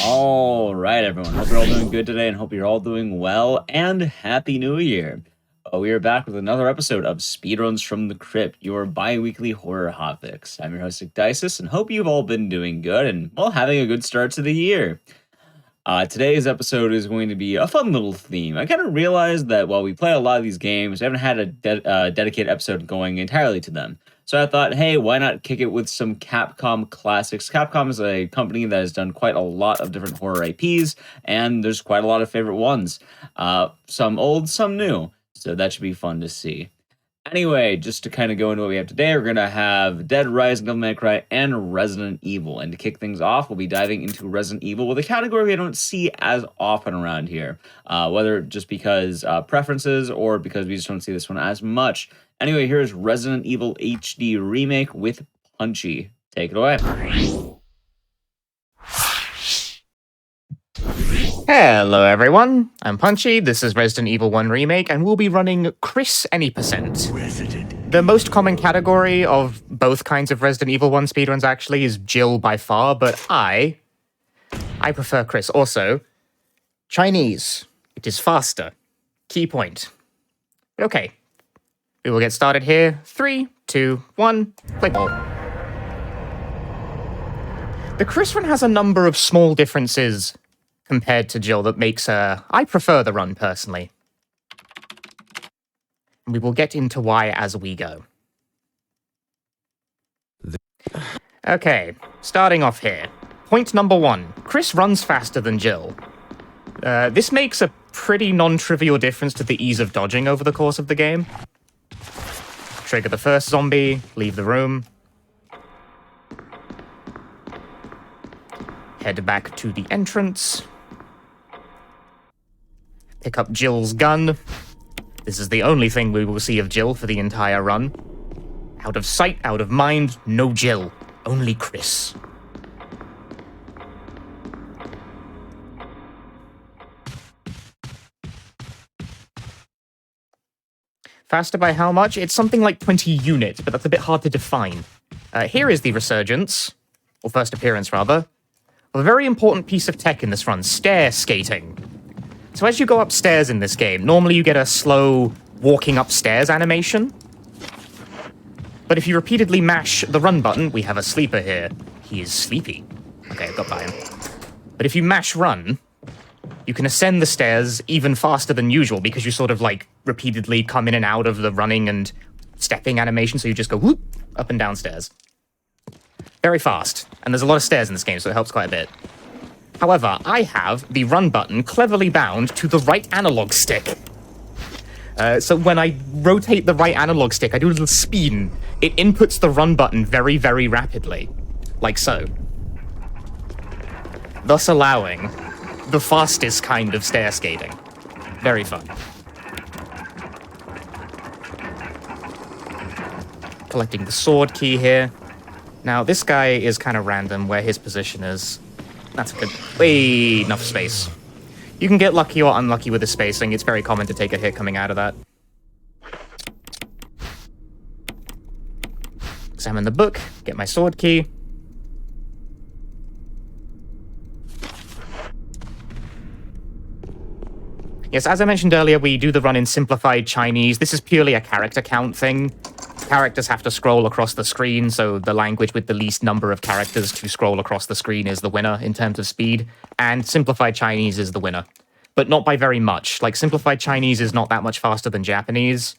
All right, everyone. Hope you're all doing good today and hope you're all doing well. And Happy New Year. We are back with another episode of Speedruns From the Crypt, your bi-weekly horror hotfix. I'm your host, Dices, and hope you've all been doing good and, well, having a good start to the year. Today's episode is going to be a fun little theme. I kind of realized that while we play a lot of these games, I haven't had a dedicated episode going entirely to them. So I thought, hey, why not kick it with some Capcom classics? Capcom is a company that has done quite a lot of different horror IPs, and there's quite a lot of favorite ones. Some old, some new. So that should be fun to see. Anyway, just to kind of go into what we have today, we're going to have Dead Rising, Devil May Cry, and Resident Evil. And to kick things off, we'll be diving into Resident Evil with a category we don't see as often around here. Whether just because preferences or because we just don't see this one as much. Anyway, here's Resident Evil HD Remake with Punchy. Take it away. Hello everyone, I'm Punchy, this is Resident Evil 1 Remake, and we'll be running Chris Any %. The most common category of both kinds of Resident Evil 1 speedruns actually is Jill by far, but I prefer Chris. Also, Chinese. It is faster. Key point. Okay, we will get started here. 3, 2, 1, play ball. The Chris run has a number of small differences compared to Jill that makes I prefer the run, personally. We will get into why as we go. Okay, starting off here. Point number 1. Chris runs faster than Jill. This makes a pretty non-trivial difference to the ease of dodging over the course of the game. Trigger the first zombie, leave the room. Head back to the entrance. Pick up Jill's gun. This is the only thing we will see of Jill for the entire run. Out of sight, out of mind, no Jill. Only Chris. Faster by how much? It's something like 20 units, but that's a bit hard to define. Here is the resurgence, or first appearance rather, of a very important piece of tech in this run, stair skating. So as you go upstairs in this game, normally you get a slow walking upstairs animation. But if you repeatedly mash the run button, we have a sleeper here. He is sleepy. Okay, I've got by him. But if you mash run, you can ascend the stairs even faster than usual because you sort of like repeatedly come in and out of the running and stepping animation, so you just go whoop up and down stairs. Very fast. And there's a lot of stairs in this game, so it helps quite a bit. However, I have the run button cleverly bound to the right analog stick. So when I rotate the right analog stick, I do a little spin. It inputs the run button very, very rapidly. Like so. Thus allowing the fastest kind of stair skating. Very fun. Collecting the sword key here. Now, this guy is kind of random where his position is. That's good. Way enough space. You can get lucky or unlucky with the spacing. It's very common to take a hit coming out of that. Examine the book. Get my sword key. Yes, as I mentioned earlier, we do the run in simplified Chinese. This is purely a character count thing. Characters have to scroll across the screen, so the language with the least number of characters to scroll across the screen is the winner in terms of speed, and simplified Chinese is the winner. But not by very much. Like, simplified Chinese is not that much faster than Japanese.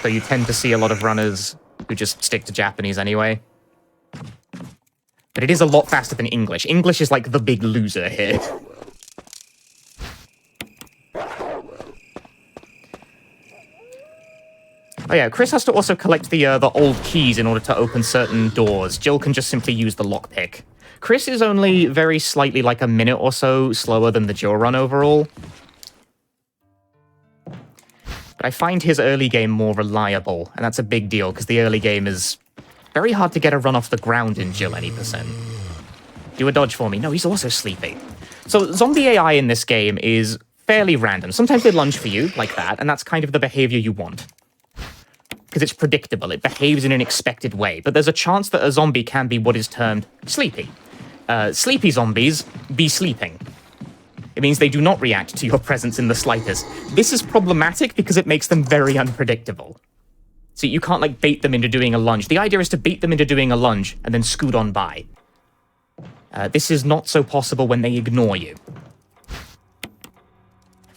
So you tend to see a lot of runners who just stick to Japanese anyway. But it is a lot faster than English. English is like the big loser here. Oh yeah, Chris has to also collect the old keys in order to open certain doors. Jill can just simply use the lockpick. Chris is only very slightly like a minute or so slower than the Jill run overall. But I find his early game more reliable, and that's a big deal, because the early game is very hard to get a run off the ground in Jill any %. Do a dodge for me. No, he's also sleepy. So zombie AI in this game is fairly random. Sometimes they lunge for you, like that, and that's kind of the behavior you want. Because it's predictable, it behaves in an expected way, but there's a chance that a zombie can be what is termed sleepy. Sleepy zombies be sleeping. It means they do not react to your presence in the slightest. This is problematic because it makes them very unpredictable. So you can't, like, bait them into doing a lunge. The idea is to bait them into doing a lunge and then scoot on by. This is not so possible when they ignore you.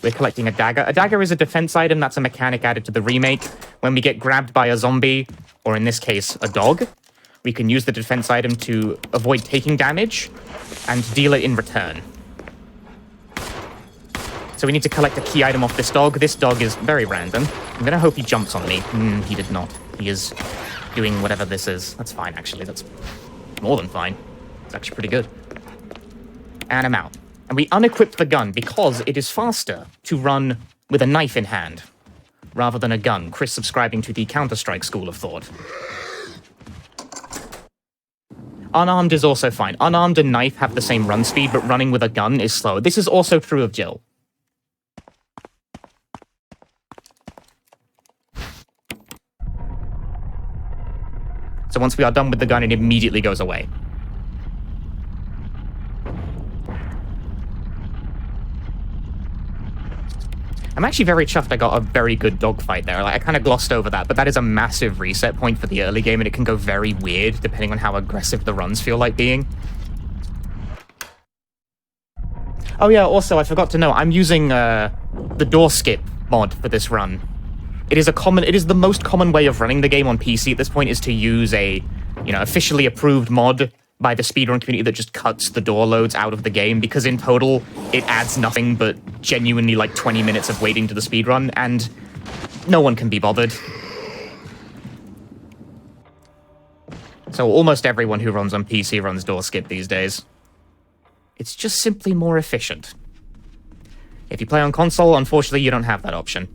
We're collecting a dagger. A dagger is a defense item. That's a mechanic added to the remake. When we get grabbed by a zombie, or in this case, a dog, we can use the defense item to avoid taking damage and deal it in return. So we need to collect a key item off this dog. This dog is very random. I'm gonna hope he jumps on me. He did not. He is doing whatever this is. That's fine, actually. That's more than fine. It's actually pretty good. And I'm out. And we unequip the gun because it is faster to run with a knife in hand rather than a gun. Chris subscribing to the Counter-Strike school of thought. Unarmed is also fine. Unarmed and knife have the same run speed, but running with a gun is slower. This is also true of Jill. So once we are done with the gun, it immediately goes away. I'm actually very chuffed I got a very good dogfight there. Like, I kind of glossed over that, but that is a massive reset point for the early game, and it can go very weird depending on how aggressive the runs feel like being. Oh yeah, also, I forgot to know, I'm using the door skip mod for this run. It is the most common way of running the game on PC at this point is to use a, officially approved mod by the speedrun community that just cuts the door loads out of the game, because in total, it adds nothing but genuinely like 20 minutes of waiting to the speedrun, and no one can be bothered. So almost everyone who runs on PC runs door skip these days. It's just simply more efficient. If you play on console, unfortunately, you don't have that option.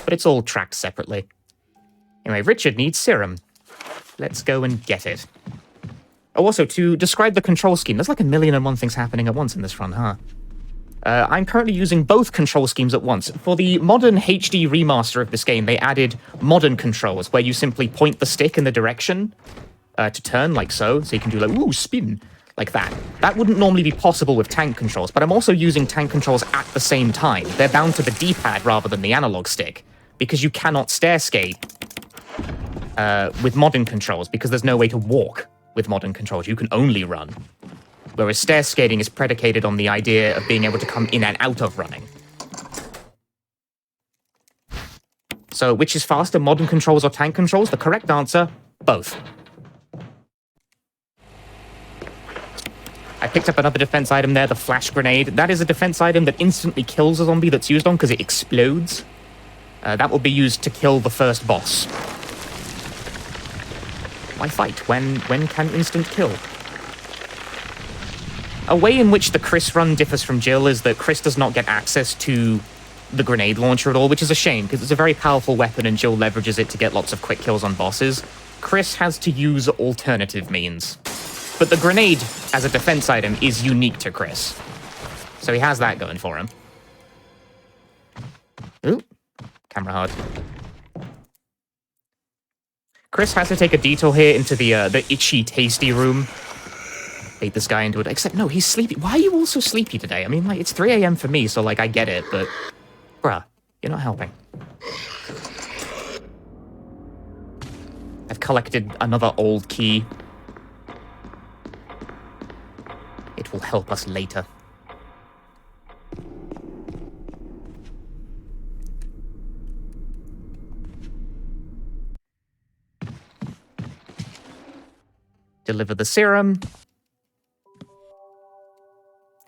But it's all tracked separately. Anyway, Richard needs serum. Let's go and get it. Oh, also, to describe the control scheme, there's like 1,000,001 things happening at once in this run, huh? I'm currently using both control schemes at once. For the modern HD remaster of this game, they added modern controls, where you simply point the stick in the direction to turn, like so you can do like, ooh, spin, like that. That wouldn't normally be possible with tank controls, but I'm also using tank controls at the same time. They're bound to the D-pad rather than the analog stick, because you cannot stair skate with modern controls, because there's no way to walk with modern controls. You can only run. Whereas stair skating is predicated on the idea of being able to come in and out of running. So, which is faster, modern controls or tank controls? The correct answer, both. I picked up another defense item there, the flash grenade. That is a defense item that instantly kills a zombie that's used on because it explodes. That will be used to kill the first boss. Why fight? When can instant kill? A way in which the Chris run differs from Jill is that Chris does not get access to the grenade launcher at all, which is a shame, because it's a very powerful weapon and Jill leverages it to get lots of quick kills on bosses. Chris has to use alternative means. But the grenade, as a defense item, is unique to Chris. So he has that going for him. Ooh, camera hard. Chris has to take a detour here into the itchy, tasty room. Bait this guy into it. Except, no, he's sleepy. Why are you all so sleepy today? I mean, like, it's 3 a.m. for me, so, like, I get it, but... Bruh, you're not helping. I've collected another old key. It will help us later. Deliver the serum.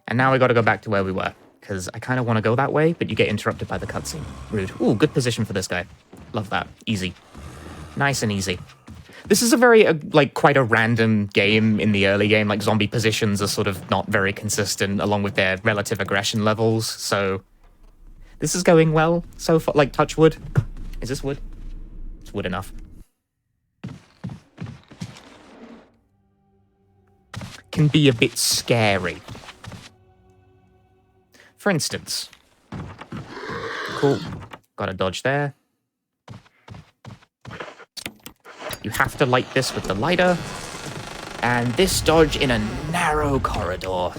And now we gotta go back to where we were, because I kind of want to go that way, but you get interrupted by the cutscene. Rude. Ooh, good position for this guy. Love that. Easy. Nice and easy. This is a very, quite a random game in the early game. Like, zombie positions are sort of not very consistent, along with their relative aggression levels, so... This is going well so far. Like, touch wood. Is this wood? It's wood enough. Can be a bit scary. For instance. Cool. Gotta dodge there. You have to light this with the lighter. And this dodge in a narrow corridor.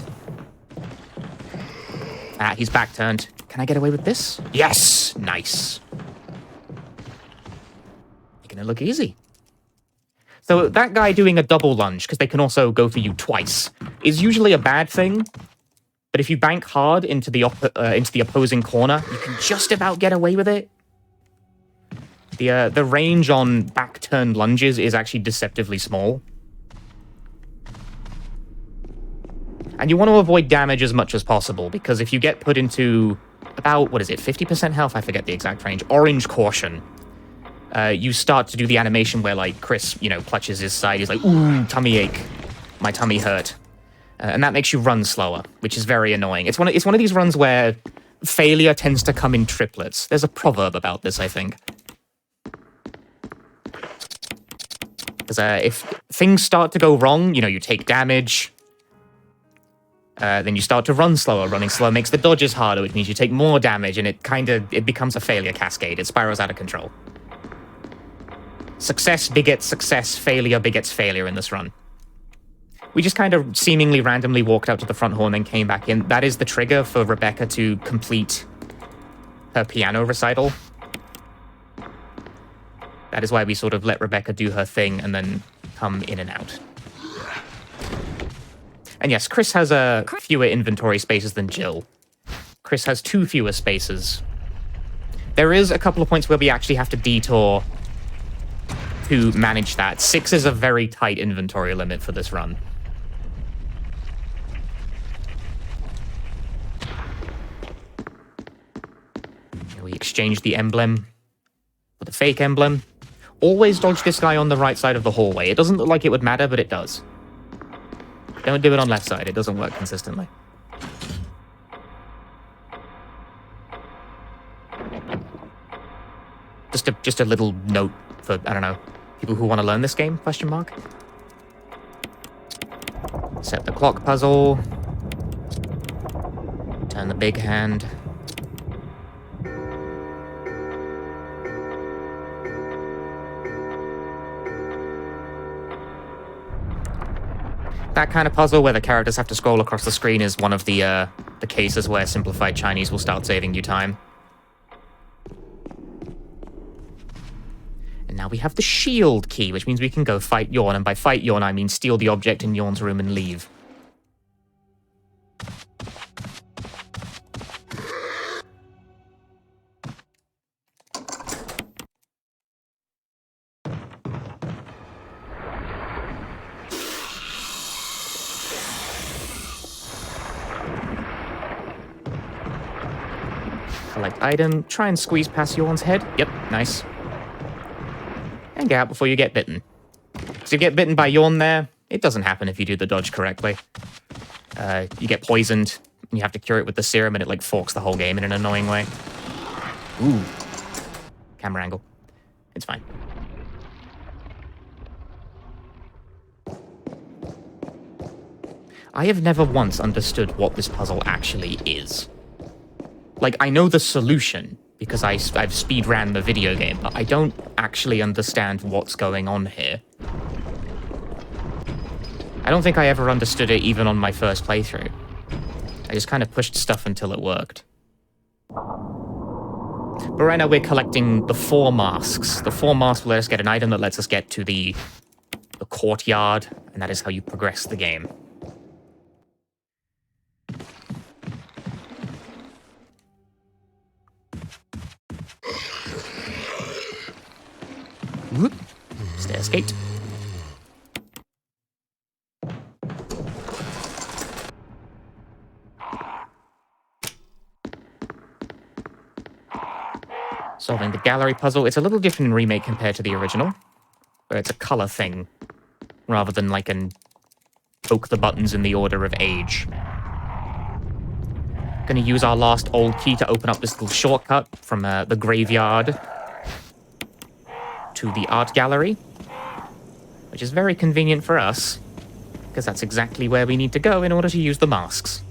Ah, he's back turned. Can I get away with this? Yes! Nice. Making it look easy. So that guy doing a double lunge, because they can also go for you twice, is usually a bad thing. But if you bank hard into the opposing corner, you can just about get away with it. The range on back-turned lunges is actually deceptively small. And you want to avoid damage as much as possible, because if you get put into about, 50% health? I forget the exact range. Orange caution. You start to do the animation where, like, Chris, clutches his side. He's like, ooh, tummy ache. My tummy hurt. And that makes you run slower, which is very annoying. It's one of these runs where failure tends to come in triplets. There's a proverb about this, I think. Because if things start to go wrong, you take damage. Then you start to run slower. Running slower makes the dodges harder, which means you take more damage, and it becomes a failure cascade. It spirals out of control. Success begets success, failure begets failure in this run. We just kind of seemingly randomly walked out to the front hall and then came back in. That is the trigger for Rebecca to complete her piano recital. That is why we sort of let Rebecca do her thing and then come in and out. And yes, Chris has fewer inventory spaces than Jill. Chris has 2 fewer spaces. There is a couple of points where we actually have to detour to manage that. 6 is a very tight inventory limit for this run. We exchange the emblem for the fake emblem. Always dodge this guy on the right side of the hallway. It doesn't look like it would matter, but it does. Don't do it on left side. It doesn't work consistently. Just a little note for, I don't know, people who want to learn this game, question mark. Set the clock puzzle. Turn the big hand. That kind of puzzle where the characters have to scroll across the screen is one of the cases where simplified Chinese will start saving you time. And now we have the shield key, which means we can go fight Yawn, and by fight Yawn I mean steal the object in Yawn's room and leave. Collect item, try and squeeze past Yawn's head. Yep, nice. And get out before you get bitten. So if you get bitten by Yawn there, it doesn't happen if you do the dodge correctly. You get poisoned, and you have to cure it with the serum, and it, like, forks the whole game in an annoying way. Ooh. Camera angle. It's fine. I have never once understood what this puzzle actually is. Like, I know the solution, because I've speedran the video game, but I don't actually understand what's going on here. I don't think I ever understood it even on my first playthrough. I just kind of pushed stuff until it worked. But right now we're collecting the 4 masks. The 4 masks will let us get an item that lets us get to the courtyard, and that is how you progress the game. Whoop. Stairs gate. Solving the gallery puzzle. It's a little different in Remake compared to the original, where it's a color thing, rather than like an poke the buttons in the order of age. Gonna use our last old key to open up this little shortcut from the graveyard to the art gallery, which is very convenient for us, because that's exactly where we need to go in order to use the masks.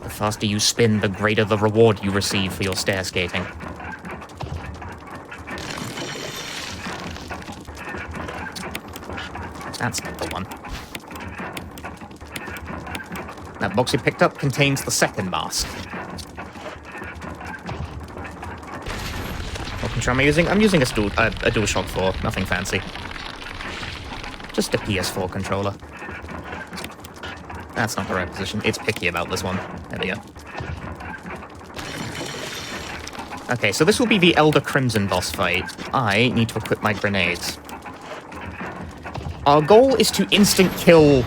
The faster you spin, the greater the reward you receive for your stair skating. That's not the one. That box we picked up contains the second mask. What controller am I using? I'm using a DualShock 4, nothing fancy. Just a PS4 controller. That's not the right position. It's picky about this one. There we go. Okay, so this will be the Elder Crimson boss fight. I need to equip my grenades. Our goal is to instant kill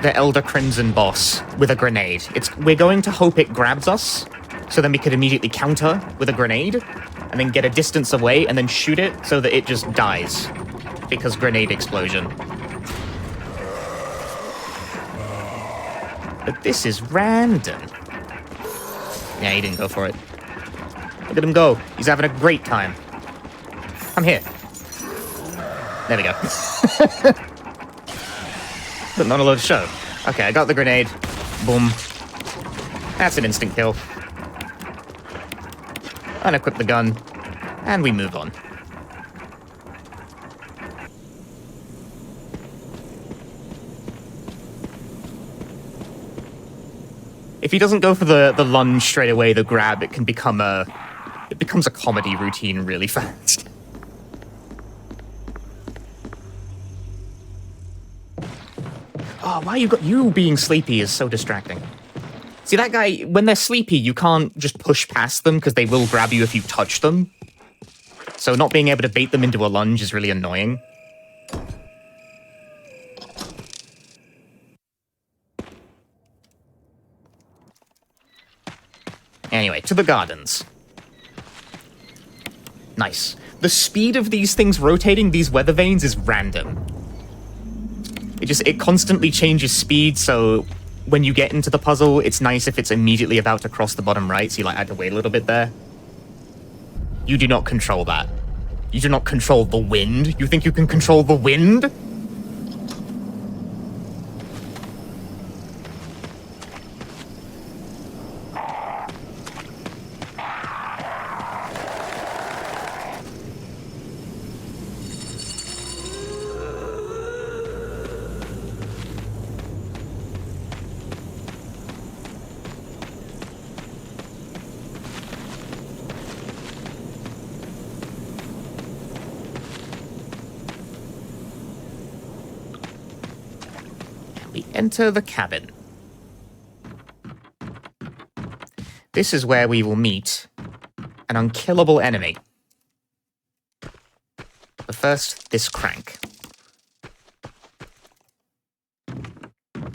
the Elder Crimson boss with a grenade. We're going to hope it grabs us, so then we could immediately counter with a grenade, and then get a distance away, and then shoot it so that it just dies. Because grenade explosion. But this is random. Yeah, he didn't go for it. Look at him go. He's having a great time. Come here. There we go. But not a lot to show. Okay, I got the grenade. Boom. That's an instant kill. Unequip the gun. And we move on. If he doesn't go for the lunge straight away, the grab, it becomes a comedy routine really fast. Oh, why you being sleepy is so distracting. See, that guy, when they're sleepy, you can't just push past them because they will grab you if you touch them. So not being able to bait them into a lunge is really annoying. Anyway, to the gardens. Nice. The speed of these things rotating, these weather vanes, is random. It constantly changes speed, so when you get into the puzzle, it's nice if it's immediately about to cross the bottom right, so you had to wait a little bit there. You do not control that. You do not control the wind. You think you can control the wind? We enter the cabin. This is where we will meet an unkillable enemy. But first, this crank.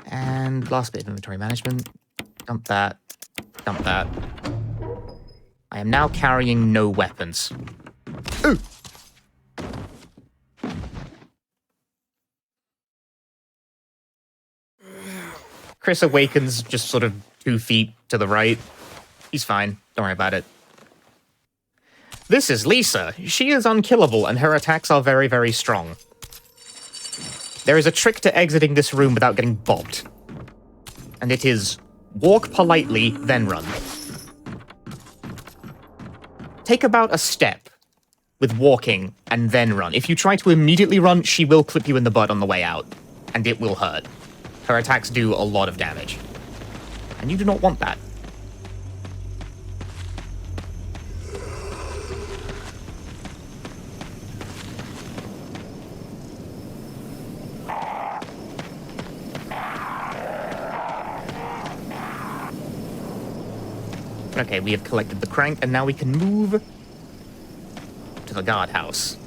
And last bit of inventory management. Dump that. Dump that. I am now carrying no weapons. Ooh! Chris awakens just sort of 2 feet to the right. He's fine. Don't worry about it. This is Lisa. She is unkillable, and her attacks are very, very strong. There is a trick to exiting this room without getting bopped. And it is walk politely, then run. Take about a step with walking, and then run. If you try to immediately run, she will clip you in the butt on the way out. And it will hurt. Her attacks do a lot of damage. And you do not want that. Okay, we have collected the crank, and now we can move to the guardhouse.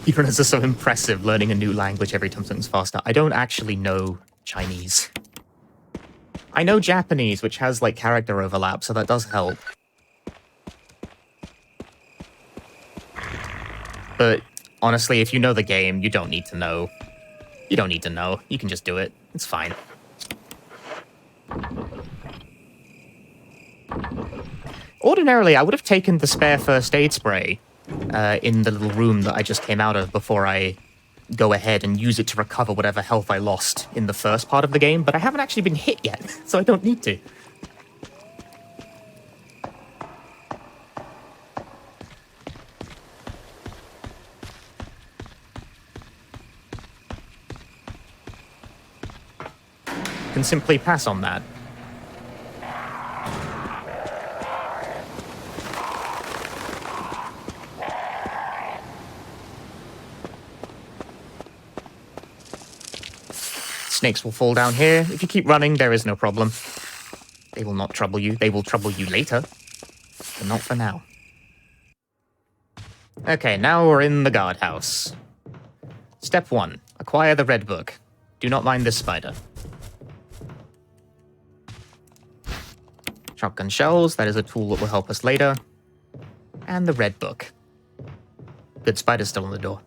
Speedrunners are so impressive, learning a new language every time something's faster. I don't actually know Chinese. I know Japanese, which has, like, character overlap, so that does help. But, honestly, if you know the game, you don't need to know. You don't need to know. You can just do it. It's fine. Ordinarily, I would have taken the spare first aid spray in the little room that I just came out of before I go ahead and use it to recover whatever health I lost in the first part of the game, but I haven't actually been hit yet, so I don't need to. can simply pass on that. Snakes will fall down here. If you keep running, there is no problem. They will not trouble you. They will trouble you later, but not for now. Okay, now we're in the guardhouse. Step 1. Acquire the red book. Do not mind this spider. Shotgun shells, that is a tool that will help us later. And the red book. Good, spider's still on the door.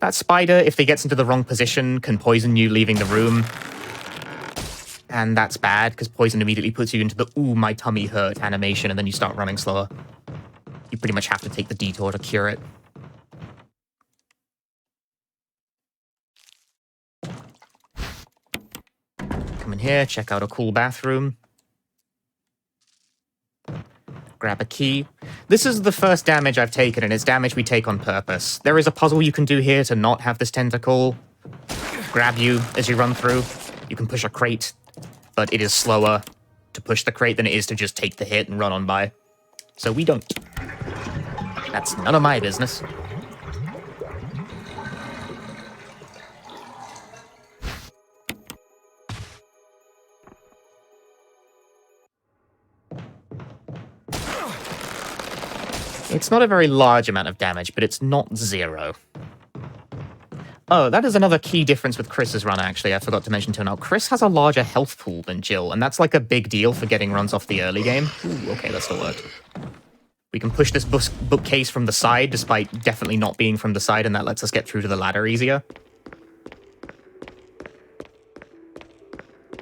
That spider, if they get into the wrong position, can poison you leaving the room. And that's bad, because poison immediately puts you into the ooh, my tummy hurt animation, and then you start running slower. You pretty much have to take the detour to cure it. Come in here, check out a cool bathroom. Grab a key. This is the first damage I've taken, and it's damage we take on purpose. There is a puzzle you can do here to not have this tentacle grab you as you run through. You can push a crate, but it is slower to push the crate than it is to just take the hit and run on by. So we don't. That's none of my business. It's not a very large amount of damage, but it's not 0. Oh, that is another key difference with Chris's run, actually. I forgot to mention till now. Chris has a larger health pool than Jill, and that's like a big deal for getting runs off the early game. Ooh, okay, that still worked. We can push this bookcase from the side, despite definitely not being from the side, and that lets us get through to the ladder easier.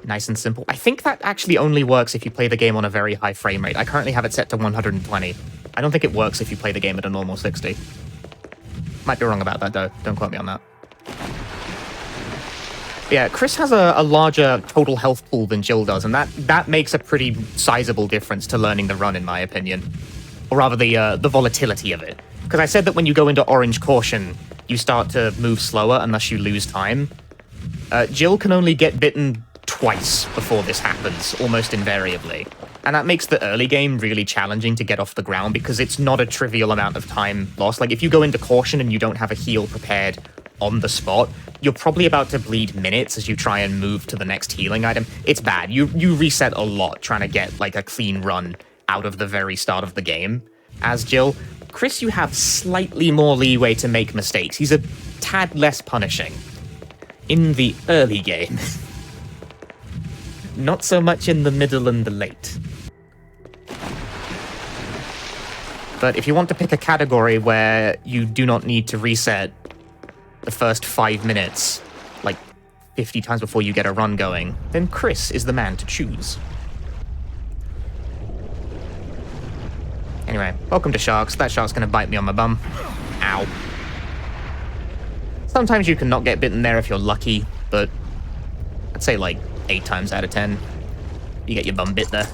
Nice and simple. I think that actually only works if you play the game on a very high frame rate. I currently have it set to 120. I don't think it works if you play the game at a normal 60. Might be wrong about that, though. Don't quote me on that. Yeah, Chris has a larger total health pool than Jill does, and that makes a pretty sizable difference to learning the run, in my opinion. Or rather, the volatility of it. Because I said that when you go into Orange Caution, you start to move slower unless you lose time. Jill can only get bitten twice before this happens, almost invariably. And that makes the early game really challenging to get off the ground because it's not a trivial amount of time lost. Like, if you go into Caution and you don't have a heal prepared on the spot, you're probably about to bleed minutes as you try and move to the next healing item. It's bad. You reset a lot trying to get, like, a clean run out of the very start of the game. As Jill, Chris, you have slightly more leeway to make mistakes. He's a tad less punishing in the early game. Not so much in the middle and the late. But if you want to pick a category where you do not need to reset the first 5 minutes, like 50 times before you get a run going, then Chris is the man to choose. Anyway, welcome to sharks. That shark's gonna bite me on my bum. Ow. Sometimes you can not get bitten there if you're lucky, but I'd say like 8 times out of 10, you get your bum bit there.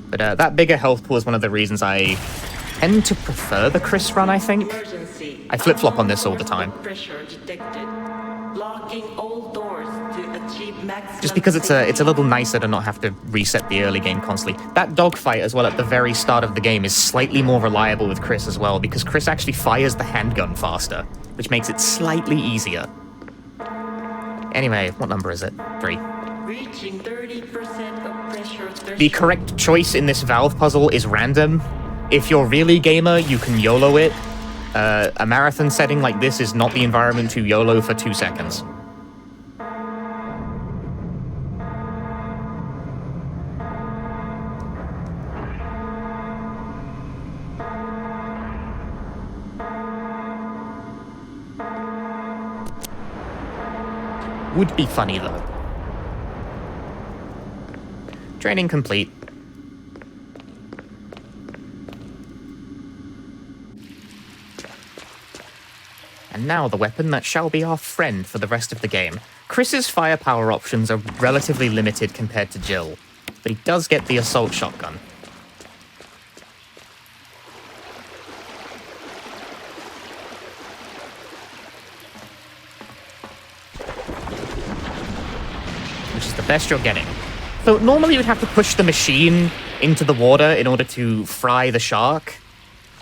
But that bigger health pool is one of the reasons I tend to prefer the Chris run, I think. I flip-flop on this all the time. Just because it's a little nicer to not have to reset the early game constantly. That dogfight as well at the very start of the game is slightly more reliable with Chris as well, because Chris actually fires the handgun faster, which makes it slightly easier. Anyway, what number is it? 3. Reaching 30% of pressure. The correct choice in this valve puzzle is random. If you're really gamer, you can YOLO it. A marathon setting like this is not the environment to YOLO for 2 seconds. Would be funny, though. Training complete. And now the weapon that shall be our friend for the rest of the game. Chris's firepower options are relatively limited compared to Jill. But he does get the assault shotgun. Which is the best you're getting. So normally you'd have to push the machine into the water in order to fry the shark,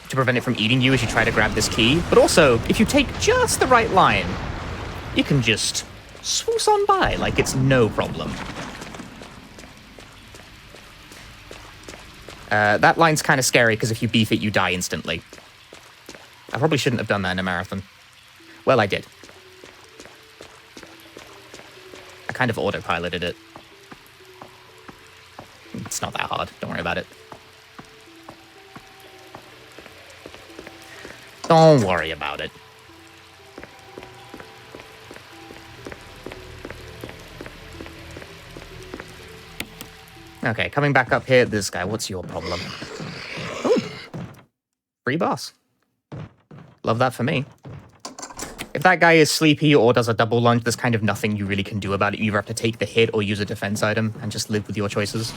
to prevent it from eating you as you try to grab this key. But also, if you take just the right line, you can just swoosh on by like it's no problem. That line's kind of scary because if you beef it, you die instantly. I probably shouldn't have done that in a marathon. Well, I did. I kind of autopiloted it. It's not that hard. Don't worry about it. Don't worry about it. Okay, coming back up here, this guy, what's your problem? Ooh. Free boss. Love that for me. If that guy is sleepy or does a double lunge, there's kind of nothing you really can do about it. You either have to take the hit or use a defense item and just live with your choices.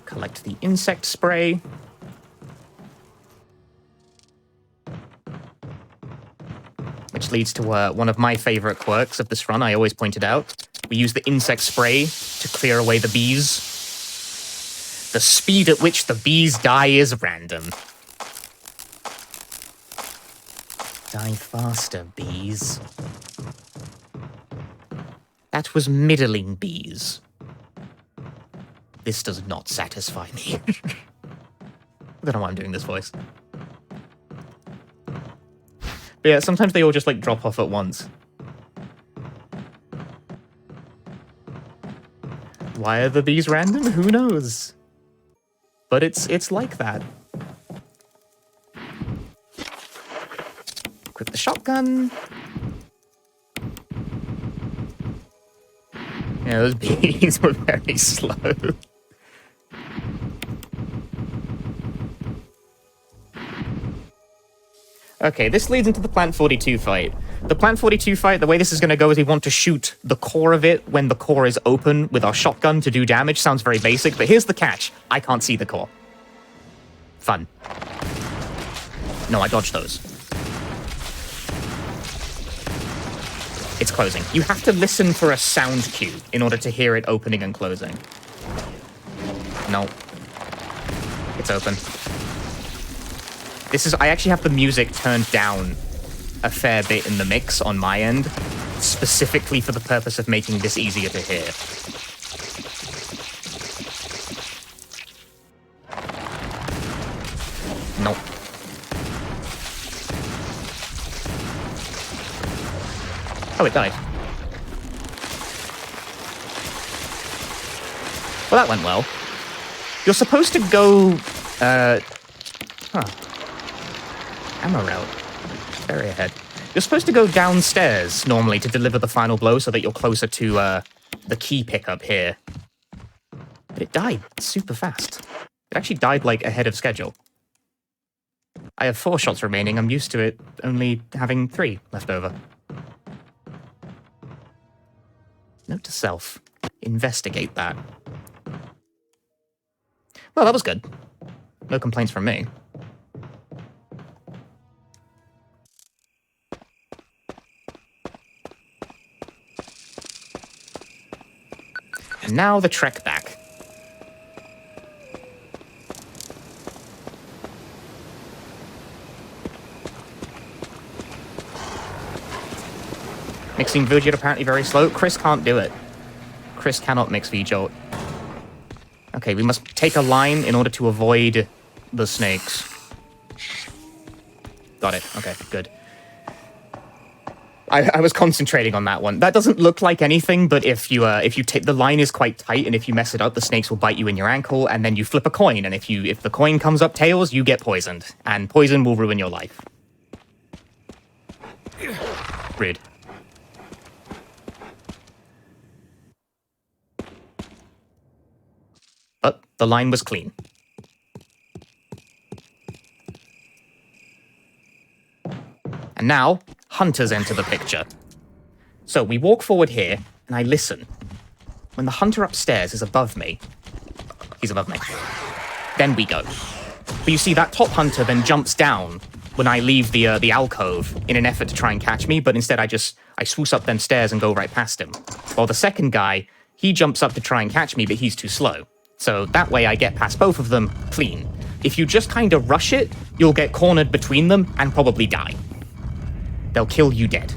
Collect the insect spray. Which leads to one of my favorite quirks of this run, I always point it out. We use the insect spray to clear away the bees. The speed at which the bees die is random. Die faster, bees. That was middling bees. This does not satisfy me. I don't know why I'm doing this voice. But yeah, sometimes they all just like drop off at once. Why are the bees random? Who knows? But it's like that. Equip the shotgun. Yeah, those bees were very slow. Okay, this leads into the Plant 42 fight. The Plant 42 fight, the way this is going to go is we want to shoot the core of it when the core is open with our shotgun to do damage. Sounds very basic, but here's the catch. I can't see the core. Fun. No, I dodged those. It's closing. You have to listen for a sound cue in order to hear it opening and closing. No. It's open. I actually have the music turned down a fair bit in the mix on my end, specifically for the purpose of making this easier to hear. Nope. Oh, it died. Well, that went well. You're supposed to go, ammo route. Very ahead. You're supposed to go downstairs, normally, to deliver the final blow so that you're closer to, the key pickup here. But it died super fast. It actually died, like, ahead of schedule. I have 4 shots remaining. I'm used to it only having 3 left over. Note to self. Investigate that. Well, that was good. No complaints from me. And now the trek back. Mixing V-Jolt apparently very slow. Chris can't do it. Chris cannot mix V-Jolt. Okay, we must take a line in order to avoid the snakes. Got it. Okay, good. I was concentrating on that one. That doesn't look like anything, but if you take the line is quite tight, and if you mess it up, the snakes will bite you in your ankle, and then you flip a coin, and if the coin comes up tails, you get poisoned, and poison will ruin your life. Rude. But the line was clean. And now, hunters enter the picture. So we walk forward here, and I listen. When the hunter upstairs is above me, he's above me, then we go. But you see, that top hunter then jumps down when I leave the alcove in an effort to try and catch me, but instead I swoosh up them stairs and go right past him. While the second guy, he jumps up to try and catch me, but he's too slow. So that way I get past both of them clean. If you just kind of rush it, you'll get cornered between them and probably die. They'll kill you dead.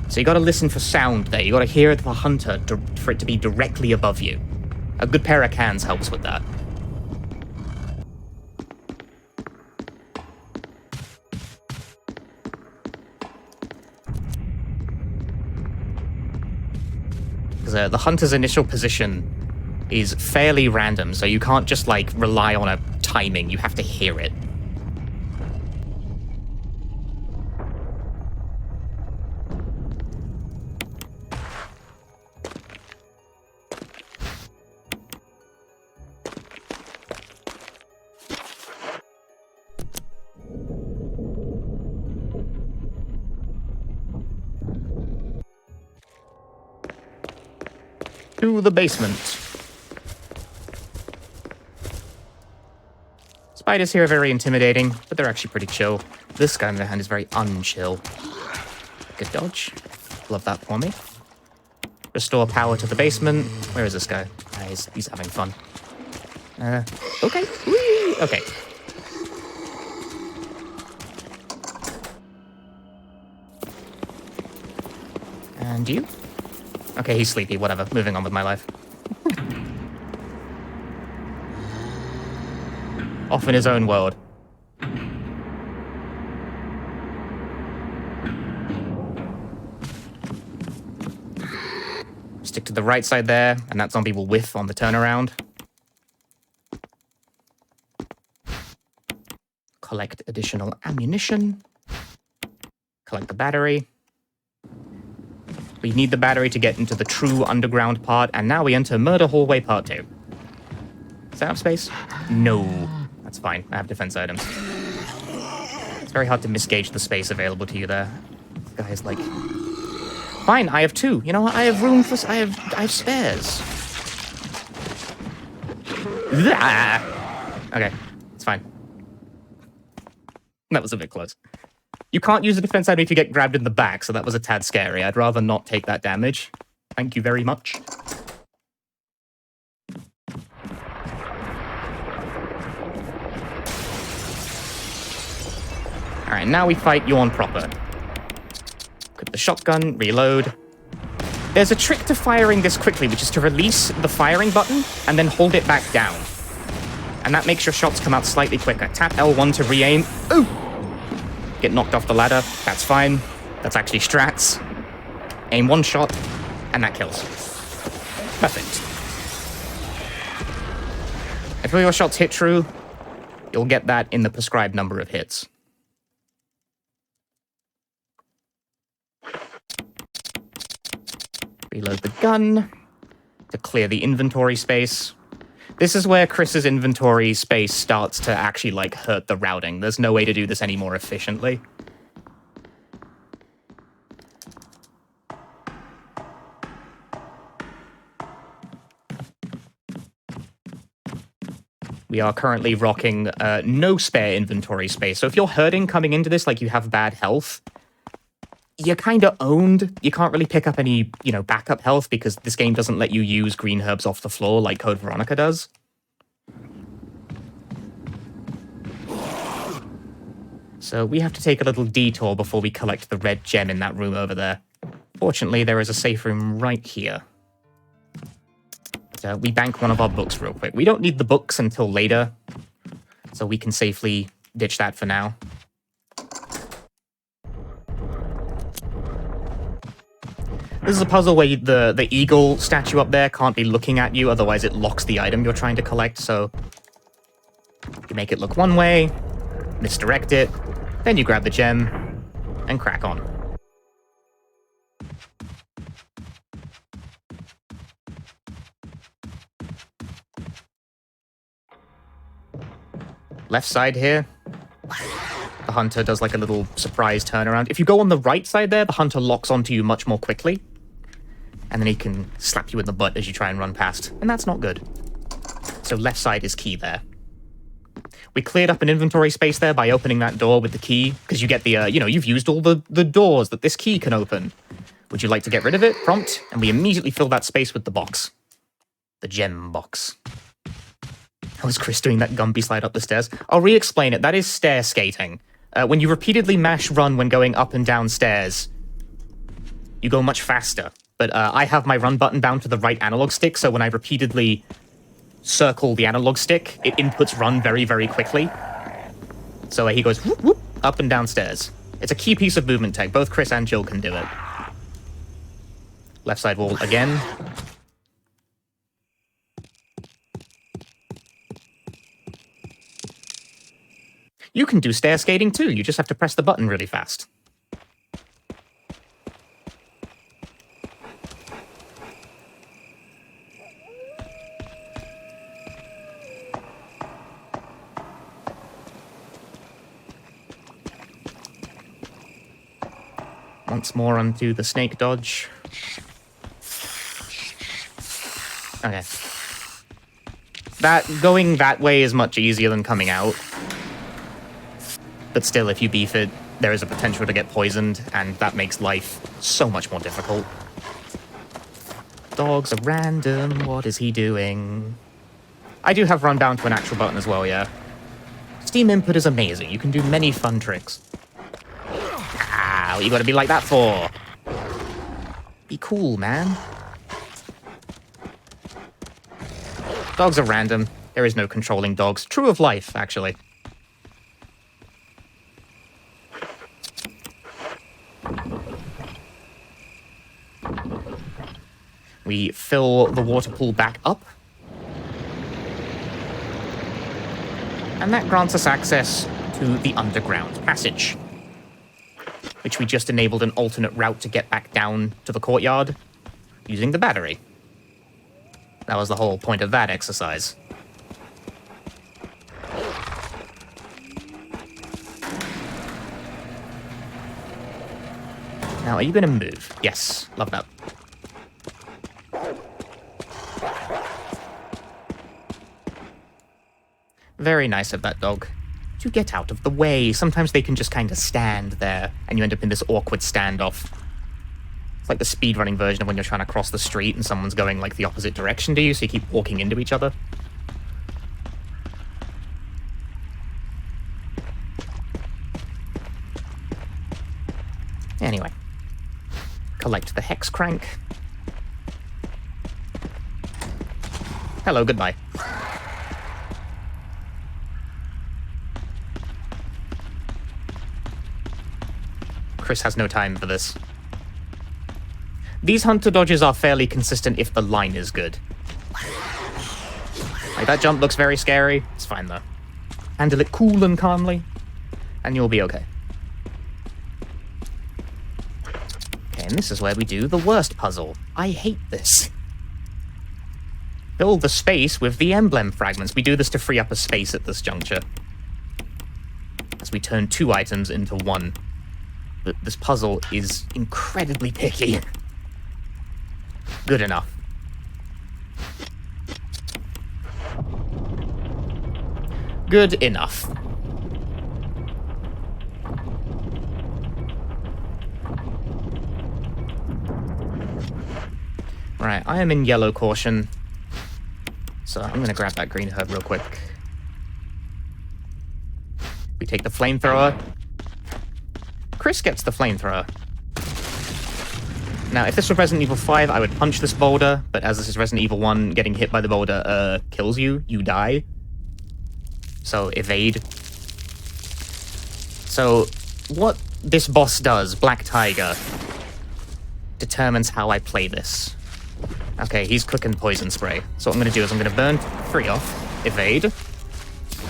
So you gotta listen for sound there. You gotta hear the hunter for it to be directly above you. A good pair of cans helps with that. Because the hunter's initial position is fairly random, so you can't just, like, rely on a timing. You have to hear it. To the basement. Spiders here are very intimidating, but they're actually pretty chill. This guy on the other hand is very unchill. Good dodge. Love that for me. Restore power to the basement. Where is this guy? He's having fun. Okay. Whee! Okay. And you? Okay, he's sleepy, whatever. Moving on with my life. Off in his own world. Stick to the right side there, and that zombie will whiff on the turnaround. Collect additional ammunition. Collect the battery. We need the battery to get into the true underground part, and now we enter Murder Hallway Part 2. Is that have space? No. That's fine. I have defense items. It's very hard to misgauge the space available to you there. This guy is like... Fine, I have 2. You know what? I have room for... I have spares. Okay, it's fine. That was a bit close. You can't use a defense item if you get grabbed in the back, so that was a tad scary. I'd rather not take that damage. Thank you very much. Alright, now we fight Yawn proper. Equip the shotgun, reload. There's a trick to firing this quickly, which is to release the firing button and then hold it back down. And that makes your shots come out slightly quicker. Tap L1 to re-aim. Ooh! Get knocked off the ladder. That's fine. That's actually strats. Aim one shot, and that kills. Perfect. If all your shots hit true, you'll get that in the prescribed number of hits. Reload the gun to clear the inventory space. This is where Chris's inventory space starts to actually, like, hurt the routing. There's no way to do this any more efficiently. We are currently rocking no spare inventory space. So if you're hurting coming into this, like you have bad health, you're kind of owned. You can't really pick up any, backup health because this game doesn't let you use green herbs off the floor like Code Veronica does. So we have to take a little detour before we collect the red gem in that room over there. Fortunately, there is a safe room right here. So we bank one of our books real quick. We don't need the books until later, so we can safely ditch that for now. This is a puzzle where the eagle statue up there can't be looking at you, otherwise it locks the item you're trying to collect, so you make it look one way, misdirect it, then you grab the gem, and crack on. Left side here. the hunter does like a little surprise turnaround. If you go on the right side there, the hunter locks onto you much more quickly. And then he can slap you in the butt as you try and run past. And that's not good. So left side is key there. We cleared up an inventory space there by opening that door with the key. Because you get the, you've used all the doors that this key can open. Would you like to get rid of it? Prompt. And we immediately fill that space with the box. The gem box. How is Chris doing that Gumby slide up the stairs? I'll re-explain it. That is stair skating. When you repeatedly mash run when going up and down stairs, you go much faster. But I have my run button bound to the right analog stick, so when I repeatedly circle the analog stick, it inputs run very, very quickly. So he goes whoop, whoop, up and down stairs. It's a key piece of movement tech. Both Chris and Jill can do it. Left side wall again. You can do stair skating too, you just have to press the button really fast. Once more undo the snake dodge. Okay. Going that way is much easier than coming out. But still, if you beef it, there is a potential to get poisoned, and that makes life so much more difficult. Dogs are random, what is he doing? I do have run down to an actual button as well, yeah. Steam input is amazing, you can do many fun tricks. Ah, what you gotta be like that for? Be cool, man. Dogs are random, there is no controlling dogs. True of life, actually. We fill the water pool back up. And that grants us access to the underground passage, which we just enabled an alternate route to get back down to the courtyard using the battery. That was the whole point of that exercise. Now, are you going to move? Yes, love that. Very nice of that dog. To get out of the way. Sometimes they can just kind of stand there, and you end up in this awkward standoff. It's like the speedrunning version of when you're trying to cross the street and someone's going like the opposite direction to you, so you keep walking into each other. Anyway. Collect the hex crank. Hello, goodbye. Chris has no time for this. These hunter dodges are fairly consistent if the line is good. Like, that jump looks very scary. It's fine, though. Handle it cool and calmly, and you'll be okay. Okay, and this is where we do the worst puzzle. I hate this. Fill the space with the emblem fragments. We do this to free up a space at this juncture, as we turn 2 items into 1. But this puzzle is incredibly picky. Good enough. Good enough. Right, I am in yellow caution. So I'm gonna grab that green herb real quick. We take the flamethrower. Chris gets the flamethrower. Now, if this were Resident Evil 5, I would punch this boulder, but as this is Resident Evil 1, getting hit by the boulder kills you. You die. So, evade. So, what this boss does, Black Tiger, determines how I play this. Okay, he's cooking poison spray. So what I'm going to do is I'm going to burn 3 off, evade,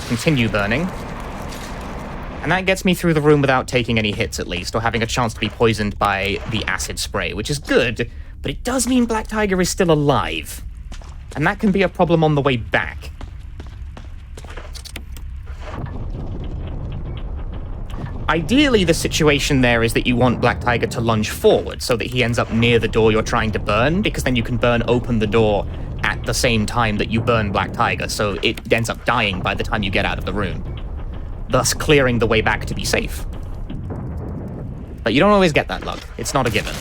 continue burning, and that gets me through the room without taking any hits at least, or having a chance to be poisoned by the acid spray, which is good, but it does mean Black Tiger is still alive. And that can be a problem on the way back. Ideally, the situation there is that you want Black Tiger to lunge forward so that he ends up near the door you're trying to burn, because then you can burn open the door at the same time that you burn Black Tiger, so it ends up dying by the time you get out of the room, thus clearing the way back to be safe. But you don't always get that luck. It's not a given.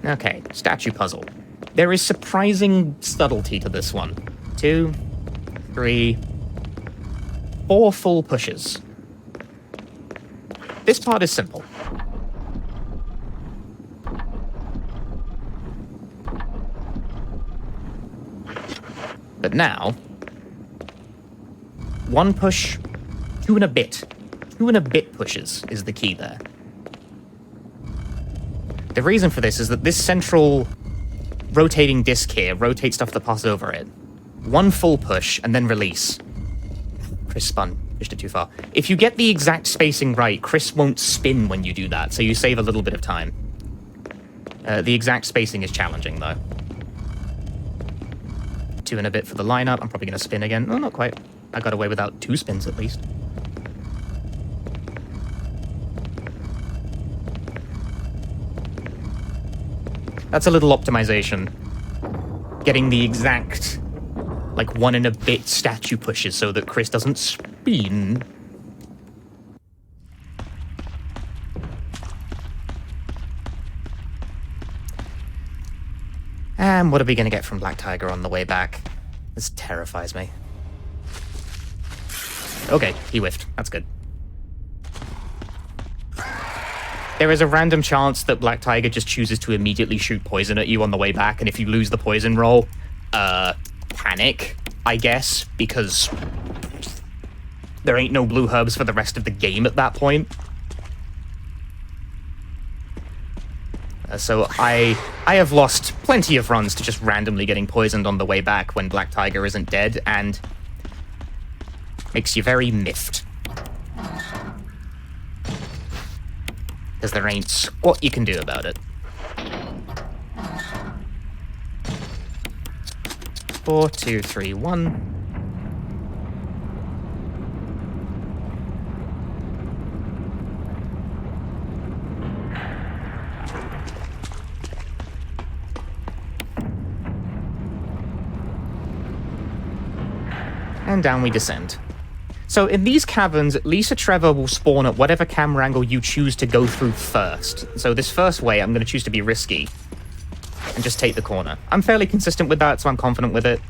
Okay, statue puzzle. There is surprising subtlety to this one. 2, 3, 4 full pushes. This part is simple. But now, 1 push, 2 and a bit. 2 and a bit pushes is the key there. The reason for this is that this central rotating disc here rotates stuff that passes over it. 1 full push and then release. Chris spun. Pushed it too far. If you get the exact spacing right, Chris won't spin when you do that, so you save a little bit of time. The exact spacing is challenging, though. 2 and a bit for the lineup. I'm probably going to spin again. No, not quite. I got away without 2 spins, at least. That's a little optimization. Getting the exact, like, 1 and a bit statue pushes so that Chris doesn't spin. And what are we going to get from Black Tiger on the way back? This terrifies me. Okay, he whiffed. That's good. There is a random chance that Black Tiger just chooses to immediately shoot poison at you on the way back, and if you lose the poison roll, panic, I guess, because there ain't no blue herbs for the rest of the game at that point. So I have lost plenty of runs to just randomly getting poisoned on the way back when Black Tiger isn't dead, and makes you very miffed. Because there ain't squat you can do about it. 4, 2, 3, 1. And down we descend. So in these caverns, Lisa Trevor will spawn at whatever camera angle you choose to go through first. So this first way, I'm going to choose to be risky and just take the corner. I'm fairly consistent with that, so I'm confident with it.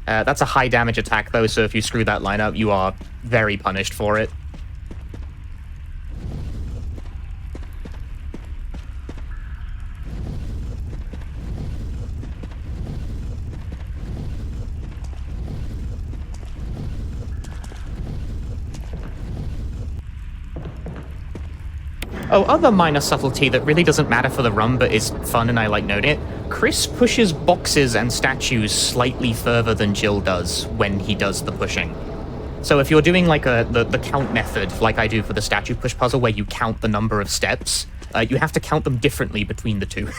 That's a high damage attack, though, so if you screw that line up, you are very punished for it. Oh, other minor subtlety that really doesn't matter for the run, but is fun and I like noting it. Chris pushes boxes and statues slightly further than Jill does when he does the pushing. So if you're doing like the count method, like I do for the statue push puzzle, where you count the number of steps, you have to count them differently between the two.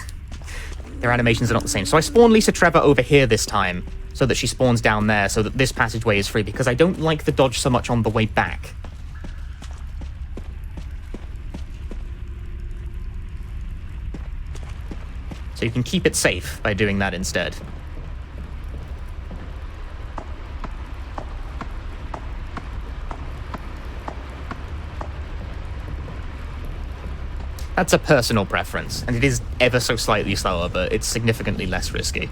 Their animations are not the same. So I spawn Lisa Trevor over here this time, so that she spawns down there, so that this passageway is free, because I don't like the dodge so much on the way back. So you can keep it safe by doing that instead. That's a personal preference, and it is ever so slightly slower, but it's significantly less risky.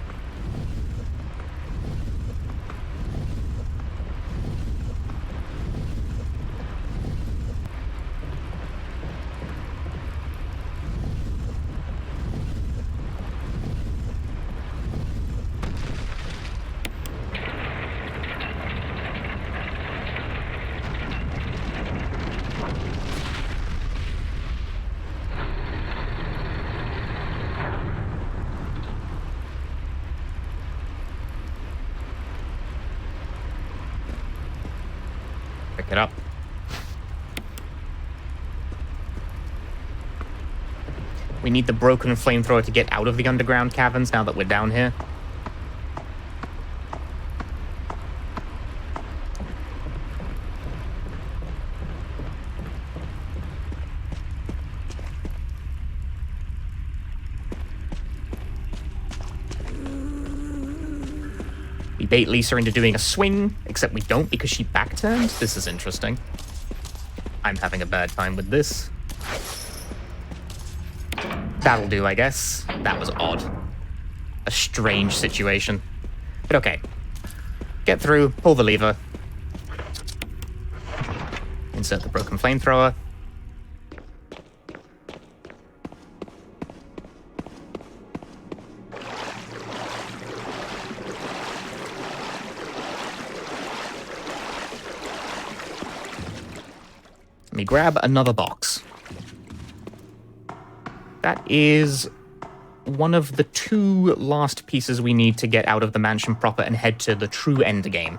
Pick it up. We need the broken flamethrower to get out of the underground caverns now that we're down here. We bait Lisa into doing a swing, except we don't because she back-turned. This is interesting. I'm having a bad time with this. That'll do, I guess. That was odd. A strange situation. But okay. Get through, pull the lever. Insert the broken flamethrower. Let me grab another box. That is one of the 2 last pieces we need to get out of the mansion proper and head to the true end game.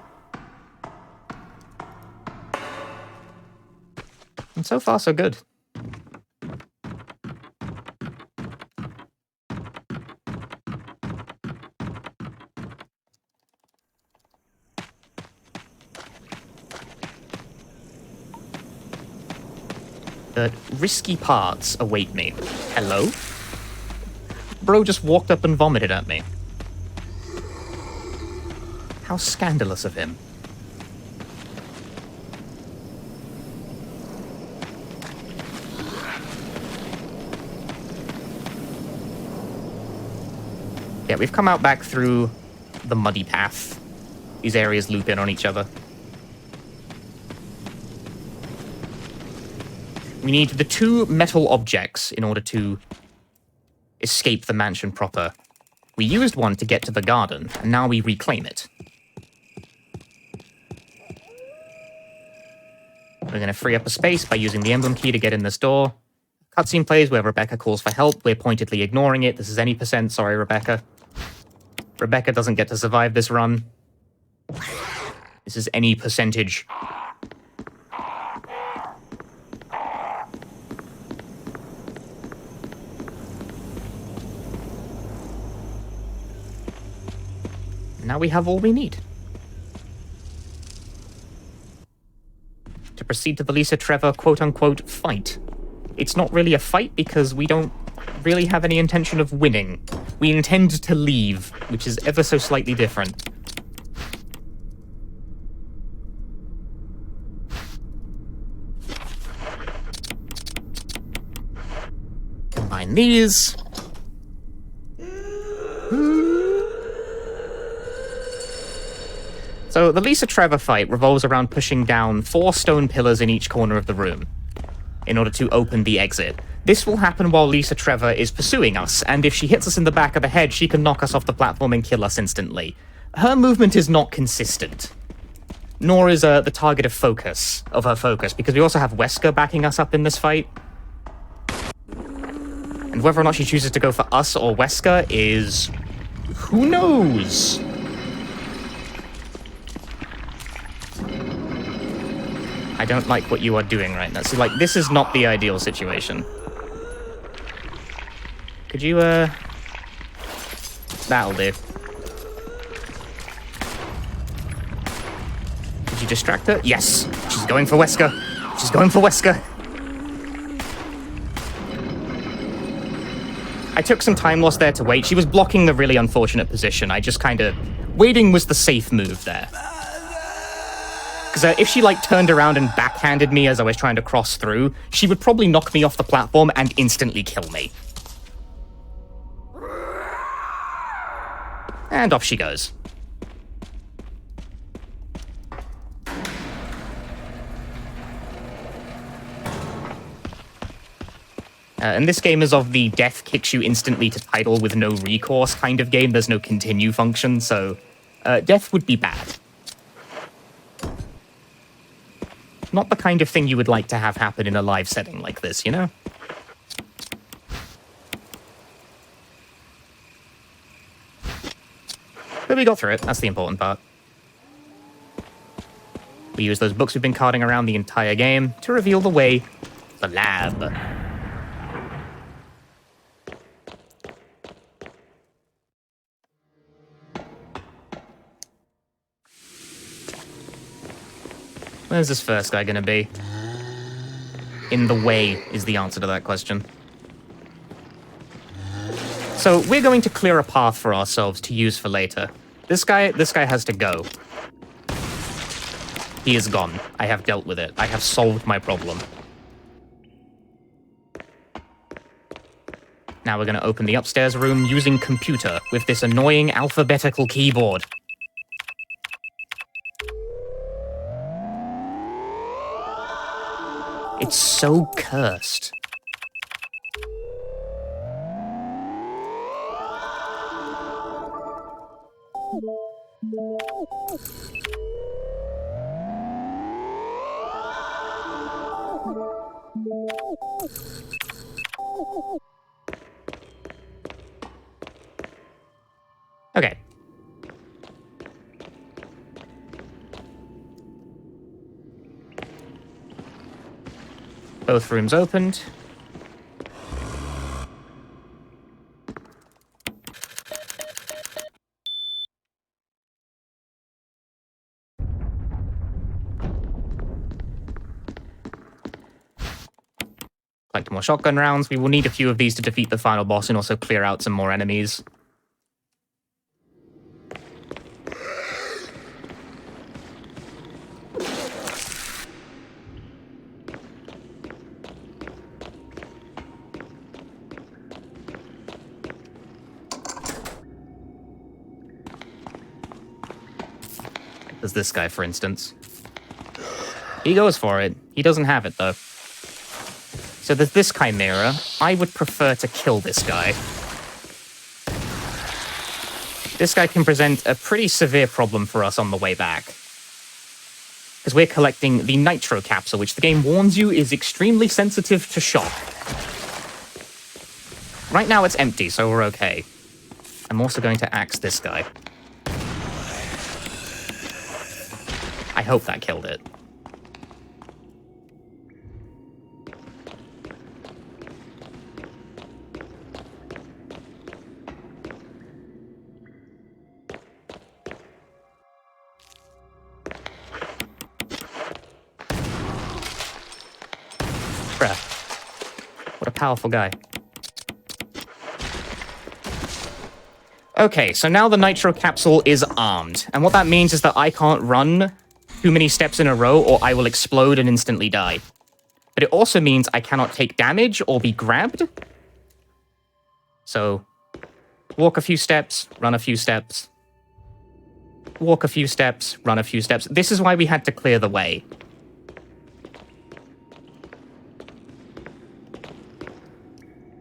And so far, so good. But risky parts await me. Hello? Bro just walked up and vomited at me. How scandalous of him. Yeah, we've come out back through the muddy path. These areas loop in on each other. We need the 2 metal objects in order to escape the mansion proper. We used one to get to the garden, and now we reclaim it. We're going to free up a space by using the emblem key to get in this door. Cutscene plays where Rebecca calls for help. We're pointedly ignoring it. This is any %. Sorry, Rebecca. Rebecca doesn't get to survive this run. This is any %. Now we have all we need. To proceed to the Lisa Trevor quote-unquote fight. It's not really a fight because we don't really have any intention of winning. We intend to leave, which is ever so slightly different. Combine these. So the Lisa Trevor fight revolves around pushing down 4 stone pillars in each corner of the room in order to open the exit. This will happen while Lisa Trevor is pursuing us, and if she hits us in the back of the head, she can knock us off the platform and kill us instantly. Her movement is not consistent, nor is the target of her focus, because we also have Wesker backing us up in this fight. And whether or not she chooses to go for us or Wesker is... who knows? I don't like what you are doing right now. So, like, this is not the ideal situation. Could you, that'll do. Did you distract her? Yes! She's going for Wesker! She's going for Wesker! I took some time loss there to wait. She was blocking the really unfortunate position. I just kind of... waiting was the safe move there. Because if she, like, turned around and backhanded me as I was trying to cross through, she would probably knock me off the platform and instantly kill me. And off she goes. And this game is of the death kicks you instantly to title with no recourse kind of game. There's no continue function, so death would be bad. Not the kind of thing you would like to have happen in a live setting like this, you know? But we got through it. That's the important part. We use those books we've been carting around the entire game to reveal the way to the lab. Where's this first guy gonna be? In the way is the answer to that question. So we're going to clear a path for ourselves to use for later. This guy has to go. He is gone. I have dealt with it. I have solved my problem. Now we're going to open the upstairs room using computer with this annoying alphabetical keyboard. It's so cursed. Okay. Both rooms opened. Collect more shotgun rounds. We will need a few of these to defeat the final boss and also clear out some more enemies. There's this guy, for instance. He goes for it. He doesn't have it, though. So there's this chimera. I would prefer to kill this guy. This guy can present a pretty severe problem for us on the way back. Because we're collecting the nitro capsule, which the game warns you is extremely sensitive to shock. Right now it's empty, so we're okay. I'm also going to axe this guy. I hope that killed it. Bruh. What a powerful guy. Okay, so now the nitro capsule is armed. And what that means is that I can't run too many steps in a row or I will explode and instantly die. But it also means I cannot take damage or be grabbed. So, walk a few steps, run a few steps. Walk a few steps, run a few steps. This is why we had to clear the way.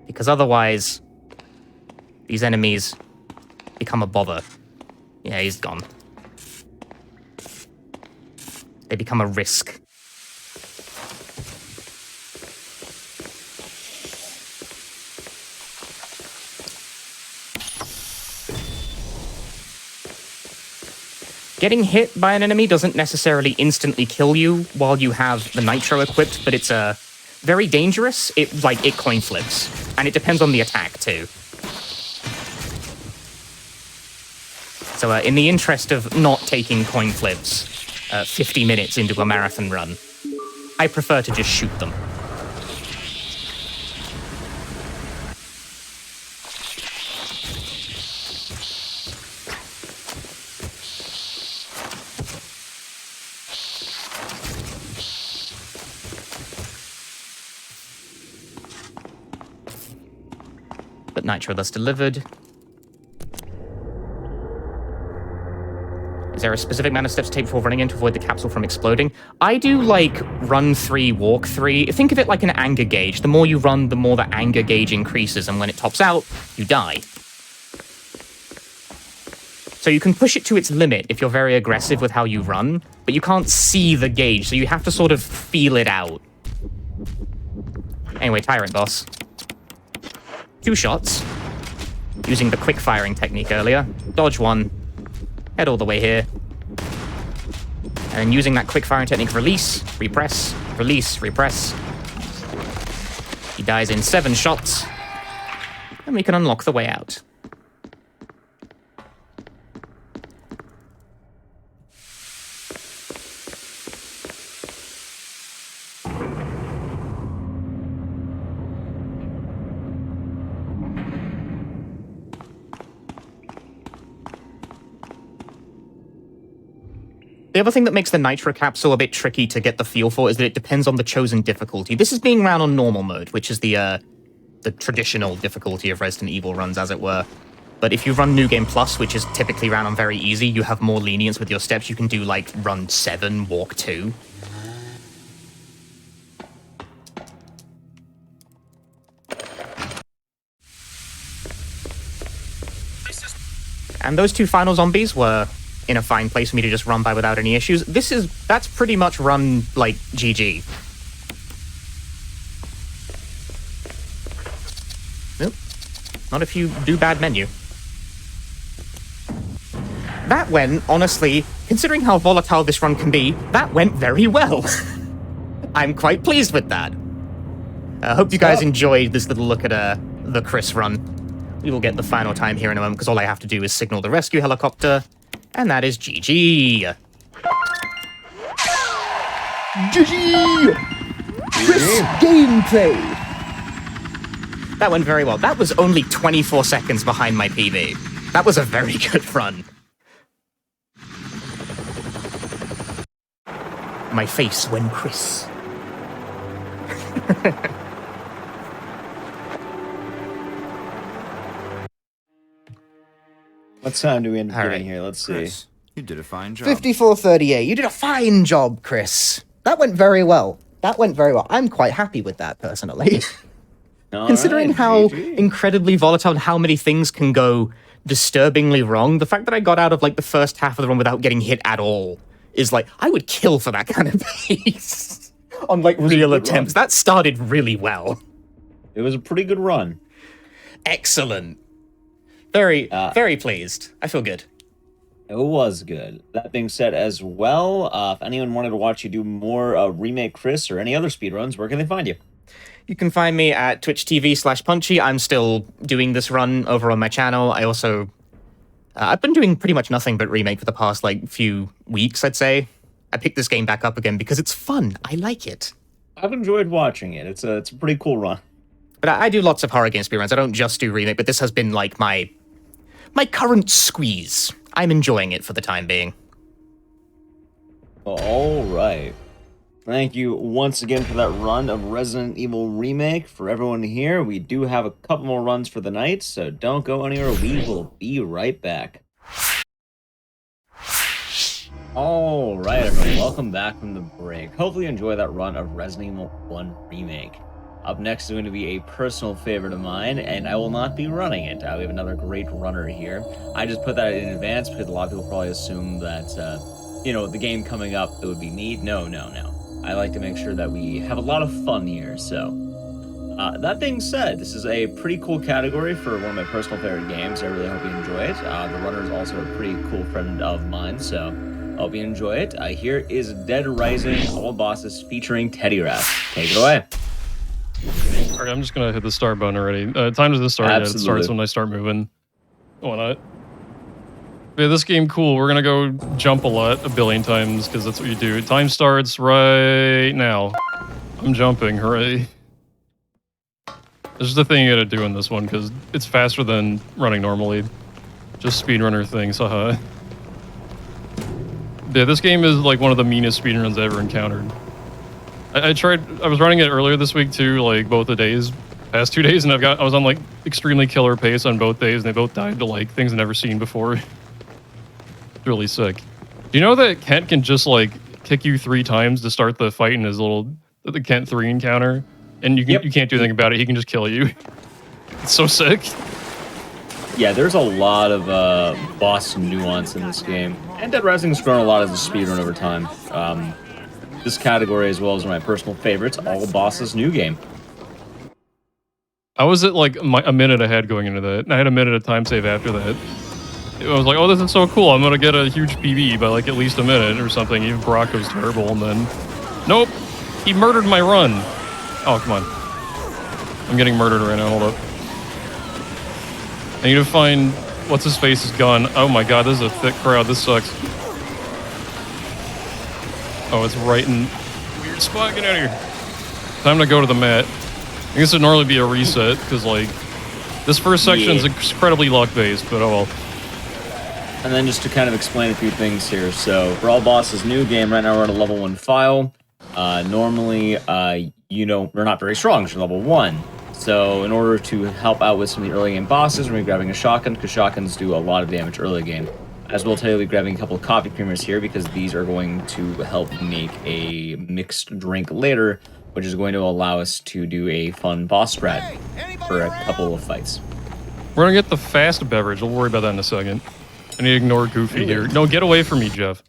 Because otherwise, these enemies become a bother. Yeah, he's gone. They become a risk. Getting hit by an enemy doesn't necessarily instantly kill you while you have the nitro equipped, but it's very dangerous. It coin flips, and it depends on the attack too. So in the interest of not taking coin flips 50 minutes into a marathon run, I prefer to just shoot them. But nitro thus delivered. Is there a specific amount of steps to take before running in to avoid the capsule from exploding? I do, run 3, walk 3. Think of it like an anger gauge. The more you run, the more the anger gauge increases, and when it tops out, you die. So you can push it to its limit if you're very aggressive with how you run, but you can't see the gauge, so you have to sort of feel it out. Anyway, Tyrant Boss. 2 shots, using the quick firing technique earlier. Dodge 1. Head all the way here. And then using that quick firing technique, release, repress, release, repress. He dies in 7 shots. And we can unlock the way out. The other thing that makes the Nitro Capsule a bit tricky to get the feel for is that it depends on the chosen difficulty. This is being ran on normal mode, which is the traditional difficulty of Resident Evil runs, as it were. But if you run New Game Plus, which is typically ran on very easy, you have more lenience with your steps. You can do, like, run 7, walk 2. And those 2 final zombies were in a fine place for me to just run by without any issues. That's pretty much run like GG. Nope. Not if you do bad menu. That went, honestly, considering how volatile this run can be, that went very well. I'm quite pleased with that. I hope you guys enjoyed this little look at the Chris run. We will get the final time here in a moment, because all I have to do is signal the rescue helicopter, and that is GG. GG! Chris gameplay! That went very well. That was only 24 seconds behind my PB. That was a very good run. My face when Chris. What time do we end up All getting right. here? Let's see. Chris, you did a fine job. 5438. You did a fine job, Chris. That went very well. That went very well. I'm quite happy with that, personally. Considering Alright, how GG. incredibly volatile and how many things can go disturbingly wrong, the fact that I got out of, like, the first half of the run without getting hit at all is, like, I would kill for that kind of pace on, like, real attempts. That started really well. It was a pretty good run. Excellent. Very, very pleased. I feel good. It was good. That being said, as well, if anyone wanted to watch you do more Remake Chris or any other speedruns, where can they find you? You can find me at Twitch TV/Punchy. I'm still doing this run over on my channel. I also... I've been doing pretty much nothing but Remake for the past, like, few weeks, I'd say. I picked this game back up again because it's fun. I like it. I've enjoyed watching it. It's a pretty cool run. But I do lots of horror game speedruns. I don't just do Remake, but this has been, like, my current squeeze. I'm enjoying it for the time being. All right. Thank you once again for that run of Resident Evil Remake. For everyone here, we do have a couple more runs for the night, so don't go anywhere. We will be right back. All right, everyone. Welcome back from the break. Hopefully you enjoy that run of Resident Evil 1 Remake. Up next is going to be a personal favorite of mine, and I will not be running it. We have another great runner here. I just put that in advance because a lot of people probably assume that, the game coming up, it would be me. No. I like to make sure that we have a lot of fun here, so. That being said, this is a pretty cool category for one of my personal favorite games. I really hope you enjoy it. The runner is also a pretty cool friend of mine, so I hope you enjoy it. Here is Dead Rising, All Bosses featuring Teddy Rat. Take it away. Alright, I'm just gonna hit the start button already. Time to the start. Yeah, it Absolutely. starts when I start moving. Why not? Yeah, this game cool. We're gonna go jump a lot, a billion times, because that's what you do. Time starts right now. I'm jumping, hooray. This is the thing you gotta do in this one, because it's faster than running normally. Just speedrunner things, haha. Yeah, this game is like one of the meanest speedruns I ever encountered. I was running it earlier this week too, like both the days, past 2 days, and I was on like extremely killer pace on both days, and they both died to like things I've never seen before. It's really sick. Do you know that Kent can just like kick you 3 times to start the fight in his the Kent 3 encounter? And you can't do anything about it, he can just kill you. It's so sick. Yeah, there's a lot of boss nuance in this game. And Dead Rising has grown a lot as a speedrun over time. This category, as well as one of my personal favorites, All Bosses New Game. I was at like a minute ahead going into that, and I had a minute of time save after that. I was like, oh, this is so cool, I'm gonna get a huge PB by like at least a minute or something. Even Brock was terrible, and then... Nope! He murdered my run! Oh, come on. I'm getting murdered right now, hold up. I need to find... What's-his-face is gone. Oh my god, this is a thick crowd, this sucks. Oh, it's right in weird spot. Get out of here. Time to go to the mat. I guess it'd normally be a reset, because, like, this first section is incredibly luck-based, but oh well. And then just to kind of explain a few things here. So for all bosses, new game, right now we're at a level 1 file. Normally, we're not very strong, we're level 1. So in order to help out with some of the early game bosses, we're going to be grabbing a shotgun, because shotguns do a lot of damage early game. As well, I'll be grabbing a couple of coffee creamers here, because these are going to help make a mixed drink later, which is going to allow us to do a fun boss strat for a couple of fights. We're gonna get the fast beverage. We'll worry about that in a second. I need to ignore Goofy here. No, get away from me, Jeff.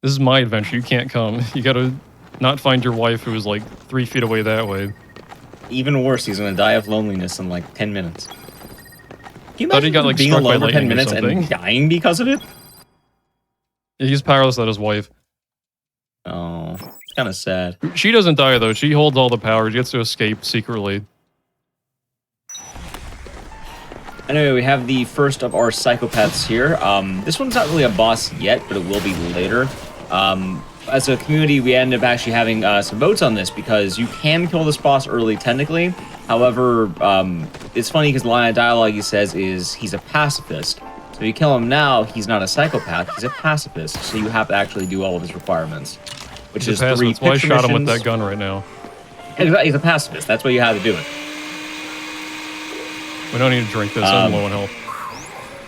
This is my adventure. You can't come. You gotta not find your wife who is like 3 feet away that way. Even worse, he's gonna die of loneliness in like 10 minutes. Can you Thought he imagine got, like, being struck by alone for 10 lightning or minutes something? and dying because of it? Yeah, he's powerless without his wife. Oh, it's kind of sad. She doesn't die though. She holds all the power. She gets to escape secretly. Anyway, we have the first of our psychopaths here. This one's not really a boss yet, but it will be later. As a community, we end up actually having some votes on this, because you can kill this boss early, technically. However, it's funny because the line of dialogue he says is he's a pacifist. So if you kill him now, he's not a psychopath, he's a pacifist. So you have to actually do all of his requirements. Which is 3 That's why I picture shot him with missions. that gun right now. He's a pacifist, that's why you have to do it. We don't need to drink this. I'm low on health.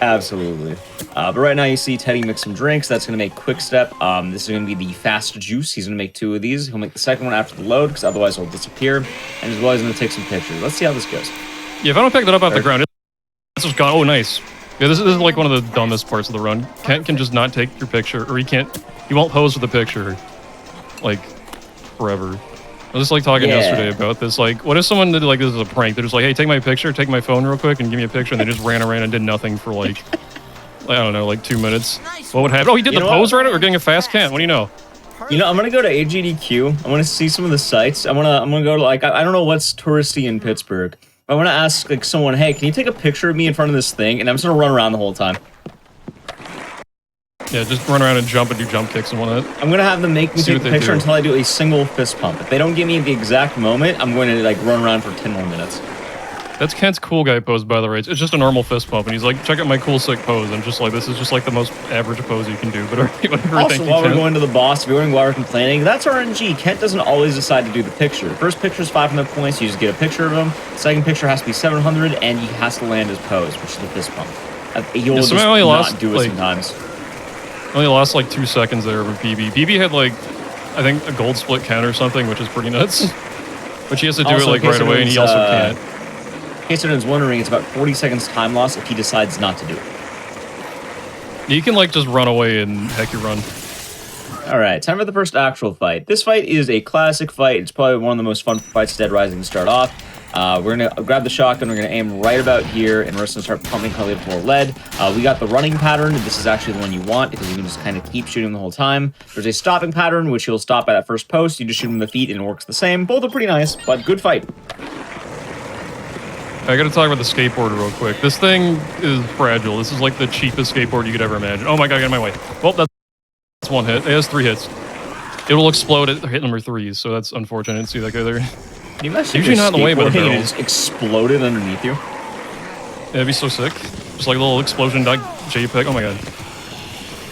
Absolutely. But right now you see Teddy mix some drinks. That's going to make Quick Step. This is going to be the fast juice. He's going to make 2 of these. He'll make the second one after the load, because otherwise he'll disappear. And as well, he's going to take some pictures. Let's see how this goes. Yeah, if I don't pick that up off the ground, it's just gone. Oh, nice. Yeah, this is like one of the dumbest parts of the run. Kent can just not take your picture, or he won't pose for the picture, like, forever. I was just like talking yesterday about this. Like, what if someone did like this as a prank? They're just like, hey, take my picture, take my phone real quick, and give me a picture, and they just ran around and did nothing for like, I don't know, like 2 minutes. What would happen? Oh, he did the pose right? We're getting a fast Kent. What do you know? You know, I'm gonna go to GDQ. I want to see some of the sites. I'm gonna go to like I don't know what's touristy in Pittsburgh. I want to ask like someone, hey, can you take a picture of me in front of this thing? And I'm just gonna run around the whole time. Yeah, just run around and jump and do jump kicks and whatnot. I'm gonna have them make me take a picture until I do a single fist pump. If they don't give me the exact moment, I'm going to like run around for 10 more minutes. That's Kent's cool guy pose, by the way. It's just a normal fist pump, and he's like, check out my cool sick pose. I'm just like, this is just like the most average pose you can do. But whatever. Also, while we're going to the boss, if you're wondering why we're complaining, that's RNG. Kent doesn't always decide to do the picture. First picture is 500 points. You just get a picture of him. Second picture has to be 700, and he has to land his pose, which is the fist pump. You'll just not do it sometimes. Only lost like 2 seconds there with BB. BB had like, I think a gold split count or something, which is pretty nuts. But he has to do it like right away, and he also can't. In case anyone's wondering, it's about 40 seconds time loss if he decides not to do it. You can like just run away and heck your run. Alright, time for the first actual fight. This fight is a classic fight. It's probably one of the most fun fights Dead Rising to start off. We're going to grab the shotgun, we're going to aim right about here, and we're just going to start pumping probably for lead. We got the running pattern. This is actually the one you want, because you can just kind of keep shooting the whole time. There's a stopping pattern, which you'll stop by that first post. You just shoot him in the feet, and it works the same. Both are pretty nice, but good fight. I gotta talk about the skateboard real quick. This thing is fragile. This is like the cheapest skateboard you could ever imagine. Oh my god, get in my way. Well, that's 1 hit. It has 3 hits. It will explode at hit number 3, so that's unfortunate. I didn't see that guy there. Can you imagine usually not in the way, but it just exploded underneath you? Yeah, it'd be so sick. Just like a little explosion like JPEG. Oh my god.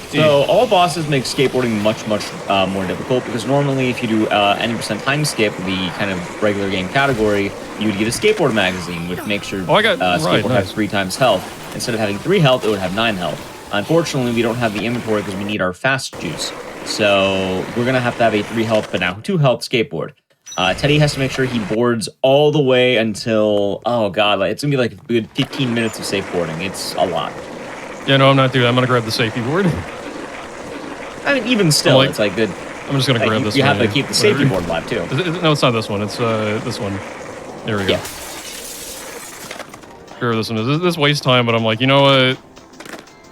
So all bosses make skateboarding much more difficult, because normally if you do any % time skip, the kind of regular game category, you would get a skateboard magazine, which makes your skateboard have 3 times health. Instead of having 3 health, it would have 9 health. Unfortunately, we don't have the inventory because we need our fast juice. So we're going to have a 3 health, but now 2 health skateboard. Teddy has to make sure he boards all the way until, oh god, it's going to be like a good 15 minutes of safe boarding. It's a lot. Yeah, no, I'm not doing that. I'm going to grab the safety board. I mean, even still, it's like good. I'm just going to grab this one. You have to keep the safety board alive, too. No, it's not this one. It's this one. There we go. Yeah. Sure, this one is. This wastes time, but I'm like, you know what?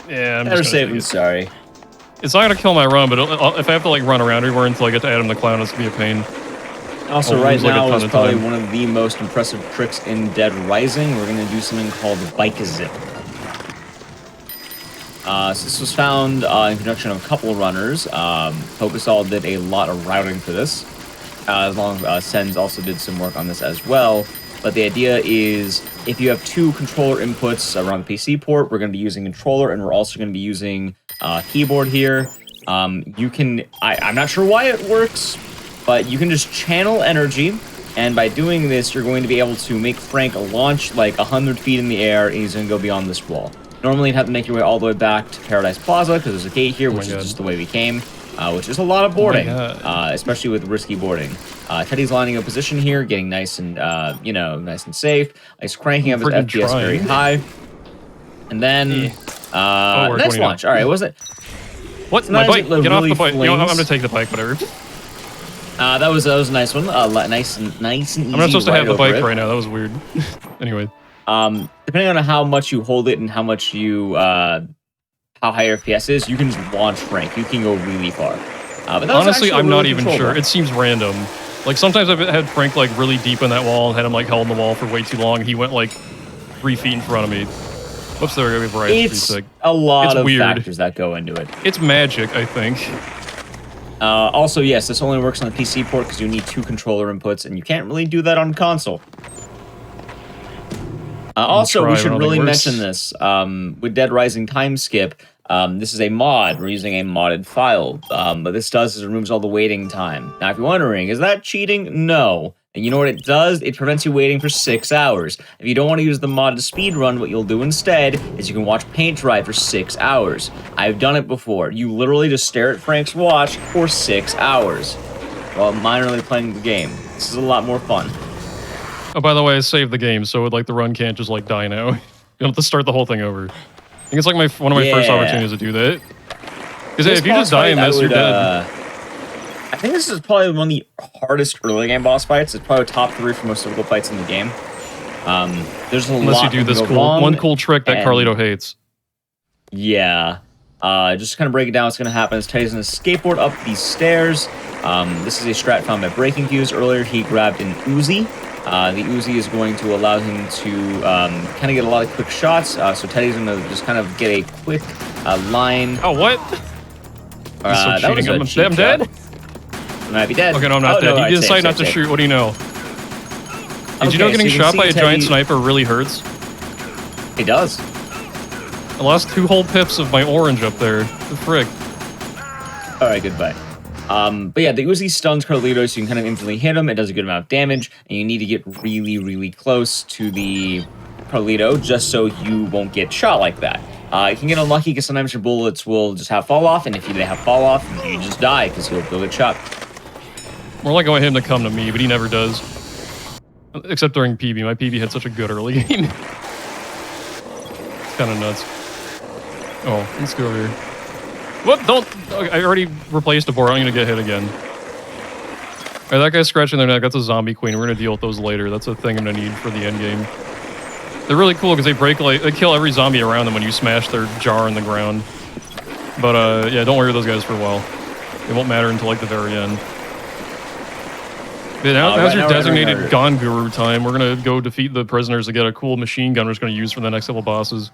Yeah, I'm Better just safe than sorry. It's not going to kill my run, but if I have to like run around everywhere until I get to Adam the Clown, it's going to be a pain. Also, right now is probably one of the most impressive tricks in Dead Rising. We're going to do something called Bike Zip. So this was found in conjunction with a couple of runners. Focusall did a lot of routing for this. As long as Sens also did some work on this as well. but the idea is if you have 2 controller inputs around the PC port, we're going to be using controller, and we're also going to be using keyboard here. You can, I'm not sure why it works, but you can just channel energy, and by doing this, you're going to be able to make Frank launch like 100 feet in the air, and he's going to go beyond this wall. Normally, you'd have to make your way all the way back to Paradise Plaza, because there's a gate here, which is just the way we came, which is a lot of boarding, especially with risky boarding. Teddy's lining up position here, getting nice and, you know, nice and safe. He's cranking up his FPS very high. And then, nice launch. All right, was it? What? My bike? Get off the bike. You know, I'm going to take the bike, whatever. That was a nice one. Nice and easy. I'm not supposed to have the bike right now. That was weird. Anyway. Depending on how much you hold it and how much you, how high your FPS is, you can just launch Frank. You can go really far. But honestly, I'm not even sure. Right? It seems random. Like, sometimes I've had Frank, like, really deep in that wall and had him, like, held in the wall for way too long. He went, like, 3 feet in front of me. Whoops, there we go. It's a lot of factors that go into it. It's magic, I think. Also, yes, this only works on the PC port because you need 2 controller inputs, and you can't really do that on console. Also, we should really mention this. With Dead Rising Time Skip, this is a mod. We're using a modded file. But this does is it removes all the waiting time. Now, if you're wondering, is that cheating? No. And you know what it does? It prevents you waiting for 6 hours. If you don't want to use the mod to speedrun, what you'll do instead is you can watch paint dry for 6 hours. I've done it before. You literally just stare at Frank's watch for 6 hours while minorly playing the game. This is a lot more fun. Oh, by the way, I saved the game, so like the run can't just like die now. You don't have to start the whole thing over. I think it's like one of my first opportunities to do that. Because if you just die in this, you're dead. I think this is probably one of the hardest early game boss fights. It's probably top 3 for most difficult fights in the game. There's a lot. Unless you do this one cool trick that Carlito hates. Yeah. Just kind of break it down. What's going to happen is Teddy's going to skateboard up these stairs. This is a strat found by Breaking Fuse. Earlier, he grabbed an Uzi. The Uzi is going to allow him to kind of get a lot of quick shots. So Teddy's going to just kind of get a quick line. Oh, what? That was a cheap I'm dead? I might be dead. Okay, no, I'm not dead. No, you decided not to shoot. What do you know? Did you know getting shot by a giant sniper really hurts? It does. I lost 2 whole pips of my orange up there. The frick. Alright, goodbye. But yeah, the Uzi stuns Carlito, so you can kind of instantly hit him. It does a good amount of damage, and you need to get really, really close to the Carlito just so you won't get shot like that. You can get unlucky because sometimes your bullets will just have fall off, and if they have fall off, you just die because he'll get shot. More like I want him to come to me, but he never does. Except during PB. My PB had such a good early game. It's kind of nuts. Oh, let's go over here. What? Don't! I already replaced a board. I'm gonna get hit again. Alright, that guy's scratching their neck. That's a zombie queen. We're gonna deal with those later. That's a thing I'm gonna need for the end game. They're really cool because they kill every zombie around them when you smash their jar in the ground. But yeah, don't worry with those guys for a while. It won't matter until like the very end. Yeah, now's your designated Gon Guru time. We're gonna go defeat the prisoners to get a cool machine gun we're just gonna use for the next couple bosses.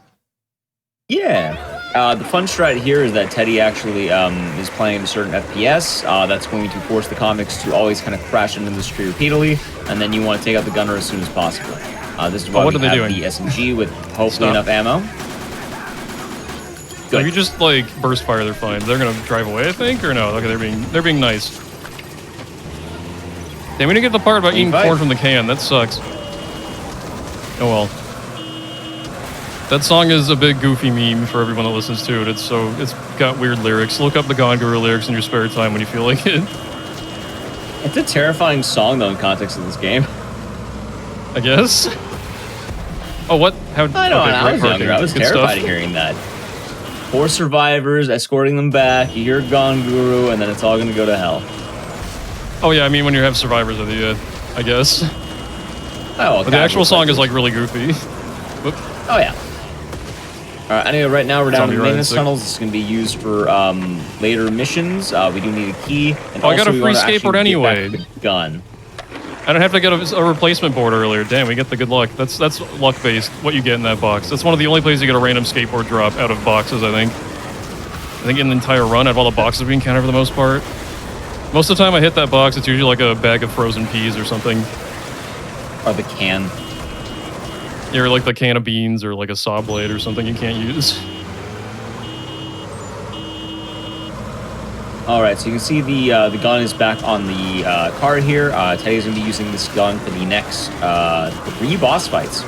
Yeah. The fun strat here is that Teddy actually is playing at a certain FPS. That's going to force the comics to always kind of crash into this tree repeatedly, and then you want to take out the gunner as soon as possible. This is why we have the SMG with hopefully enough ammo. Good. If you just like burst fire, they're fine. They're gonna drive away, I think, or no? Okay, they're being nice. Damn, we didn't get the part about eating corn from the can. That sucks. Oh well. That song is a big goofy meme for everyone that listens to it. It's got weird lyrics. Look up the Gon Guru lyrics in your spare time when you feel like it. It's a terrifying song though in context of this game. I guess. Oh, what? How? I know. When I was younger, I was terrified of hearing that. 4 survivors escorting them back. You hear Gon Guru, and then it's all gonna go to hell. Oh yeah, I mean when you have survivors with you, I guess. Oh, but the actual song is like really goofy. Whoop. Oh yeah. Alright, anyway, right now we're down in the maintenance tunnels. This is going to be used for later missions. We do need a key. And I got a free skateboard anyway. Gun. I don't have to get a replacement board earlier. Damn, we get the good luck. That's luck-based, what you get in that box. That's one of the only places you get a random skateboard drop out of boxes, I think. I think in the entire run, out of all the boxes we encounter for the most part. Most of the time I hit that box, it's usually like a bag of frozen peas or something. Or the can. Yeah, or like the can of beans or like a saw blade or something you can't use. Alright, so you can see the gun is back on the card here. Teddy's going to be using this gun for the next 3 boss fights.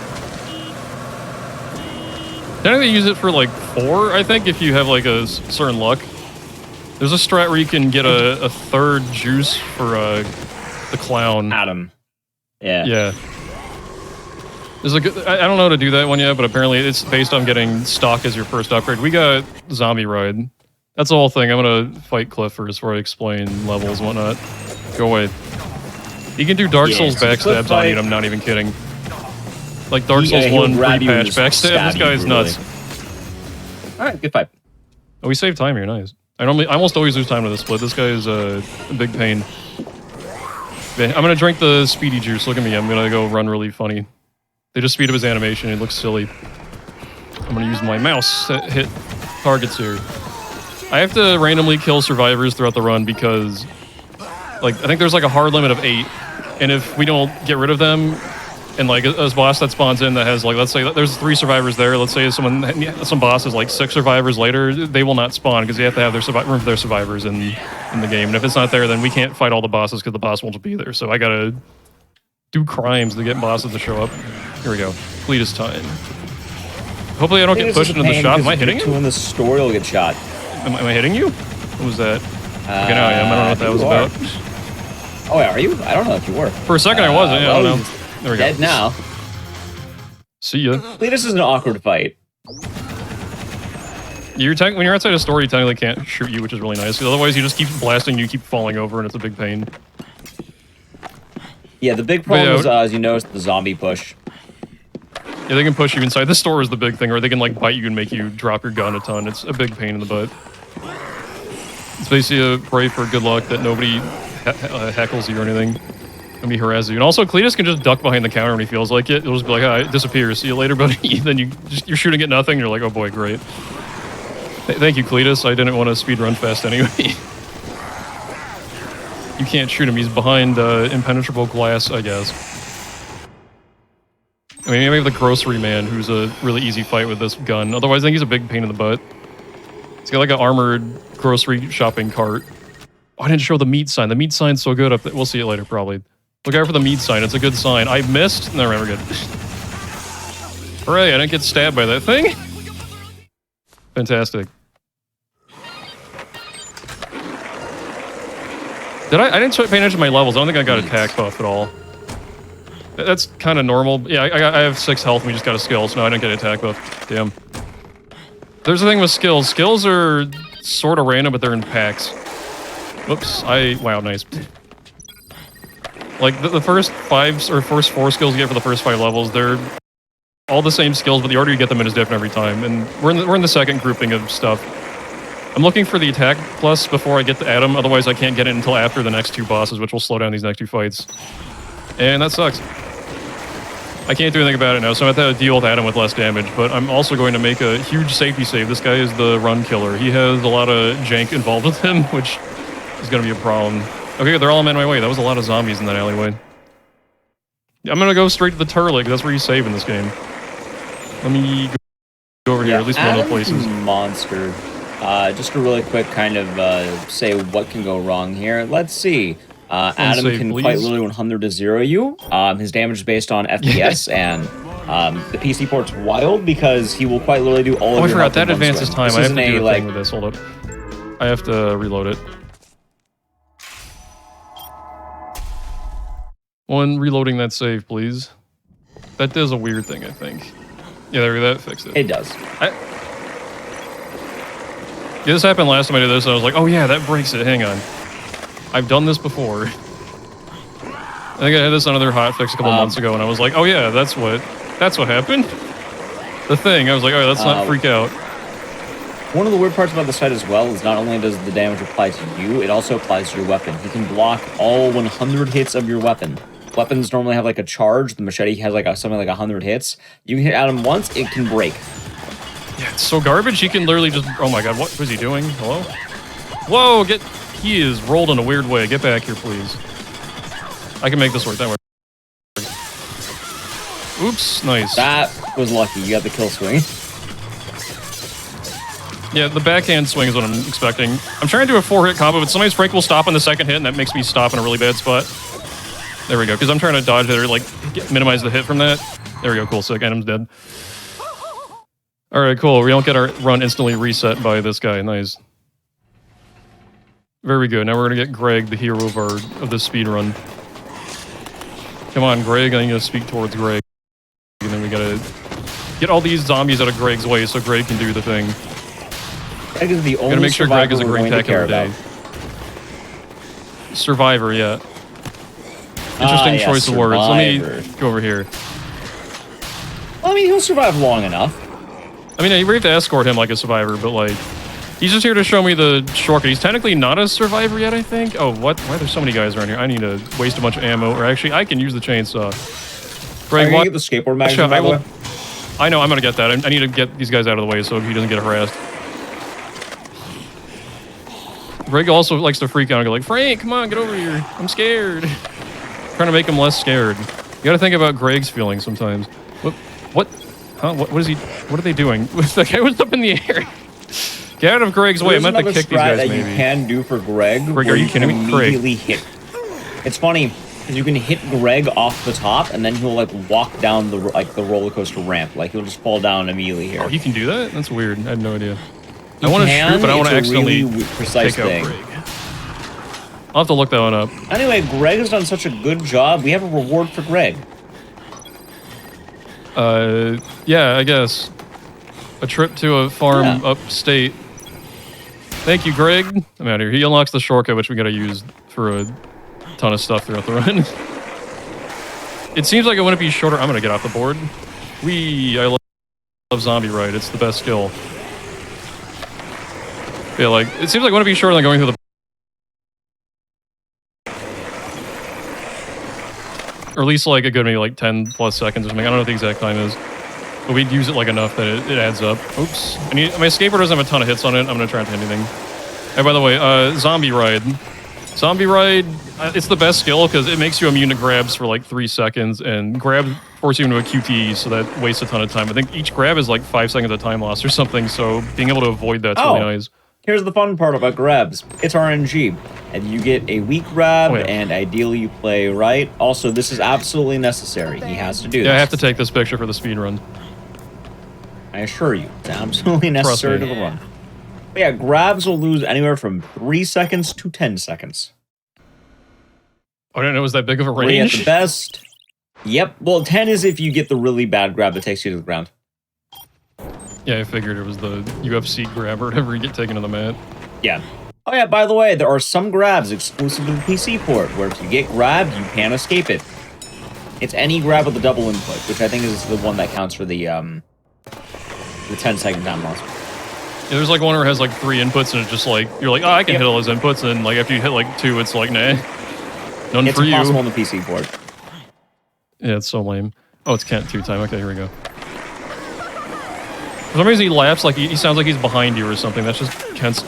Technically use it for like 4, I think, if you have like a certain luck. There's a strat where you can get a 3rd juice for the clown. Adam. Yeah. Yeah. There's a good, I don't know how to do that one yet, but apparently it's based on getting stock as your first upgrade. We got Zombie Ride. That's the whole thing. I'm gonna fight Cliff first before I explain levels and whatnot. Go away. You can do Dark Souls so backstabs on you, and I'm not even kidding. Like Dark Souls 1 pre-patch backstab, this guy is nuts. Alright, good fight. Oh, we saved time here, nice. I almost always lose time to the split. This guy is a big pain. I'm gonna drink the speedy juice. Look at me, I'm gonna go run really funny. They just speed up his animation, it looks silly. I'm gonna use my mouse to hit targets here. I have to randomly kill survivors throughout the run because, like, I think there's like a hard limit of 8, and if we don't get rid of them, and like a boss that spawns in that has like, let's say there's 3 survivors there, let's say some boss is like 6 survivors later, they will not spawn because you have to have their room for their survivors in the game, and if it's not there, then we can't fight all the bosses because the boss won't be there, so I gotta do crimes to get bosses to show up. Here we go. Cletus time. Hopefully I don't get pushed into the shop. Am I hitting him? In the store, you'll get shot. Am I hitting you? What was that? Okay, now I am. I don't know what that was about. Oh, are you? I don't know if you were. For a second I wasn't. Yeah, I don't know. There we go. Dead now. See ya. Cletus is an awkward fight. When you're outside a store, you technically can't shoot you, which is really nice. Because otherwise, you just keep blasting, you keep falling over, and it's a big pain. Yeah, the big problem is, as you noticed, the zombie push. Yeah, they can push you inside. This store is the big thing, or they can like bite you and make you drop your gun a ton. It's a big pain in the butt. It's basically a pray for good luck that nobody heckles you or anything. Nobody harasses you. And also, Cletus can just duck behind the counter when he feels like it. It'll just be like, it disappears. See you later, buddy. Then you're shooting at nothing. You're like, oh boy, great. Thank you, Cletus. I didn't want to speed run fast anyway. You can't shoot him. He's behind impenetrable glass, I guess. I mean, maybe the grocery man, who's a really easy fight with this gun. Otherwise, I think he's a big pain in the butt. He's got like an armored grocery shopping cart. Oh, I didn't show the meat sign. The meat sign's so good up there. We'll see it later, probably. Look out for the meat sign. It's a good sign. I missed. No, we're good. Hooray, I didn't get stabbed by that thing. Fantastic. I didn't start paying attention to my levels. I don't think I got attack buff at all. That's kind of normal. Yeah, I have 6 health and we just got a skill, so no, I didn't get an attack buff. Damn. There's the thing with skills. Skills are sort of random, but they're in packs. Whoops, wow, nice. Like, the first 5, or first 4 skills you get for the first 5 levels, they're all the same skills, but the order you get them in is different every time. And we're in the second grouping of stuff. I'm looking for the attack plus before I get to Adam, otherwise I can't get it until after the next 2 bosses, which will slow down these next 2 fights. And that sucks. I can't do anything about it now, so I have to deal with Adam with less damage, but I'm also going to make a huge safety save. This guy is the run killer. He has a lot of jank involved with him, which is going to be a problem. Okay, they're all in my way. That was a lot of zombies in that alleyway. I'm going to go straight to the turlet, that's where you save in this game. Let me go over here, at least one of the places. Monster. Just to really quick kind of say what can go wrong here. Let's see. Adam can quite literally 100 to 0 you. His damage is based on FPS, and the PC port's wild because he will quite literally do all of your. I forgot that advances time. I have to do a like thing with this. Hold up. I have to reload it. One, reloading that save, please. That does a weird thing, I think. Yeah, there we go. That fixed it. It does. Yeah, this happened last time I did this, and I was like, oh yeah, that breaks it. Hang on. I've done this before. I think I had this on another hotfix a couple months ago, and I was like, oh yeah, that's what happened. The thing, I was like, oh, let's not freak out. One of the weird parts about this fight as well is not only does the damage apply to you, it also applies to your weapon. You can block all 100 hits of your weapon. Weapons normally have like a charge. The machete has like something like 100 hits. You can hit Adam once, it can break. Yeah, it's so garbage. He can literally just. Oh my god, what was he doing? Hello? Whoa, he is rolled in a weird way. Get back here, please. I can make this work. That works. Oops, nice. That was lucky. You got the kill swing. Yeah, the backhand swing is what I'm expecting. I'm trying to do a 4-hit combo, but sometimes Frank will stop on the second hit, and that makes me stop in a really bad spot. There we go, because I'm trying to dodge it or like minimize the hit from that. There we go, cool, sick. Adam's dead. All right, cool. We don't get our run instantly reset by this guy. Nice. Very good. Now we're gonna get Greg, the hero of this speed run. Come on, Greg. I need to speak towards Greg, and then we gotta get all these zombies out of Greg's way so Greg can do the thing. Greg is the only Gotta make sure Greg is a survivor green we're tech going to every care day. Survivor, yeah. Interesting yes, choice of words. Let me Survivor. go over here. Well, I mean, he'll survive long enough. I mean, we have to escort him like a survivor, but like, he's just here to show me the shortcut. He's technically not a survivor yet, I think. Oh, what? Why are there so many guys around here? I need to waste a bunch of ammo, or actually, I can use the chainsaw. Greg, Greg, you get the skateboard magazine, by the way? I know, I'm gonna get that. I need to get these guys out of the way so he doesn't get harassed. Greg also likes to freak out and go like, Frank, come on, get over here. I'm scared. Trying to make him less scared. You gotta think about Greg's feelings sometimes. What? Huh? What is he? What are they doing? The guy was up in the air. Get out of Greg's way. I meant to kick these guys, that maybe. you can do for Greg. Greg, where are you kidding me? immediately hit. It's funny because you can hit Greg off the top, and then he'll like walk down the roller coaster ramp. Like he'll just fall down immediately here. Oh, he can do that? That's weird. I had no idea. I want to shoot, but I want to It's a accidentally really precise take out thing. Greg. I'll have to look that one up. Anyway, Greg has done such a good job. We have a reward for Greg. Yeah, I guess. A trip to a farm Yeah. upstate. Thank you, Greg. I'm out of here. He unlocks the shortcut, which we gotta use for a ton of stuff throughout the run. It seems like it wouldn't be shorter. I'm gonna get off the board. I love Zombie Ride. It's the best skill. Yeah, like, it seems like it wouldn't be shorter than going through the... Or at least like a good maybe like 10 plus seconds or something. I don't know what the exact time is. But we'd use it like enough that it adds up. Oops. My skateboard doesn't have a ton of hits on it. I'm gonna try not to hit anything. And by the way, Zombie Ride. Zombie Ride, it's the best skill because it makes you immune to grabs for like 3 seconds, and grab force you into a QTE, so that wastes a ton of time. I think each grab is like 5 seconds of time loss or something, so being able to avoid that's really nice. Here's the fun part about grabs. It's RNG, and you get a weak grab, and ideally you play right. Also, this is absolutely necessary. He has to do this. Yeah, I have to take this picture for the speed run. I assure you, it's absolutely necessary to the run. But yeah, grabs will lose anywhere from 3 seconds to 10 seconds. I didn't know it was that big of a 3 at range. the best. Yep, well, 10 is if you get the really bad grab that takes you to the ground. Yeah, I figured it was the UFC grab or whatever you get taken to the mat. Yeah. Oh yeah, by the way, there are some grabs exclusive to the PC port, where if you get grabbed, you can't escape it. It's any grab with a double input, which I think is the one that counts for the 10-second time loss. Yeah, there's like one where it has like 3 inputs and it's just like, you're like, oh, I can hit all those inputs, and like after you hit like 2, it's like, nah. None It's for you. impossible on the PC port. Yeah, it's so lame. Oh, it's Kent 2 time. Okay, here we go. For some reason he laughs like he sounds like he's behind you or something. That's just Kent's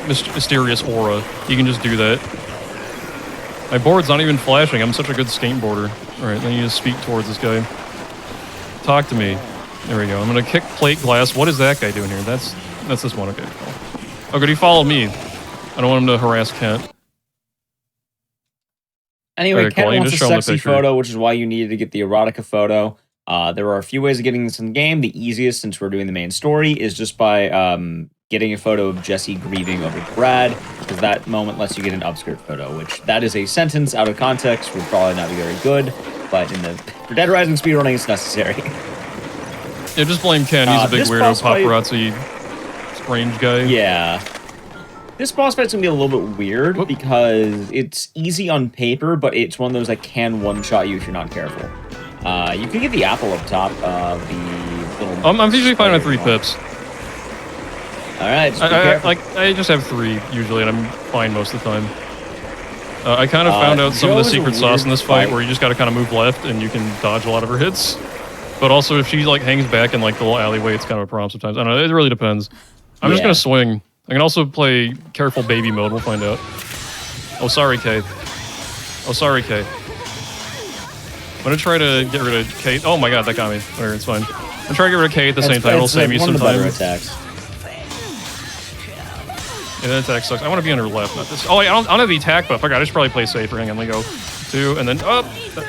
mysterious aura. He can just do that. My board's not even flashing. I'm such a good skateboarder. Alright, then you just speak towards this guy. Talk to me. There we go. I'm gonna kick plate glass. What is that guy doing here? That's this one. Okay, cool. Oh, good, he followed me. I don't want him to harass Kent. Anyway, Very Ken cool. You wants a just show him the sexy picture. photo, which is why you needed to get the erotica photo. There are a few ways of getting this in game. The easiest, since we're doing the main story, is just by getting a photo of Jesse grieving over Brad, because that moment lets you get an upskirt photo, which that is a sentence out of context would probably not be very good, but for Dead Rising speedrunning, it's necessary. Yeah, just blame Ken. He's a big this weirdo boss fight- paparazzi strange guy. Yeah. This boss fight's gonna be a little bit weird because it's easy on paper, but it's one of those that can one-shot you if you're not careful. You can get the apple up top of the little... I'm usually fine with 3 pips. Alright, just be careful. I just have 3 usually, and I'm fine most of the time. I kind of found out some of the Joe is a secret sauce in weird this fight fight. where you just gotta kind of move left and you can dodge a lot of her hits. But also, if she like hangs back in like the little alleyway, it's kind of a problem sometimes. I don't know, it really depends. I'm just Yeah. gonna swing. I can also play careful baby mode, we'll find out. Oh, sorry, Kay. Oh, sorry, Kay. I'm gonna try to get rid of Kate. Oh my god, that got me. Whatever, it's fine. I'm trying to get rid of Kate at the same time. It'll save me some time. Attacks. Yeah, that attack sucks. I want to be on her left, not this. Oh, wait, I don't have the attack buff. I should probably play safer. Hang on, let me go. 2, and then, oh,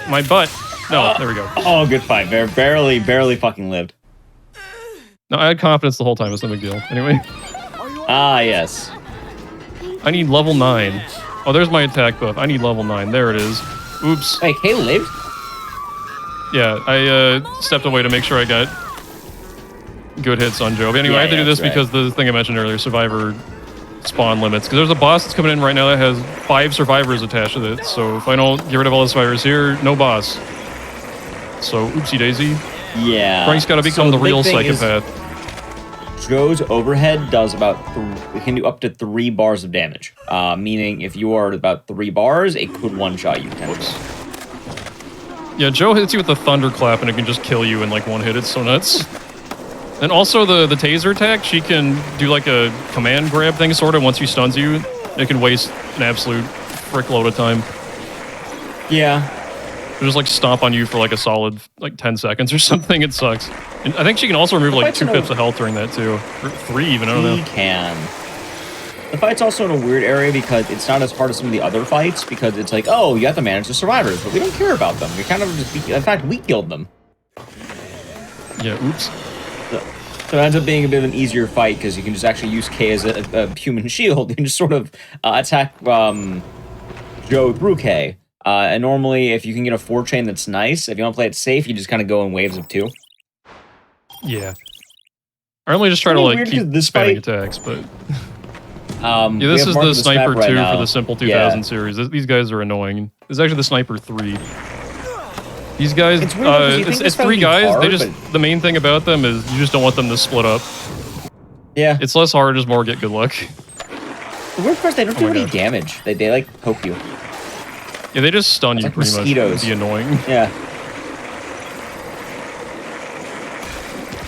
my butt. No, there we go. Oh, good fight. Barely fucking lived. No, I had confidence the whole time. It's no big deal. Anyway. Ah, yes. I need level 9. Oh, there's my attack buff. I need level 9. There it is. Oops. Hey, Kate lived? Yeah, I stepped away to make sure I got good hits on Joe. But anyway, I have to do this because the thing I mentioned earlier, survivor spawn limits. Because there's a boss that's coming in right now that has 5 survivors attached to it. So if I don't get rid of all the survivors here, no boss. So, oopsie daisy. Yeah. Frank's got to become the real psychopath. Joe's overhead does about it can do up to 3 bars of damage. Meaning if you are about 3 bars, it could one-shot you. Whoops. Yeah, Joe hits you with the thunderclap and it can just kill you in like 1 hit. It's so nuts. And also the taser attack, she can do like a command grab thing sort of once she stuns you. It can waste an absolute frick load of time. Yeah. She'll just like stomp on you for like a solid like 10 seconds or something. It sucks. And I think she can also remove like 2 pips of health during that too. Or 3 even, I don't know. She can. The fight's also in a weird area because it's not as hard as some of the other fights because it's like, oh, you have to manage the survivors, but we don't care about them. We kind of just, in fact, we killed them. Yeah, oops. So it ends up being a bit of an easier fight because you can just actually use K as a human shield and just sort of attack Joe through K. And normally, if you can get a 4 chain that's nice, if you want to play it safe, you just kind of go in waves of 2. Yeah. I normally just try to like keep spamming attacks, but... yeah, this is the Sniper 2 for the Simple 2000 series. These guys are annoying. This is actually the Sniper 3. These guys, it's 3 guys. Hard, the main thing about them is you just don't want them to split up. Yeah. It's less hard, just more get good luck. The worst part is they don't do any damage. They like poke you. Yeah, they just stun you like pretty mosquitoes. much. It'd be annoying. Yeah.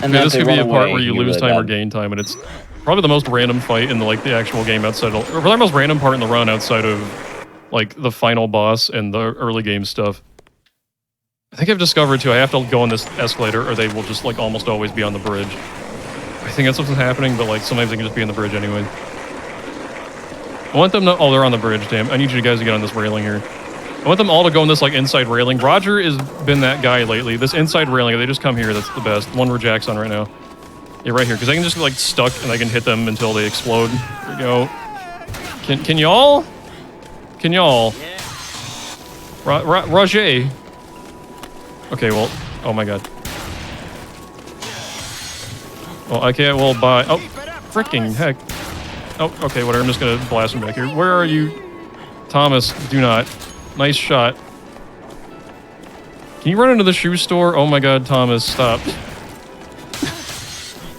And this could be a part where you lose time or gain time, and it's probably the most random fight in the actual game outside of, or probably the most random part in the run outside of like the final boss and the early game stuff. I think I've discovered too, I have to go on this escalator or they will just like almost always be on the bridge. I think that's what's happening, but like sometimes they can just be on the bridge anyway. I want them to, oh, they're on the bridge, damn. I need you guys to get on this railing here. I want them all to go on this like inside railing. Roger has been that guy lately. This inside railing, they just come here, that's the best. One where Jack's on right now. Yeah, right here, because I can just like stuck and I can hit them until they explode. There we go. Can y'all? Can y'all? Roger. Okay, well, oh my god. Well, I can't, well, bye. Oh, freaking heck. Oh, okay, whatever, I'm just gonna blast him back here. Where are you? Thomas, do not. Nice shot. Can you run into the shoe store? Oh my god, Thomas, stop.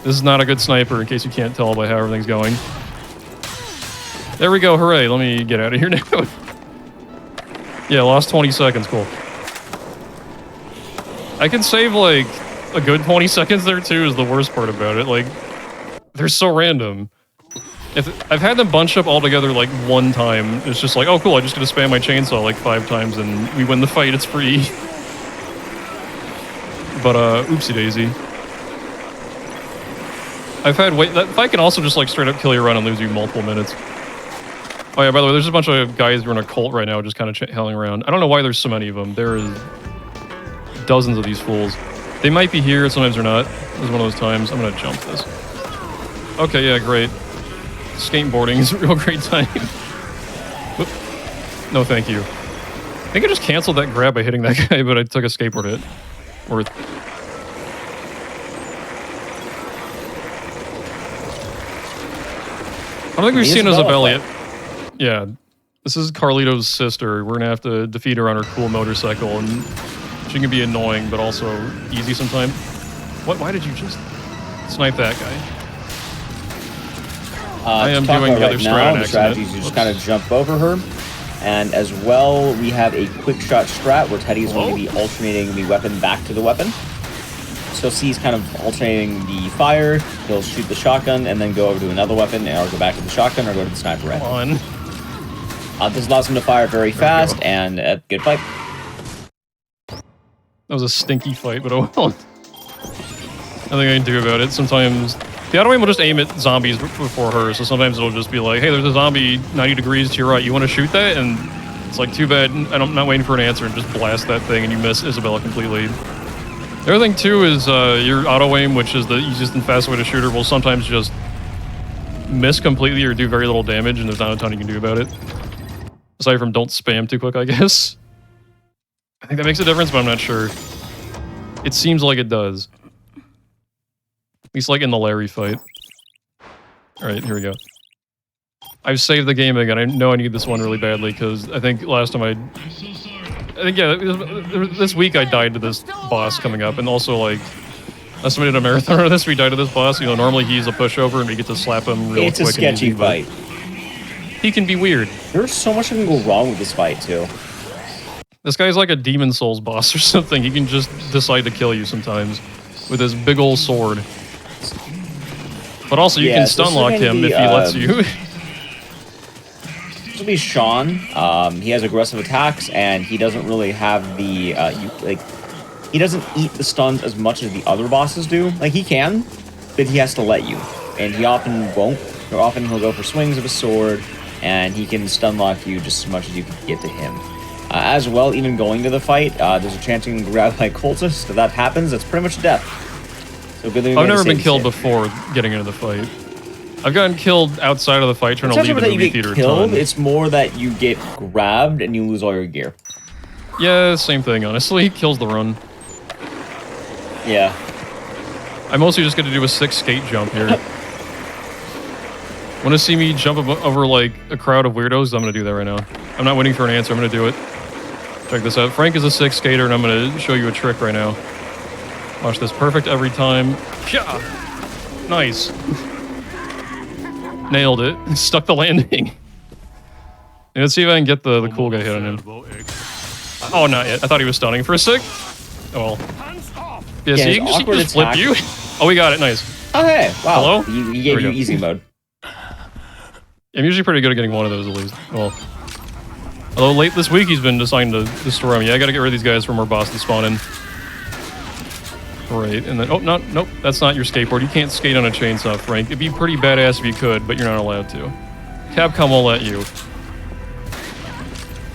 This is not a good sniper, in case you can't tell by how everything's going. There we go, hooray, let me get out of here now. Yeah, lost 20 seconds, cool. I can save, like, a good 20 seconds there, too, is the worst part about it. Like, they're so random. I've had them bunched up all together, like, 1 time. It's just like, oh, cool, I'm just gonna spam my chainsaw, like, 5 times, and we win the fight, it's free. But, oopsie-daisy. I've had that fight can also just, like, straight-up kill your run and lose you multiple minutes. Oh, yeah, by the way, there's a bunch of guys who are in a cult right now just kind of hanging around. I don't know why there's so many of them. There is dozens of these fools. They might be here, sometimes they're not. This is one of those times. I'm gonna jump this. Okay, yeah, great. Skateboarding is a real great time. Whoop. No, thank you. I think I just canceled that grab by hitting that guy, but I took a skateboard hit. Worth. I don't think we've seen Isabelle yet. Yeah. This is Carlito's sister. We're gonna have to defeat her on her cool motorcycle, and she can be annoying, but also easy sometimes. What? Why did you just snipe that guy? I am doing the other strat on accident. The strategy is you just kind of jump over her, and as well, we have a quick shot strat where Teddy's going to be alternating the weapon back to the weapon. So see he's kind of alternating the fire, he'll shoot the shotgun, and then go over to another weapon, or go back to the shotgun, or go to the sniper rifle. Come on. This allows him to fire very fast, and good fight. That was a stinky fight, but oh well. Nothing I can do about it. Sometimes the auto aim will just aim at zombies before her, so sometimes it'll just be like, hey, there's a zombie 90 degrees to your right. You want to shoot that? And it's like, too bad. I'm not waiting for an answer and just blast that thing and you miss Isabella completely. The other thing, too, is your auto aim, which is the easiest and fastest way to shoot her, will sometimes just miss completely or do very little damage, and there's not a ton you can do about it. Aside from don't spam too quick, I guess. I think that makes a difference, but I'm not sure. It seems like it does. At least like in the Larry fight. Alright, here we go. I've saved the game again. I know I need this one really badly, because I think last time yeah, this week I died to this boss coming up, and also, like, last time I did a marathon of this, we died to this boss. You know, normally he's a pushover, and we get to slap him real quick. It's a sketchy fight. He can be weird. There's so much that can go wrong with this fight, too. This guy's like a Demon Souls boss or something. He can just decide to kill you sometimes with his big old sword. But also, you can stun lock him if he lets you. This will be Sean. He has aggressive attacks, and he doesn't really have the he doesn't eat the stuns as much as the other bosses do. Like, he can, but he has to let you, and he often won't. Or often he'll go for swings of his sword, and he can stun lock you just as much as you can get to him. As well, even going to the fight, there's a chance you can grab by cultists. If that happens, that's pretty much death. So good thing I've never been killed before getting into the fight. I've gotten killed outside of the fight trying to leave the movie theater. It's more that you get grabbed and you lose all your gear. Yeah, same thing, honestly. Kills the run. Yeah. I mostly just get to do a 6 skate jump here. Want to see me jump over, like, a crowd of weirdos? I'm going to do that right now. I'm not waiting for an answer. I'm going to do it. Check this out. Frank is a 6 skater, and I'm going to show you a trick right now. Watch this. Perfect every time. Yeah. Nice. Nailed it. Stuck the landing. Yeah, let's see if I can get the cool guy hit on him. Oh, not yet. I thought he was stunning for a sec. Oh, well. Yeah, so he can just flip you. Oh, we got it. Nice. Oh, hey. Wow. Hello? He gave you easy mode. I'm usually pretty good at getting one of those, at least. Well, although late this week he's been deciding to destroy me. I gotta get rid of these guys for more bosses spawn in. Right, and then... Oh, nope. That's not your skateboard. You can't skate on a chainsaw, Frank. It'd be pretty badass if you could, but you're not allowed to. Capcom won't let you.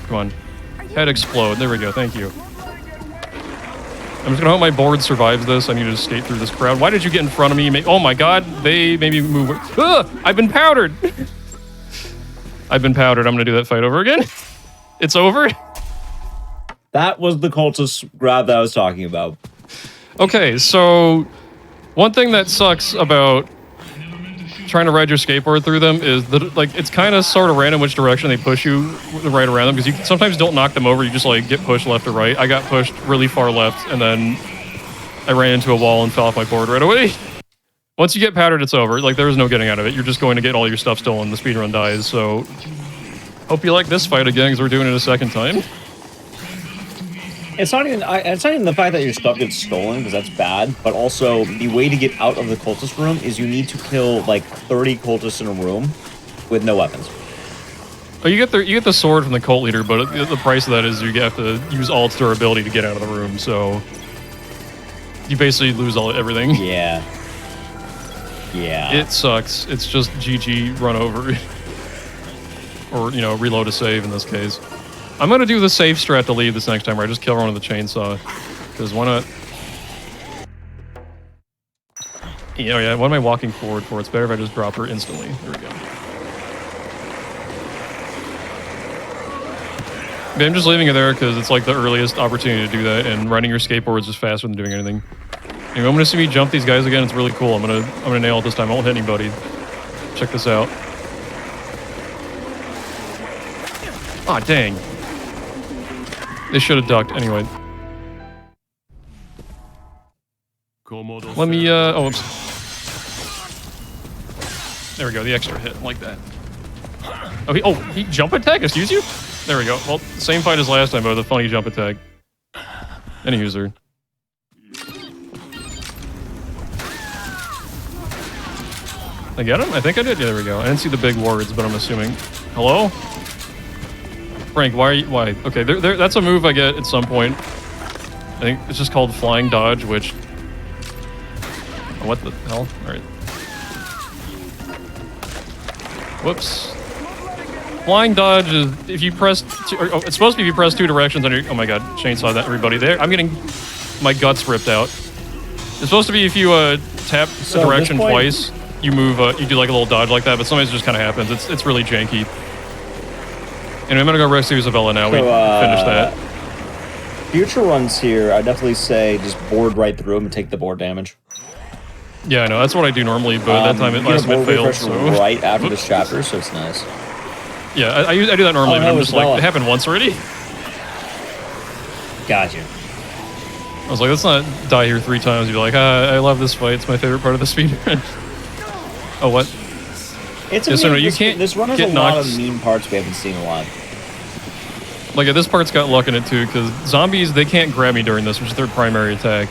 Come on. Head explode. There we go. Thank you. I'm just gonna hope my board survives this. I need to skate through this crowd. Why did you get in front of me? Oh my god, they made me move. I've been powdered! I've been powdered. I'm gonna do that fight over again. It's over? That was the cultist grab that I was talking about. Okay, so one thing that sucks about trying to ride your skateboard through them is that, like, it's kind of sort of random which direction they push you right around them, because you sometimes don't knock them over, you just, like, get pushed left or right. I got pushed really far left, and then I ran into a wall and fell off my board right away. Once you get powdered, it's over. Like, there is no getting out of it. You're just going to get all your stuff stolen. The speedrun dies, so hope you like this fight again, because we're doing it a second time. It's not even the fact that your stuff gets stolen, because that's bad, but also the way to get out of the cultist room is you need to kill like 30 cultists in a room with no weapons. Oh, you get the sword from the cult leader, but the price of that is you have to use all its durability to get out of the room, so you basically lose everything. Yeah. Yeah. It sucks. It's just GG run over. Or, you know, reload a save in this case. I'm gonna do the safe strat to leave this next time, where I just kill everyone with the chainsaw. Because why not? You know, yeah, what am I walking forward for? It's better if I just drop her instantly. There we go. Okay, I'm just leaving it there because it's like the earliest opportunity to do that, and riding your skateboard is just faster than doing anything. Anyway, I'm gonna see me jump these guys again. It's really cool. I'm gonna nail it this time. I won't hit anybody. Check this out. Aw, dang. They should have ducked. Anyway. Let me, oh, oops. There we go, the extra hit, like that. Oh, he jump attack? Excuse you? There we go. Well, same fight as last time, but with a funny jump attack. Any user. I get him? I think I did. Yeah, there we go. I didn't see the big words, but I'm assuming. Hello? Frank, why? Okay, that's a move I get at some point. I think it's just called flying dodge, which... What the hell? Alright. Whoops. Flying dodge is if you press... it's supposed to be if you press 2 directions on your... Oh my god, chainsaw that everybody there. I'm getting my guts ripped out. It's supposed to be if you tap the direction twice, you move, you do like a little dodge like that, but sometimes it just kind of happens. It's really janky. Anyway, I'm gonna go rescue Isabella now. We finished that. Future runs here, I definitely say just board right through them and take the board damage. Yeah, I know. That's what I do normally, but that time last time it failed. So. Right after this chapter, so it's nice. Yeah, I do that normally, but I'm just like, it happened once already. Gotcha. I was like, let's not die here 3 times. You'd be like, I love this fight. It's my favorite part of the speedrun. Oh, what? It's yeah, so no, you can't this run has a lot of mean parts we haven't seen a lot. Like, this part's got luck in it, too, because zombies, they can't grab me during this, which is their primary attack.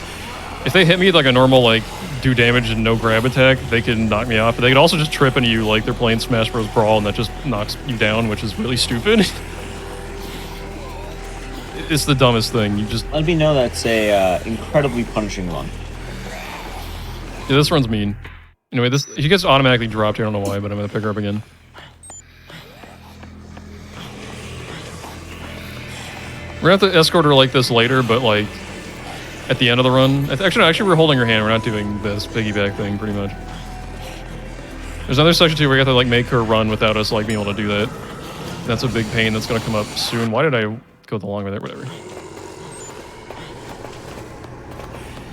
If they hit me like a normal, like, do damage and no grab attack, they can knock me off. But they can also just trip into you like they're playing Smash Bros. Brawl, and that just knocks you down, which is really stupid. It's the dumbest thing. You just... Let me know that's a incredibly punishing run. Yeah, this run's mean. Anyway, he gets automatically dropped here. I don't know why, but I'm going to pick her up again. We're going to have to escort her like this later, but like... At the end of the run... Actually, we're holding her hand. We're not doing this piggyback thing, pretty much. There's another section, too, where we have to, like, make her run without us, like, being able to do that. That's a big pain that's going to come up soon. Why did I go the long way there? Whatever.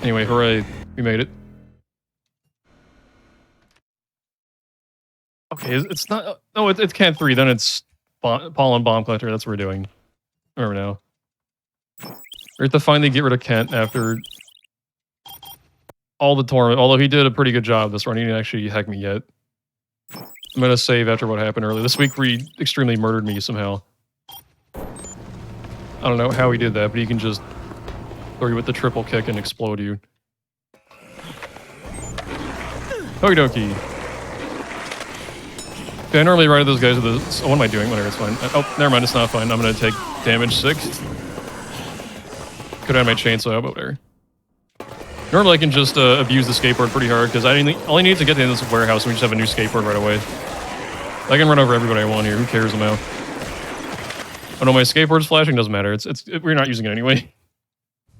Anyway, hooray. We made it. Okay, it's not... No, it's Cant 3. Then it's Pollen Bomb Collector. That's what we're doing. I remember now. We have to finally get rid of Kent after all the torment. Although he did a pretty good job this run. He didn't actually heck me yet. I'm going to save after what happened earlier. This week, he extremely murdered me somehow. I don't know how he did that, but he can just throw you with the triple kick and explode you. Okie dokie. Okay, I normally ride those guys with the... Oh, what am I doing? Whatever, it's fine. Oh, never mind, it's not fine. I'm going to take damage 6. Could have had my chainsaw, but whatever. Normally I can just abuse the skateboard pretty hard, because I only need to get into this warehouse and we just have a new skateboard right away. I can run over everybody I want here, who cares about? Oh no, my skateboard's flashing, doesn't matter. We're not using it anyway.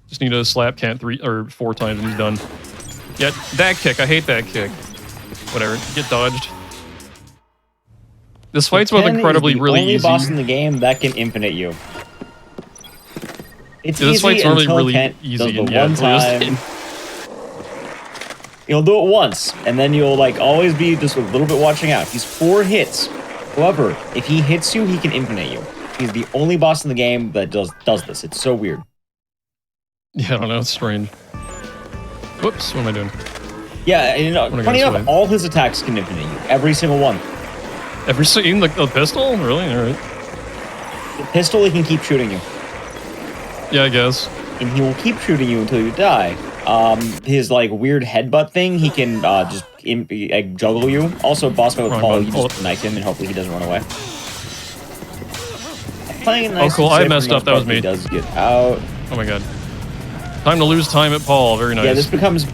Just need to slap Cant 3 or 4 times and he's done. Yeah, that kick, I hate that kick. Whatever, get dodged. This fight's both incredibly really easy. Only boss in the game that can infinite you. It's yeah, this fight's normally really Kent easy. Does the one time. You'll do it once, and then you'll like always be just a little bit watching out. He's 4 hits. However, if he hits you, he can infinite you. He's the only boss in the game that does this. It's so weird. Yeah, I don't know. It's strange. Whoops, what am I doing? Yeah, you know, funny enough, all his attacks can infinite you. Every single one. Even the pistol? Really? Alright. The pistol, he can keep shooting you. Yeah, I guess. And he will keep shooting you until you die. His like weird headbutt thing, he can just juggle you. Also, boss fight with Paul, you just knife him and hopefully he doesn't run away. Playing nice. Oh, cool! I messed up. That was me. He does get out. Oh my god! Time to lose time at Paul. Very nice. Yeah, this becomes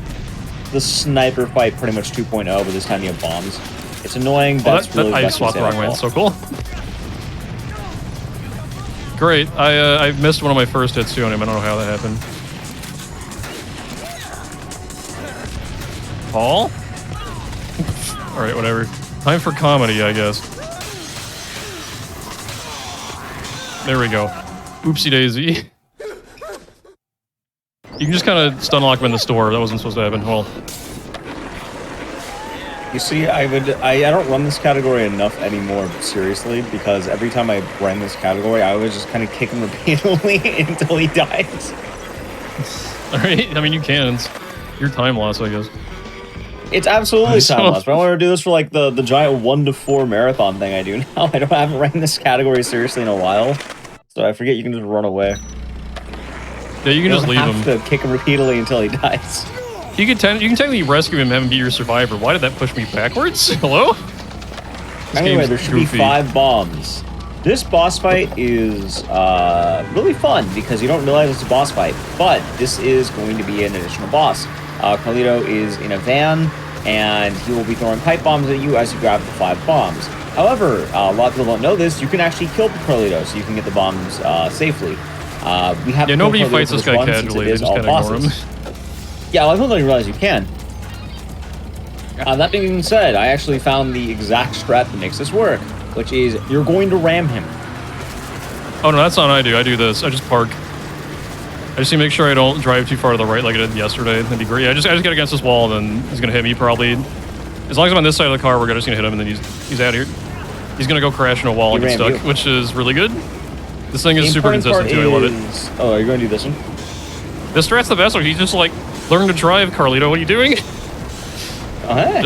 the sniper fight, pretty much 2.0, but this time you have bombs. It's annoying. That's really I swapped the wrong way. It's so cool. Great. I missed one of my first hits too on him. I don't know how that happened. Paul? Alright, whatever. Time for comedy, I guess. There we go. Oopsie daisy. You can just kind of stun lock him in the store. That wasn't supposed to happen. Well. You see, I don't run this category enough anymore, seriously, because every time I ran this category, I always just kind of kick him repeatedly until he dies. Alright, I mean, you can. It's your time loss, I guess. It's absolutely time loss, but I want to do this for like the giant 1 to 4 marathon thing I do now. I haven't ran this category seriously in a while, so I forget you can just run away. Yeah, you can just leave him. You have to kick him repeatedly until he dies. You can technically rescue him and have him be your survivor. Why did that push me backwards? Hello? Anyway, there should be 5 bombs. This boss fight is really fun because you don't realize it's a boss fight, but this is going to be an additional boss. Carlito is in a van, and he will be throwing pipe bombs at you as you grab the 5 bombs. However, a lot of people don't know this, you can actually kill Carlito, so you can get the bombs safely. We have nobody fights this guy casually, they just kind of ignore him. Yeah, a lot of people don't even realize you can. That being said, I actually found the exact strat that makes this work, which is you're going to ram him. Oh no, that's not what I do. I do this. I just park. I just need to make sure I don't drive too far to the right like I did yesterday. That'd be great. I just get against this wall, and then he's gonna hit me probably. As long as I'm on this side of the car, we're just gonna hit him, and then he's out of here. He's gonna go crash into a wall and get stuck, which is really good. This thing is super consistent too. I love it. Oh, are you gonna do this one? This strat's the best one. You just like learn to drive, Carlito. What are you doing? Oh, hey.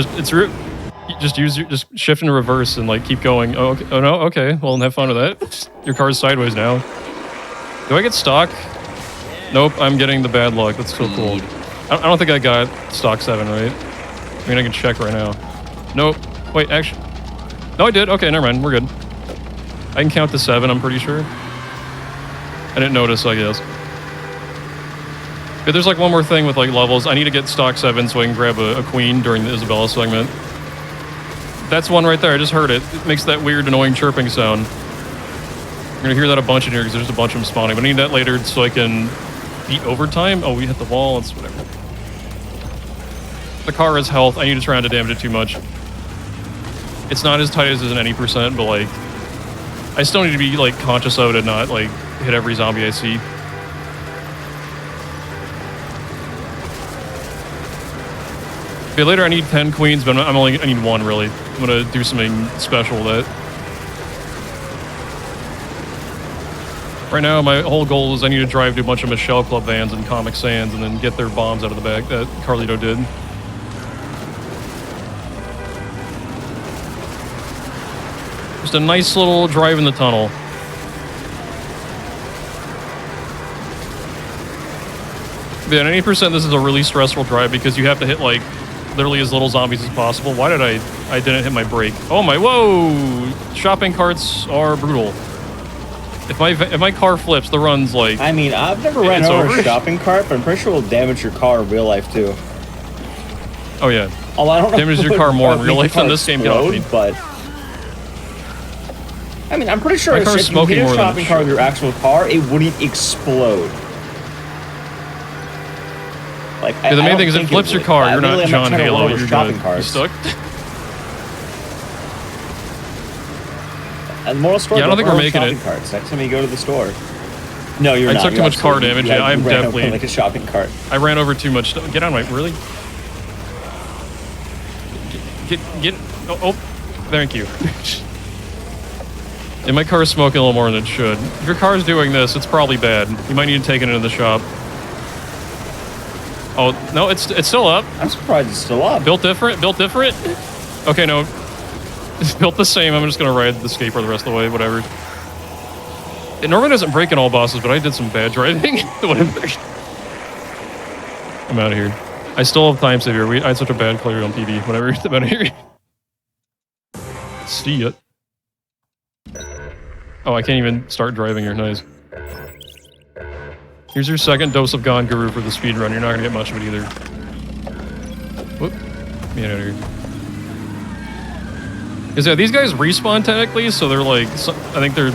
Just shift into reverse and like keep going. Oh, okay. Oh no, okay. Well, have fun with that. Your car's sideways now. Do I get stock? Nope, I'm getting the bad luck. That's so cool. I don't think I got stock 7, right? I mean, I can check right now. Nope. Wait, actually. No, I did. Okay, never mind. We're good. I can count to 7, I'm pretty sure. I didn't notice, I guess. Yeah, there's like one more thing with like levels. I need to get stock 7 so I can grab a queen during the Isabella segment. That's one right there. I just heard it. It makes that weird, annoying chirping sound. You're gonna hear that a bunch in here because there's a bunch of them spawning. But I need that later so I can beat overtime. Oh, we hit the wall. It's whatever. The car has health. I need to try not to damage it too much. It's not as tight as an any percent, but like, I still need to be like conscious of it and not like hit every zombie I see. Okay, later I need 10 queens, but I need 1 really. I'm gonna do something special with that. Right now, my whole goal is I need to drive to a bunch of Michelle Club vans and Comic Sans and then get their bombs out of the back that Carlito did. Just a nice little drive in the tunnel. But at 80%, this is a really stressful drive because you have to hit like literally as little zombies as possible. Why did I didn't hit my brake? Oh my, whoa! Shopping carts are brutal. If my car flips, the run's like... I mean, I've never ran over a shopping cart, but I'm pretty sure it'll damage your car in real life too. Oh yeah. Although I don't know damages your car more in real life than this game. Get off me. But I mean, I'm pretty sure if you hit a shopping cart with your actual car, it wouldn't explode. Like, yeah, the main thing is it flips your car. You're not John Halo. You're good. You stuck? And moral story. Yeah, I don't think we're making it. Carts. Next time you go to the store. No, you're not. I took too much car damage. Yeah, I'm definitely like a shopping cart. I ran over too much. Get on my really. Get. Oh, thank you. And my car is smoking a little more than it should. If your car is doing this, it's probably bad. You might need to take it into the shop. Oh no, it's still up. I'm surprised it's still up. Built different. Built different. Okay, no. It's built the same. I'm just gonna ride the skateboard the rest of the way. Whatever. It normally doesn't break in all bosses, but I did some bad driving. Whatever. I'm out of here. I still have time savior. I had such a bad player on PB. Whatever. I'm out of here. See ya. Oh, I can't even start driving here. Nice. Here's your second dose of Gone Guru for the speedrun. You're not gonna get much of it either. Whoop. Get out of here. Is these guys respawn technically, so they're like, I think they're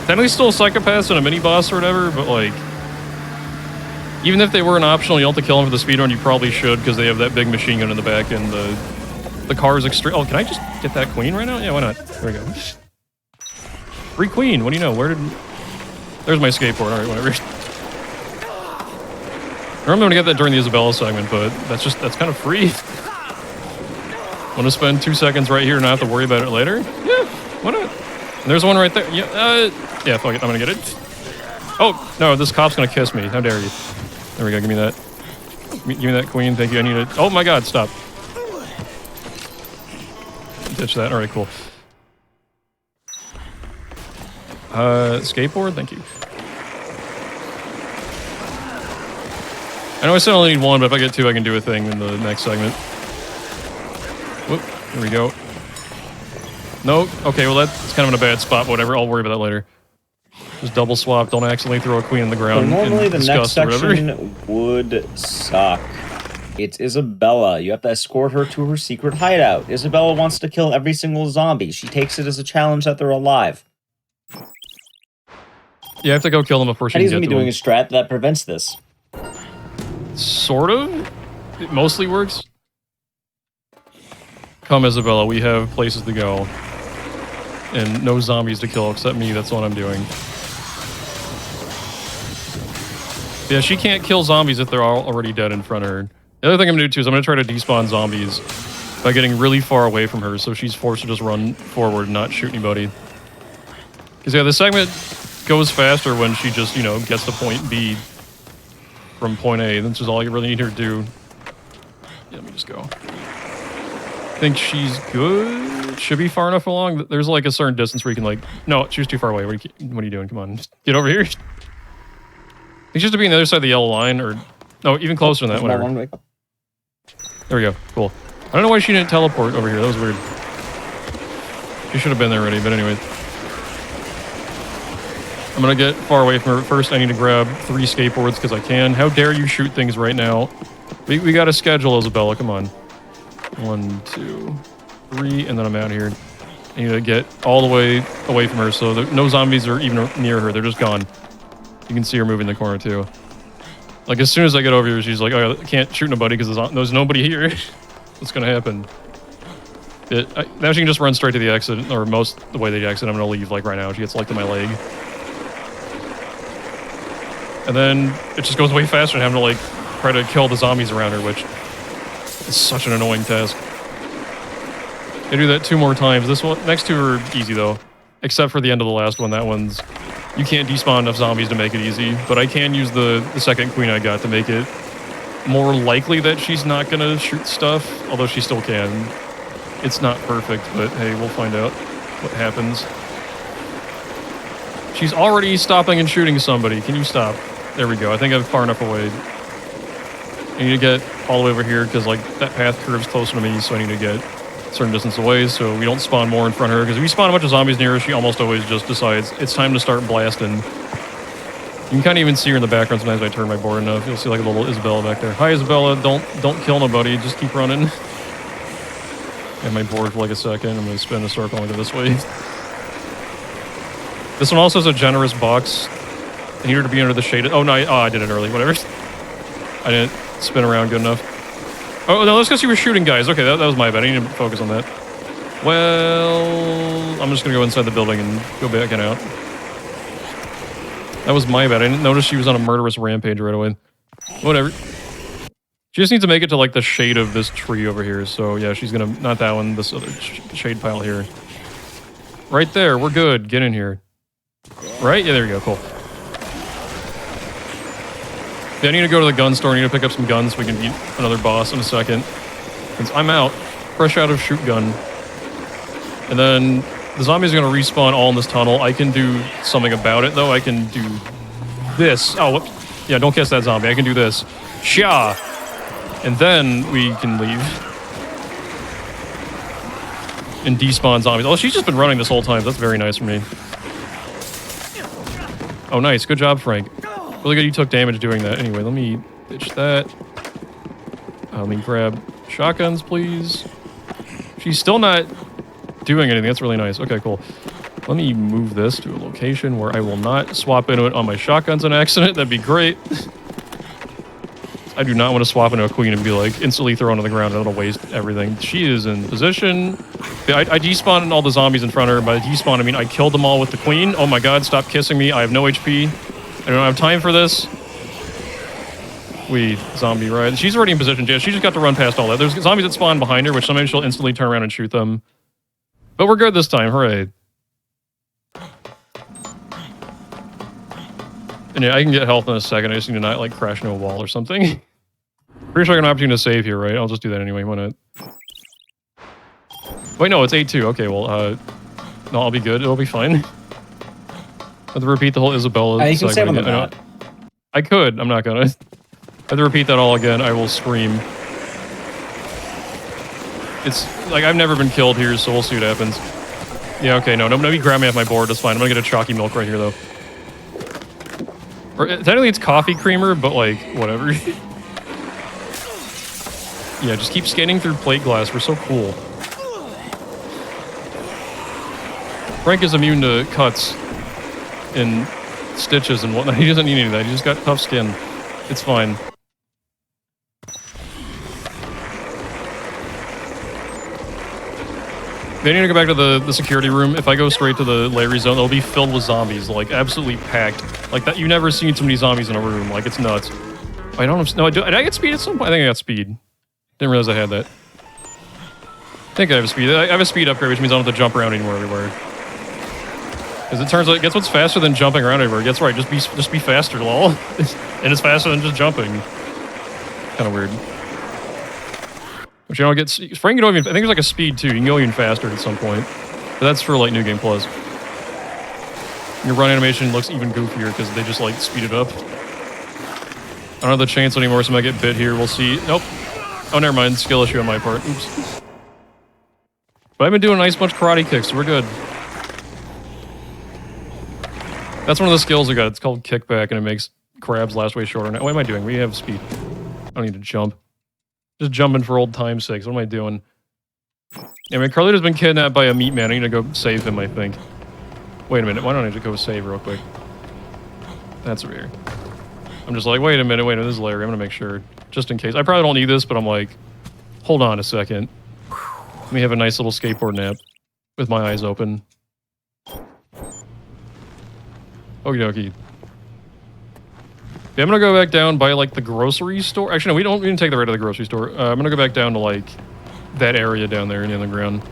technically still psychopaths in a mini boss or whatever, but like, even if they were an optional, you don't have to kill them for the speedrun, you probably should because they have that big machine gun in the back and the car is extreme. Oh, can I just get that queen right now? Yeah, why not? There we go. Free queen. What do you know? There's my skateboard. All right, whatever. I'm gonna get that during the Isabella segment, but that's kind of free. Want to spend 2 seconds right here and not have to worry about it later? Yeah, why not? And there's one right there. Yeah, yeah, fuck it. I'm gonna get it. Oh no, this cop's gonna kiss me. How dare you? There we go. Give me that. Give me that queen. Thank you. I need it. Oh my God! Stop. Ditch that. All right, cool. Skateboard. Thank you. I know I said I only need 1, but if I get 2, I can do a thing in the next segment. Whoop, there we go. No? Okay, well that's kind of in a bad spot, whatever. I'll worry about that later. Just double swap, don't accidentally throw a queen in the So ground. normally in the next disgust or whatever. section would suck. It's Isabella. You have to escort her to her secret hideout. Isabella wants to kill every single zombie. She takes it as a challenge that they're alive. You have to go kill them before she Eddie's can gonna get be to doing a them. strat that prevents this. Sort of. It mostly works. Come, Isabella, we have places to go. And no zombies to kill except me, that's what I'm doing. Yeah, she can't kill zombies if they're all already dead in front of her. The other thing I'm gonna do too is I'm gonna try to despawn zombies by getting really far away from her so she's forced to just run forward and not shoot anybody. Because yeah, the segment goes faster when she just, you know, gets to point B from point A. That's just all you really need her to do. Yeah, let me just go. I think she's good. Should be far enough along. There's like a certain distance where you can like... No, she was too far away. What are you doing? Come on. Just get over here. I think she's just to be on the other side of the yellow line or... No, even closer than that. Whatever. There we go. Cool. I don't know why she didn't teleport over here. That was weird. She should have been there already, but anyway. I'm gonna get far away from her. First, I need to grab 3 skateboards because I can. How dare you shoot things right now? We got a schedule, Isabella. Come on. 1, 2, 3, and then I'm out here. I need to get all the way away from her so no zombies are even near her. They're just gone. You can see her moving in the corner too. Like as soon as I get over here, she's like, "Oh, I can't shoot nobody because there's nobody here." What's gonna happen? Now she can just run straight to the exit, or most the way the exit. I'm gonna leave like right now. She gets like to my leg. And then it just goes way faster and having to like try to kill the zombies around her, which is such an annoying task. I do that 2 more times. This one, next 2 are easy though, except for the end of the last one. That one's, you can't despawn enough zombies to make it easy, but I can use the second queen I got to make it more likely that she's not gonna shoot stuff, although she still can. It's not perfect, but hey, we'll find out what happens. She's already stopping and shooting somebody. Can you stop? There we go. I think I'm far enough away. I need to get all the way over here because like that path curves closer to me, so I need to get a certain distance away so we don't spawn more in front of her. Because if we spawn a bunch of zombies near her, she almost always just decides it's time to start blasting. You can kind of even see her in the background sometimes if I turn my board enough. You'll see like a little Isabella back there. Hi, Isabella. Don't kill nobody. Just keep running. And my board for like a second. I'm going to spin a circle and go this way. This one also has a generous box. I need her to be under the shade. Oh, no. I did it early. Whatever. I didn't spin around good enough. Oh, no. That's because she was shooting guys. Okay, that was my bad. I need to focus on that. Well, I'm just going to go inside the building and go back and out. That was my bad. I didn't notice she was on a murderous rampage right away. Whatever. She just needs to make it to, like, the shade of this tree over here. So, yeah, she's going to... Not that one. This other shade pile here. Right there. We're good. Get in here. Right? Yeah, there you go. Cool. Yeah, I need to go to the gun store. I need to pick up some guns so we can beat another boss in a second. Since I'm out. Fresh out of shoot gun. And then the zombies are going to respawn all in this tunnel. I can do something about it, though. I can do this. Oh, whoops. Yeah, don't kiss that zombie. I can do this. Sha! And then we can leave. And despawn zombies. Oh, she's just been running this whole time. That's very nice for me. Oh, nice. Good job, Frank. Really good you took damage doing that. Anyway, let me ditch that. Let me grab shotguns, please. She's still not doing anything. That's really nice. Okay, cool. Let me move this to a location where I will not swap into it on my shotguns on accident. That'd be great. I do not want to swap into a queen and be like instantly thrown on the ground. That'll waste everything. She is in position. I despawned all the zombies in front of her. By despawn, I mean I killed them all with the queen. Oh my god, stop kissing me. I have no HP. I don't have time for this. Zombie ride. She's already in position, Jess. She just got to run past all that. There's zombies that spawn behind her, which sometimes she'll instantly turn around and shoot them. But we're good this time. Hooray. And yeah, I can get health in a second. I just need to not, like, crash into a wall or something. Pretty sure I got an opportunity to save here, right? I'll just do that anyway. Why not? Wait, no, it's 8-2. Okay, well, no, I'll be good. It'll be fine. I have to repeat the whole Isabella You can save on the again. I could. I'm not gonna. I have to repeat that all again. I will scream. It's like I've never been killed here, so we'll see what happens. Yeah, okay, no, nobody grab me off my board. That's fine. I'm gonna get a chalky milk right here, though. Or, technically, it's coffee creamer, but, like, whatever. Yeah, just keep skating through plate glass. We're so cool. Frank is immune to cuts and stitches and whatnot. He doesn't need any of that. He just got tough skin. It's fine. They need to go back to the security room. If I go straight to the Larry zone, it'll be filled with zombies, like absolutely packed. Like that, you've never seen so many zombies in a room. Like it's nuts. I don't have, no, did I get speed at some point? I think I got speed. Didn't realize I had that. I think I have a speed. I have a speed upgrade, which means I don't have to jump around anymore everywhere. Because it turns out, guess what's faster than jumping around everywhere? That's right, just be faster, lol. And it's faster than just jumping. Kind of weird. But you don't get... Frank, you don't even... I think there's like a speed too. You can go even faster at some point. But that's for like New Game Plus. Your run animation looks even goofier because they just like speed it up. I don't have the chance anymore, so I might get bit here. We'll see. Nope. Oh, never mind. Skill issue on my part. Oops. But I've been doing a nice bunch of karate kicks, so we're good. That's one of the skills we got. It's called kickback, and it makes crabs last way shorter. Now, what am I doing? We have speed. I don't need to jump. Just jumping for old time's sake. What am I doing? Yeah, I mean, Carlito's been kidnapped by a meat man. I need to go save him, I think. Wait a minute. Why don't I just go save real quick? That's over here. I'm just like, wait a minute, this is Larry. I'm gonna make sure. Just in case. I probably don't need this, but I'm like, hold on a second. Let me have a nice little skateboard nap with my eyes open. Okie dokie. Yeah, I'm gonna go back down by like the grocery store. Actually, no, we didn't take the right to the grocery store. I'm gonna go back down to like that area down there in the underground.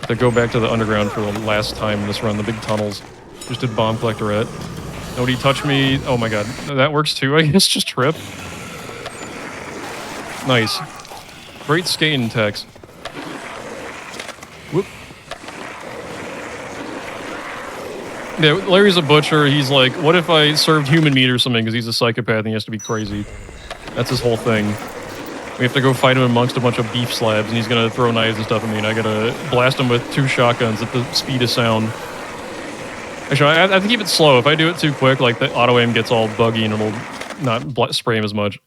To go back to the underground for the last time in this run, the big tunnels. Just did bomb collectorette. Nobody touch me. Oh my god, that works too. I guess just trip. Nice. Great skating techs. Whoop. Yeah, Larry's a butcher. He's like, what if I served human meat or something? Because he's a psychopath and he has to be crazy. That's his whole thing. We have to go fight him amongst a bunch of beef slabs, and he's gonna throw knives and stuff at me, and I gotta blast him with 2 shotguns at the speed of sound. Actually, I have to keep it slow. If I do it too quick, like the auto aim gets all buggy and it'll not spray him as much.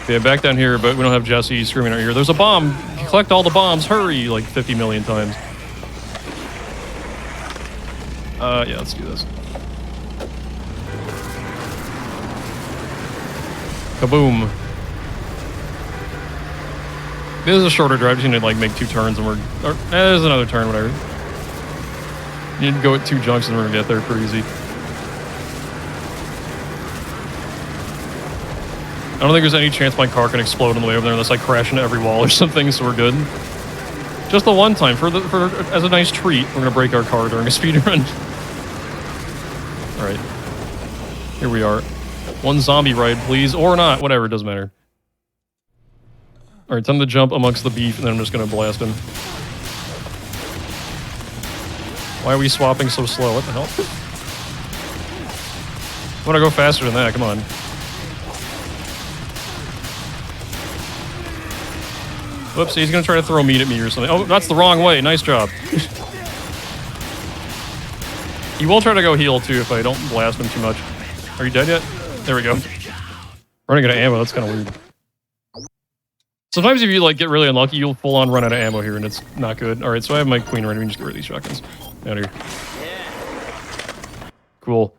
Yeah, back down here, but we don't have Jesse screaming in our ear. There's a bomb! Collect all the bombs, hurry! Like 50 million times. Yeah, let's do this. Kaboom. This is a shorter drive, just need to like make 2 turns and there's another turn, whatever. You need to go at 2 junctions and we're gonna get there pretty easy. I don't think there's any chance my car can explode on the way over there unless I crash into every wall or something, so we're good. Just the one time, as a nice treat, we're gonna break our car during a speedrun. Alright. Here we are. 1 zombie ride, please, or not, whatever, it doesn't matter. Alright, time to jump amongst the beef, and then I'm just gonna blast him. Why are we swapping so slow? What the hell? I wanna go faster than that, come on. Whoops, he's gonna try to throw meat at me or something. Oh, that's the wrong way, nice job. He will try to go heal too if I don't blast him too much. Are you dead yet? There we go. Running out of ammo, that's kind of weird. Sometimes if you like get really unlucky, you'll full on run out of ammo here and it's not good. Alright, so I have my queen ready, we can just get rid of these shotguns. Out of here. Cool.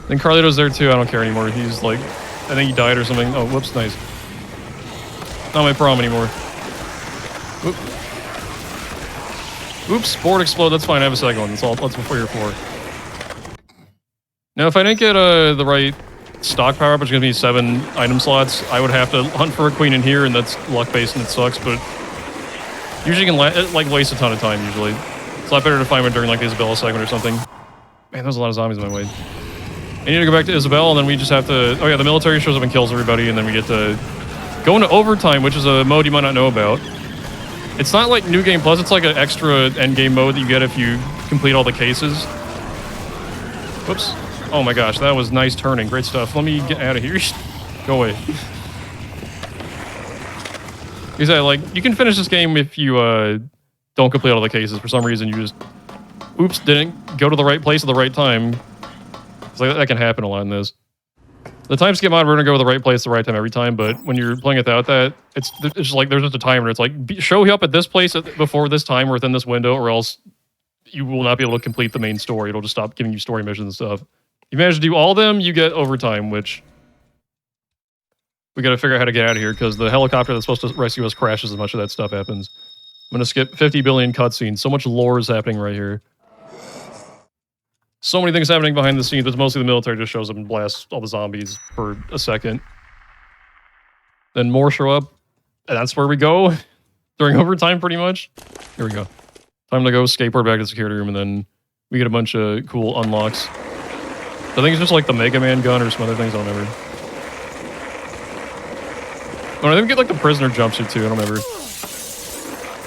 Then Carlito's there too, I don't care anymore. He's like, I think he died or something. Oh, whoops, nice. Not my problem anymore. Whoop. Oops, board explode, that's fine, I have a second one. That's all, that's what you're for. Now, if I didn't get the right stock power up, which gives me 7 item slots, I would have to hunt for a queen in here, and that's luck-based and it sucks, but usually you can like waste a ton of time, usually. It's a lot better to find one during like the Isabella segment or something. Man, there's a lot of zombies in my way. I need to go back to Isabel, and then we just have to... Oh yeah, the military shows up and kills everybody, and then we get to go into overtime, which is a mode you might not know about. It's not like New Game Plus, it's like an extra endgame mode that you get if you complete all the cases. Whoops. Oh my gosh, that was nice turning. Great stuff. Let me get out of here. Go away. You say, like, you can finish this game if you don't complete all the cases. For some reason, you just, oops, didn't go to the right place at the right time. It's like, that can happen a lot in this. The time skip mod, we're gonna go to the right place at the right time every time, but when you're playing without that, it's just like, there's just a timer. It's like, show up at this place before this time or within this window, or else you will not be able to complete the main story. It'll just stop giving you story missions and stuff. If you manage to do all of them, you get overtime, which we gotta figure out how to get out of here, because the helicopter that's supposed to rescue us crashes as much of that stuff happens. I'm gonna skip 50 billion cutscenes. So much lore is happening right here. So many things happening behind the scenes, but mostly the military just shows up and blasts all the zombies for a second. Then more show up, and that's where we go during overtime, pretty much. Here we go. Time to go skateboard back to the security room, and then we get a bunch of cool unlocks. I think it's just like the Mega Man gun or some other things, I don't remember. Oh, I think we get like the prisoner jumpsuit too, I don't remember.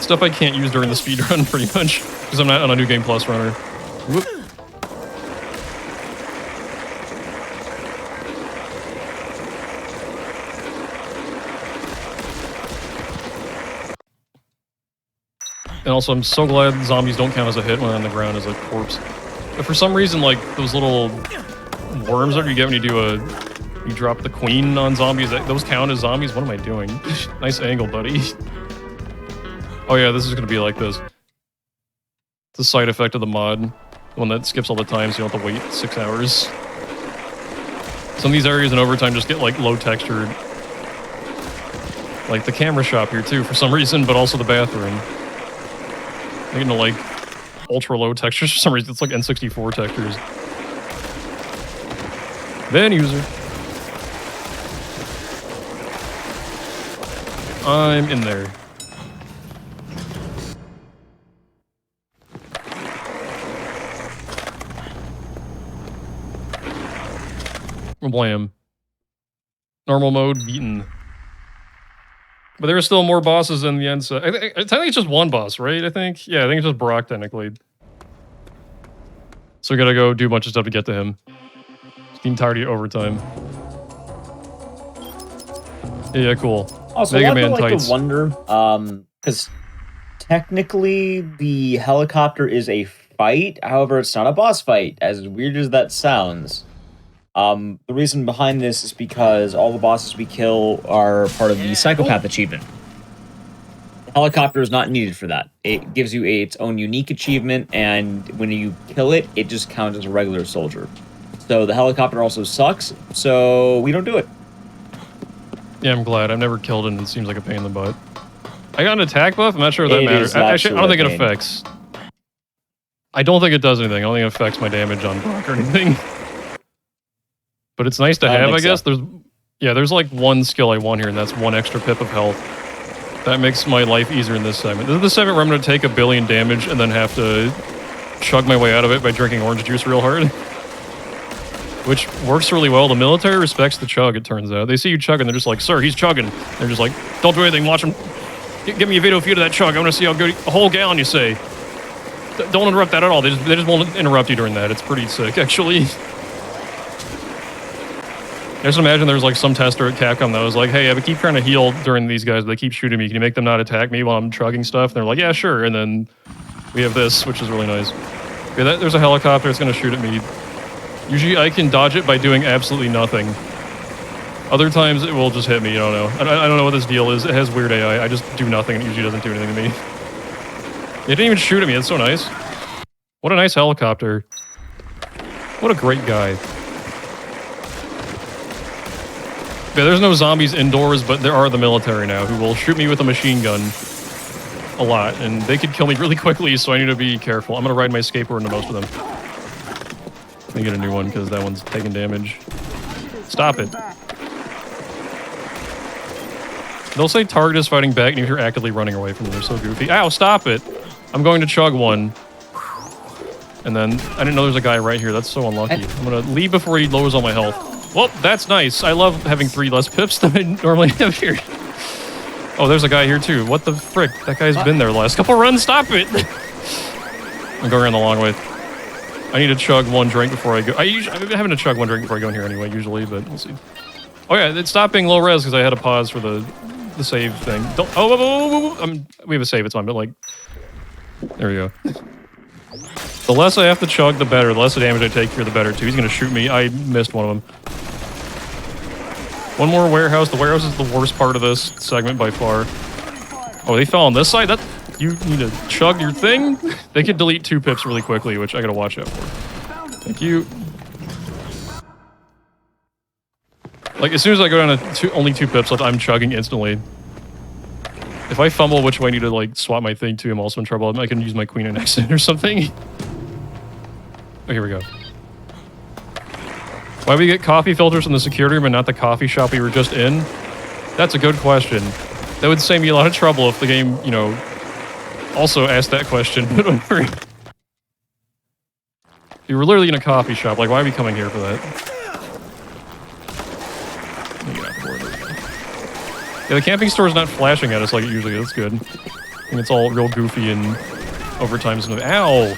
Stuff I can't use during the speedrun, pretty much, because I'm not on a New Game Plus runner. Whoop. And also, I'm so glad zombies don't count as a hit when on the ground as a corpse. But for some reason, like, those little worms that you get when you drop the queen on zombies, those count as zombies? What am I doing? Nice angle, buddy. Oh yeah, this is gonna be like this. It's a side effect of the mod. The one that skips all the time, so you don't have to wait 6 hours. Some of these areas in overtime just get, like, low textured. Like the camera shop here, too, for some reason, but also the bathroom. They're getting, like, ultra low textures for some reason. It's like N64 textures. Then user. I'm in there. Blam. Normal mode beaten. But there are still more bosses in the end, so I think it's just one boss, right? I think? Yeah, I think it's just Brock, technically. So we gotta go do a bunch of stuff to get to him. It's the entirety of overtime. Yeah, cool. Also, Mega a lot Man of people like tights. to wonder, because technically the helicopter is a fight, however, it's not a boss fight, as weird as that sounds. The reason behind this is because all the bosses we kill are part of the Psychopath achievement. The helicopter is not needed for that. It gives you its own unique achievement, and when you kill it, it just counts as a regular soldier. So the helicopter also sucks, so we don't do it. Yeah, I'm glad. I've never killed it, and it seems like a pain in the butt. I got an attack buff? I'm not sure if that It matters. is Actually, I don't think it absolutely a pain. affects. I don't think it does anything. I don't think it affects my damage on Brock or anything. But it's nice to I don't have, I think guess. so. There's like one skill I want here, and that's 1 extra pip of health. That makes my life easier in this segment. This is the segment where I'm going to take 1 billion damage and then have to chug my way out of it by drinking orange juice real hard. Which works really well. The military respects the chug, it turns out. They see you chugging, they're just like, sir, he's chugging. They're just like, don't do anything, watch him. Give me a video feed of that chug. I want to see how good, a whole gallon, you say. Don't interrupt that at all. They just won't interrupt you during that. It's pretty sick, actually. I just imagine there's like some tester at Capcom that was like, hey, I keep trying to heal during these guys, but they keep shooting me. Can you make them not attack me while I'm chugging stuff? And they're like, yeah, sure. And then we have this, which is really nice. Okay, there's a helicopter. It's going to shoot at me. Usually I can dodge it by doing absolutely nothing. Other times it will just hit me. I don't know. I don't know what this deal is. It has weird AI. I just do nothing. It usually doesn't do anything to me. It didn't even shoot at me. That's so nice. What a nice helicopter. What a great guy. Yeah, there's no zombies indoors, but there are the military now who will shoot me with a machine gun a lot, and they could kill me really quickly, so I need to be careful. I'm gonna ride my skateboard into most of them. Let me get a new one, because that one's taking damage. Stop it. They'll say target is fighting back, and if you're actively running away from them, they're so goofy. Ow, stop it! I'm going to chug one. And then, I didn't know there's a guy right here. That's so unlucky. I'm gonna leave before he lowers all my health. Well, that's nice. I love having 3 less pips than I normally have here. Oh, there's a guy here too. What the frick? That guy's been there the last couple runs. Stop it! I'm going around the long way. I need to chug 1 drink before I go. I'm having to chug 1 drink before I go in here anyway, usually, but we'll see. Oh yeah, it stopped being low res because I had to pause for the the save thing. Don't. We have a save. It's fine. But like, there we go. The less I have to chug, the better. The less the damage I take here, the better too. He's gonna shoot me. I missed one of them. One more warehouse. The warehouse is the worst part of this segment by far. Oh, they fell on this side? You need to chug your thing? They could delete 2 pips really quickly, which I gotta watch out for. Thank you. Like, as soon as I go down to only 2 pips, I'm chugging instantly. If I fumble which way I need to, like, swap my thing to, I'm also in trouble. I can use my queen in accident or something. Oh, here we go. Why we get coffee filters in the security room and not the coffee shop we were just in? That's a good question. That would save me a lot of trouble if the game, you know, also asked that question. You were literally in a coffee shop. Like, why are we coming here for that? Yeah, the camping store is not flashing at us like it usually is. That's good. And it's all real goofy and overtime stuff. Ow!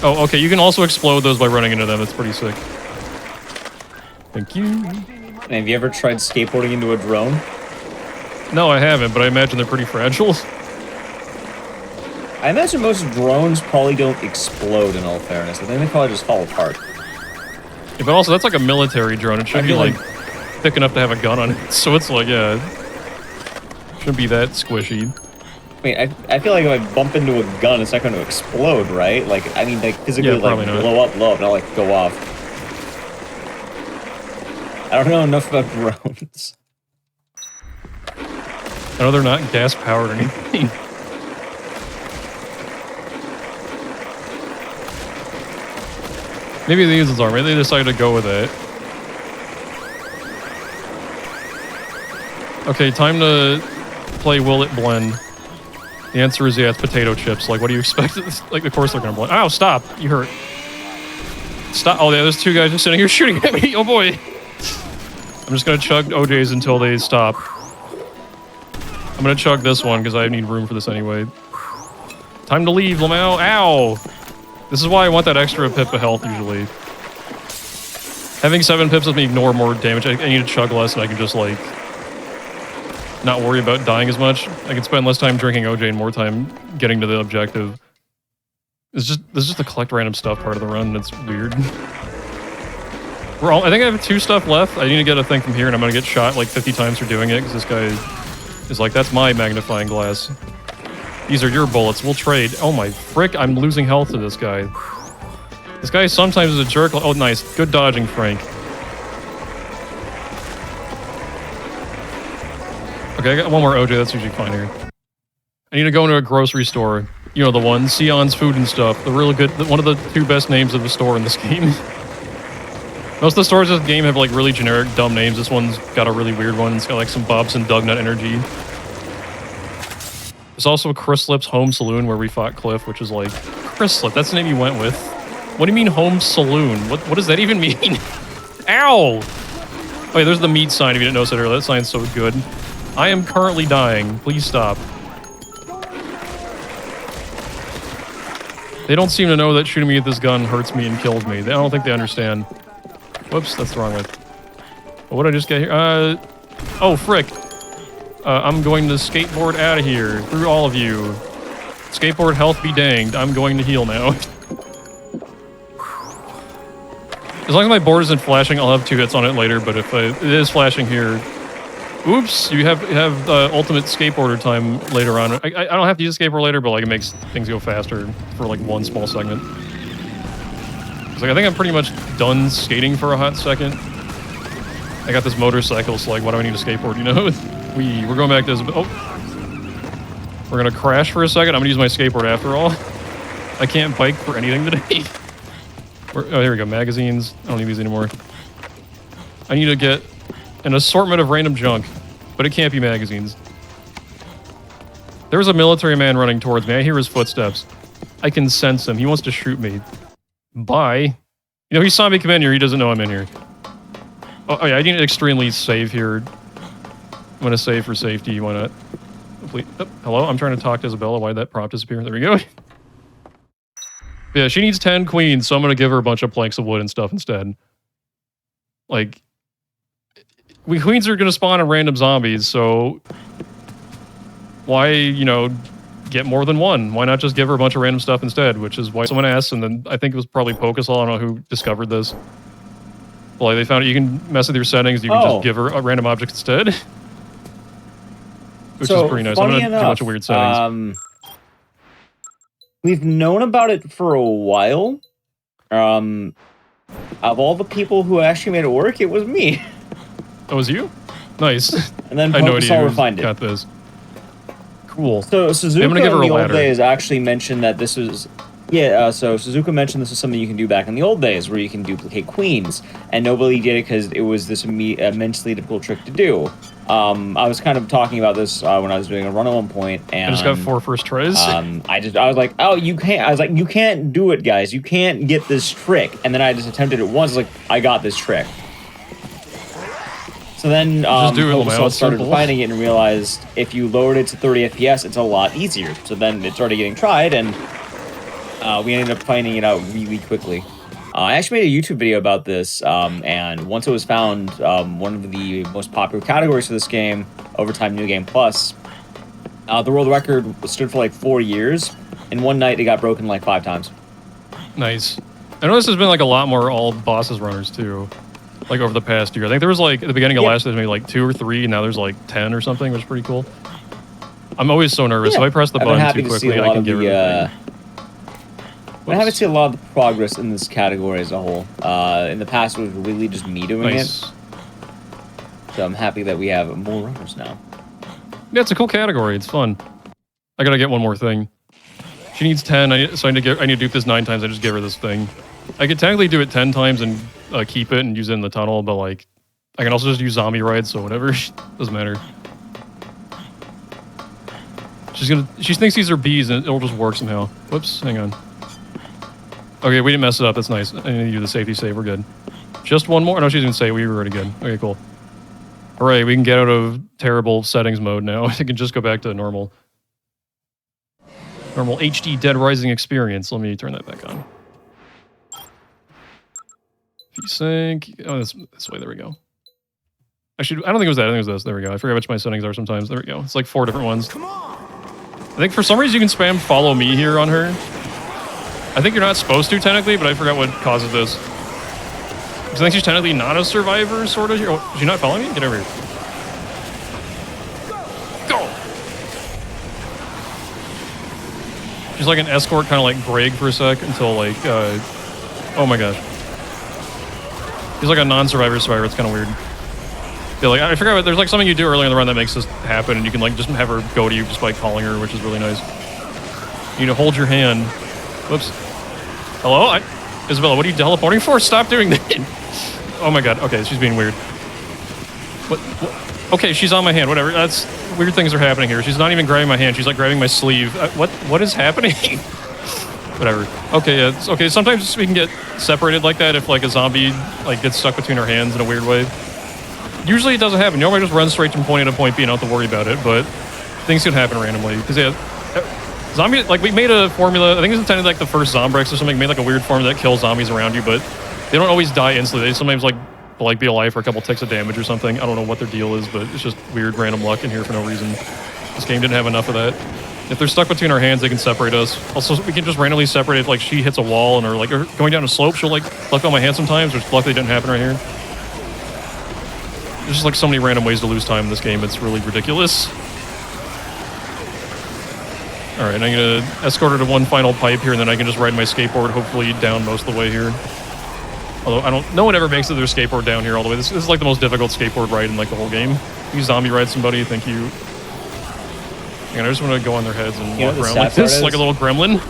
Oh, okay, you can also explode those by running into them. It's pretty sick. Thank you. And have you ever tried skateboarding into a drone? No, I haven't, but I imagine they're pretty fragile. I imagine most drones probably don't explode, in all fairness. I think they probably just fall apart. Yeah, but also, that's like a military drone. It should be, like, thick enough to have a gun on it. So it's like, yeah... shouldn't be that squishy. Wait, I feel like if I bump into a gun, it's not going to explode, right? Like, I mean, like, physically, Yeah, like, blow up, not, like, go off. I don't know enough about drones. I know they're not gas-powered or anything. Maybe these are. Maybe they decided to go with it. Okay, time to play Will It Blend. The answer is yeah, it's potato chips. Like, what do you expect? Like, of course they're gonna blend. Ow, stop! You hurt. Stop. Oh, yeah, there's 2 guys just sitting here shooting at me. Oh, boy. I'm just gonna chug OJs until they stop. I'm gonna chug this one because I need room for this anyway. Time to leave, Lamau. Ow! This is why I want that extra pip of health, usually. Having 7 pips lets me ignore more damage. I need to chug less and I can just, like... not worry about dying as much. I can spend less time drinking OJ and more time getting to the objective. This is just the collect random stuff part of the run. That's weird. I think I have 2 stuff left. I need to get a thing from here and I'm gonna get shot like 50 times for doing it because this guy is like, that's my magnifying glass. These are your bullets. We'll trade. Oh my frick, I'm losing health to this guy. This guy sometimes is a jerk. Oh, nice. Good dodging, Frank. Okay, I got one more OJ, that's usually fine here. I need to go into a grocery store. You know the one, Sion's Food and Stuff. The really good, one of the 2 best names of the store in this game. Most of the stores in this game have like really generic, dumb names. This one's got a really weird one. It's got like some Bob's and Dugnut energy. There's also Chryslip's Home Saloon where we fought Cliff, which is like, Chryslip, that's the name you went with. What do you mean Home Saloon? What does that even mean? Ow! Oh yeah, there's the meat sign if you didn't notice it earlier. That sign's so good. I am currently dying. Please stop. They don't seem to know that shooting me with this gun hurts me and kills me. I don't think they understand. Whoops, that's the wrong way. What did I just get here? Oh, frick. I'm going to skateboard out of here. Through all of you. Skateboard health be danged. I'm going to heal now. As long as my board isn't flashing, I'll have 2 hits on it later, but if it is flashing here... Oops, you have ultimate skateboarder time later on. I don't have to use skateboard later, but like it makes things go faster for like 1 small segment. It's like I think I'm pretty much done skating for a hot second. I got this motorcycle, so like why do I need a skateboard, you know? We're going back to this. Oh, we're gonna crash for a second. I'm gonna use my skateboard after all. I can't bike for anything today. Oh, here we go. Magazines. I don't need these anymore. I need to get an assortment of random junk, but it can't be magazines. There's a military man running towards me. I hear his footsteps. I can sense him. He wants to shoot me. Bye. You know, he saw me come in here. He doesn't know I'm in here. Oh yeah, I need to extremely save here. I'm gonna save for safety. Why not? Please. Oh, hello? I'm trying to talk to Isabella. Why did that prompt disappear? There we go. Yeah, she needs 10 queens, so I'm gonna give her a bunch of planks of wood and stuff instead. Like... queens are going to spawn in random zombies, so why, you know, get more than one? Why not just give her a bunch of random stuff instead? Which is why someone asked, and then I think it was probably Pokesol, I don't know who discovered this. Well, like, they found out you can mess with your settings, you can just give her a random object instead. Which is pretty nice. I'm gonna do a bunch of weird settings. We've known about it for a while. Of all the people who actually made it work, it was me. Oh, it was you? Nice. And then I know you refined it. got this. Cool. So Suzuka I'm gonna give her in the a old days actually mentioned that this was... Yeah, so Suzuka mentioned this is something you can do back in the old days, where you can duplicate queens, and nobody did it because it was this immensely difficult trick to do. I was kind of talking about this when I was doing a run at one point, and I just got 4 first tries. I was like, oh, you can't. I was like, you can't do it, guys. You can't get this trick. And then I just attempted it once. Like, I got this trick. So then I started finding it and realized if you lowered it to 30 FPS, it's a lot easier. So then it started getting tried, and we ended up finding it out really quickly. I actually made a YouTube video about this, and once it was found, one of the most popular categories for this game, Overtime New Game Plus, the world record stood for like 4 years, and one night it got broken like 5 times. Nice. I know this has been like a lot more all bosses runners too, like over the past year. I think there was like, at the beginning of last year, maybe like 2 or 3, and now there's like 10 or something, which is pretty cool. I'm always so nervous. If I press the button too quickly, I can get rid of the I'm happy to see a lot of the progress in this category as a whole. In the past, it was really just me doing it. So I'm happy that we have more runners now. Yeah, it's a cool category. It's fun. I gotta get one more thing. She needs 10, so I need to dupe this 9 times. I just give her this thing. I could technically do it 10 times and keep it and use it in the tunnel, but like, I can also just use zombie rides, so whatever. Doesn't matter. She thinks these are bees and it'll just work somehow. Whoops, hang on. Okay, we didn't mess it up. That's nice. I need to do the safety save. We're good. Just one more. No, she didn't say. We were already good. Okay, cool. All right, we can get out of terrible settings mode now. I can just go back to normal. Normal HD Dead Rising experience. Let me turn that back on. V-Sync. Oh, this way. There we go. Actually, I don't think it was that. I think it was this. There we go. I forget which my settings are sometimes. There we go. It's like 4 different ones. Come on. I think for some reason you can spam follow me here on her. I think you're not supposed to, technically, but I forgot what causes this. I think she's technically not a survivor, sort of. Oh, is she not following me? Get over here. Go! She's like an escort, kind of like Greg for a sec, until like, oh my gosh. He's like a non-survivor survivor. It's kind of weird. Yeah, like, I forgot, there's like something you do earlier in the run that makes this happen, and you can like just have her go to you just by calling her, which is really nice. You need to hold your hand. Whoops. Hello? Isabella, what are you teleporting for? Stop doing that. Oh my god. Okay, she's being weird. What? Okay, she's on my hand. Whatever. That's... Weird things are happening here. She's not even grabbing my hand. She's like grabbing my sleeve. What is happening? Whatever. Okay, yeah. Okay, sometimes we can get separated like that if like a zombie like gets stuck between our hands in a weird way. Usually it doesn't happen. Normally just run straight from point A to point B and not to worry about it, but things can happen randomly. Because yeah, zombie, like we made a formula, I think it's intended like the first Zombrex or something, made like a weird formula that kills zombies around you, but they don't always die instantly. They sometimes like be alive for a couple ticks of damage or something. I don't know what their deal is, but it's just weird random luck in here for no reason. This game didn't have enough of that. If they're stuck between our hands, they can separate us. Also, we can just randomly separate if like she hits a wall and or like going down a slope, she'll like pluck on my hand sometimes, which luckily didn't happen right here. There's just like so many random ways to lose time in this game, it's really ridiculous. Alright, I'm gonna escort her to one final pipe here and then I can just ride my skateboard, hopefully down most of the way here. Although no one ever makes it their skateboard down here all the way. This is like the most difficult skateboard ride in like the whole game. You zombie ride somebody, thank you. And I just want to go on their heads and walk around like this, like a little gremlin.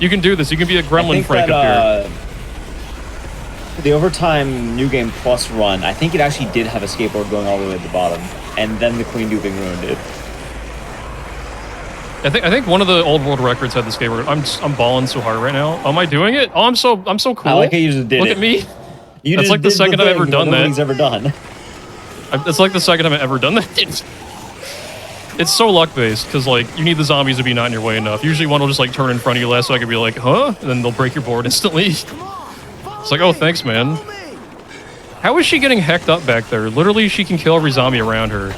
You can do this, you can be a gremlin Frank up here. The Overtime New Game Plus run, I think it actually did have a skateboard going all the way at the bottom, and then the Queen duping ruined it. I think one of the old world records had the skateboard. I'm balling so hard right now. Am I doing it? Oh, I'm so cool. I like how you just did Look it. at me. You That's like the second I've ever done that. Nobody's ever done. That's like the second time I've ever done that. It's so luck based because like you need the zombies to be not in your way enough. Usually one will just like turn in front of you last so I could be like, huh? And then they'll break your board instantly. It's like, oh, thanks, man. How is she getting hecked up back there? Literally, she can kill every zombie around her.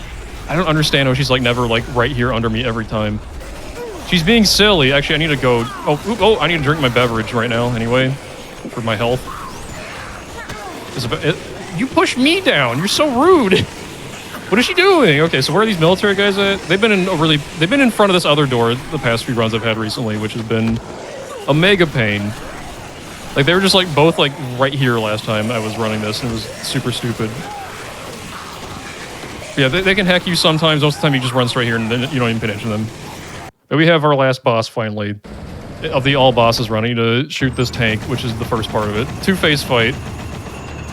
I don't understand how she's like never like right here under me every time. She's being silly. Actually, I need to go. Oh, I need to drink my beverage right now anyway, for my health. You pushed me down. You're so rude. What is she doing? Okay, so where are these military guys at? They've been in front of this other door the past few runs I've had recently, which has been a mega pain. Like they were just like both like right here last time I was running this, and it was super stupid. Yeah, they can hack you sometimes. Most of the time you just run straight here and then you don't even pay attention to them. But we have our last boss finally. Of the all bosses run, I need to shoot this tank, which is the first part of it. Two-phase fight.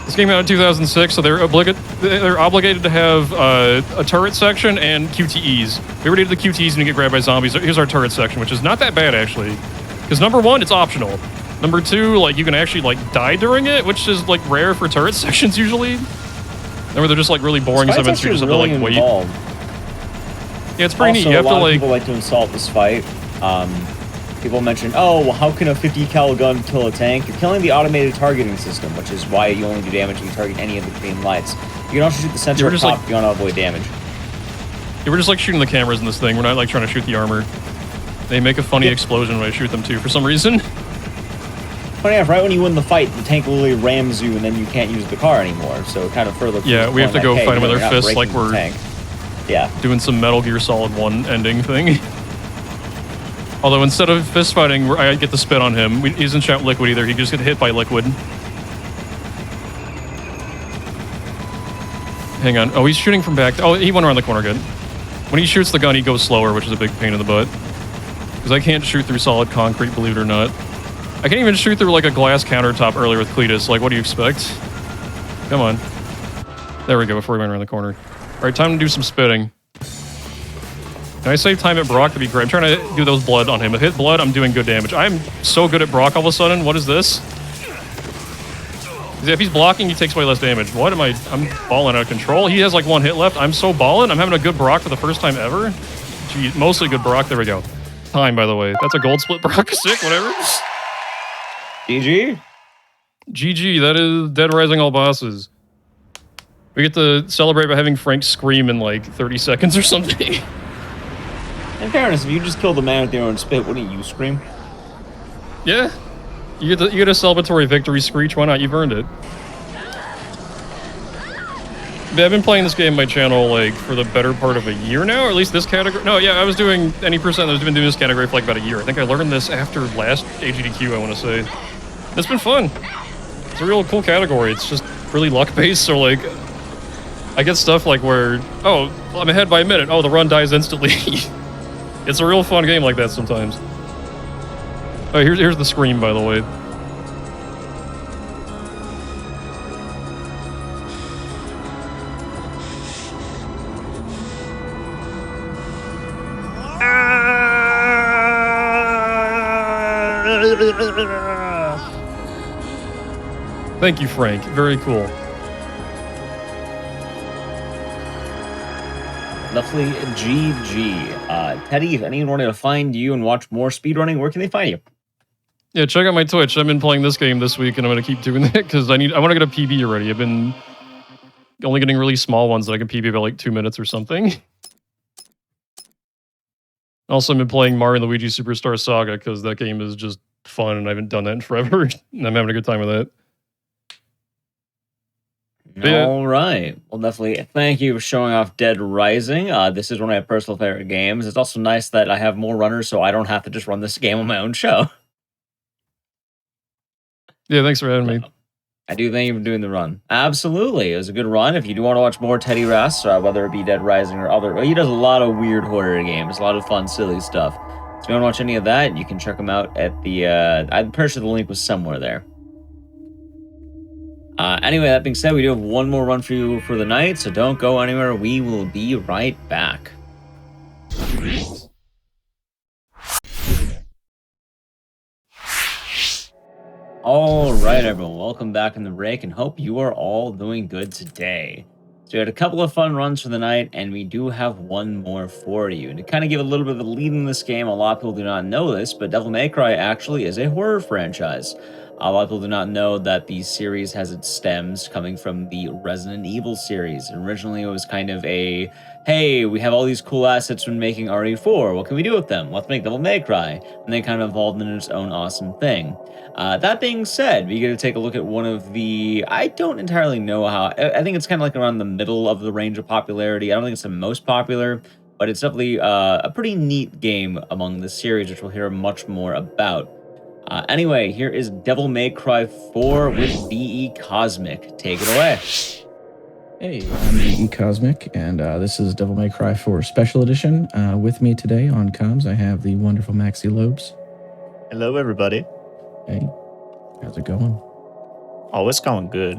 This came out in 2006, so they're obligated to have a turret section and QTEs. We already did the QTEs and you get grabbed by zombies. So here's our turret section, which is not that bad actually. Because number one, it's optional. Number two, like you can actually like die during it, which is like rare for turret sections usually. Or they're just like really boring sometimes you just have to like wait. Yeah, it's pretty neat. You have to like. People like to insult this fight. People mention, oh, well, how can a 50 cal gun kill a tank? You're killing the automated targeting system, which is why you only do damage if you target any of the green lights. You can also shoot the center of top if you want to avoid damage. Yeah, we're just like shooting the cameras in this thing. We're not like trying to shoot the armor. They make a funny explosion when I shoot them too, for some reason. Funny enough, right when you win the fight, the tank literally rams you and then you can't use the car anymore. So it kind of further... Yeah, we have to go fight them with our fists like we're doing some Metal Gear Solid 1 ending thing. Although instead of fist fighting, I get the spit on him. He doesn't shout liquid either. He just get hit by liquid. Hang on. Oh, he's shooting from back. Oh, he went around the corner. Good. When he shoots the gun, he goes slower, which is a big pain in the butt. Because I can't shoot through solid concrete, believe it or not. I can't even shoot through like a glass countertop earlier with Cletus. Like, what do you expect? Come on. There we go, before he went around the corner. All right, time to do some spitting. Can I save time at Brock to be great? I'm trying to do those blood on him. If I hit blood, I'm doing good damage. I'm so good at Brock all of a sudden. What is this? If he's blocking, he takes way less damage. What am I? I'm balling out of control. He has like one hit left. I'm so balling. I'm having a good Brock for the first time ever. Gee, mostly good Brock. There we go. Time, by the way. That's a gold split Brock. Sick, whatever. GG? GG. That is Dead Rising all bosses. We get to celebrate by having Frank scream in like 30 seconds or something. In fairness, if you just killed the man with your own spit, wouldn't you scream? Yeah. You get a celebratory victory screech. Why not? You've earned it. But I've been playing this game on my channel like for the better part of a year now, or at least this category. No, yeah, I was doing any percent. I've been doing this category for like about a year. I think I learned this after last GDQ, I want to say. It's been fun. It's a real cool category. It's just really luck based. So like, I get stuff like where, oh, I'm ahead by a minute. Oh, the run dies instantly. It's a real fun game like that sometimes. Oh, here's the scream, by the way. Thank you, Frank. Very cool. Lovely GG. Teddy, if anyone wanted to find you and watch more speedrunning, where can they find you? Yeah, check out my Twitch. I've been playing this game this week, and I'm going to keep doing that because I want to get a PB already. I've been only getting really small ones that I can PB about like 2 minutes or something. Also, I've been playing Mario and Luigi Superstar Saga because that game is just fun, and I haven't done that in forever. And I'm having a good time with that. Yeah. All right. Well, definitely thank you for showing off Dead Rising. This is one of my personal favorite games. It's also nice that I have more runners, so I don't have to just run this game on my own show. Yeah, thanks for having me. I do thank you for doing the run. Absolutely. It was a good run. If you do want to watch more Teddy Rass, whether it be Dead Rising or other... He does a lot of weird horror games, a lot of fun, silly stuff. So if you want to watch any of that, you can check them out at the... I'm pretty sure the link was somewhere there. Anyway, that being said, we do have one more run for you for the night, so don't go anywhere. We will be right back. All right, everyone. Welcome back in the break, and hope you are all doing good today. So we had a couple of fun runs for the night, and we do have one more for you. And to kind of give a little bit of a lead in this game, a lot of people do not know this, but Devil May Cry actually is a horror franchise. A lot of people do not know that the series has its stems coming from the Resident Evil series. Originally, it was kind of a, hey, we have all these cool assets from making RE4. What can we do with them? Let's make Devil May Cry. And they kind of evolved into its own awesome thing. That being said, we get to take a look at one of the, I don't entirely know how, I think it's kind of like around the middle of the range of popularity. I don't think it's the most popular, but it's definitely a pretty neat game among the series, which we'll hear much more about. Anyway, here is Devil May Cry 4 with VE Cosmic. Take it away. Hey, I'm VE Cosmic, and this is Devil May Cry 4 Special Edition. With me today on comms, I have the wonderful Maxi Lobes. Hello, everybody. Hey, how's it going? Oh, it's going good.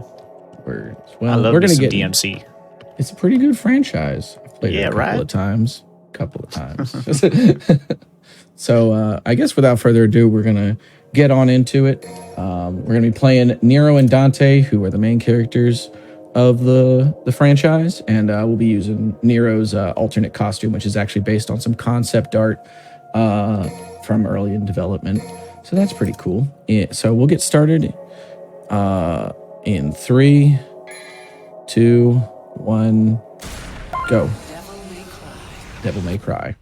Words. I Well, love we're me gonna some get. DMC. It's a pretty good franchise. I've played it Yeah, a couple right? of times. So I guess without further ado, we're gonna get on into it. We're gonna be playing Nero and Dante, who are the main characters of the franchise, and we'll be using Nero's alternate costume, which is actually based on some concept art from early in development. So that's pretty cool. Yeah, so we'll get started in 3, 2, 1, go. Devil May Cry.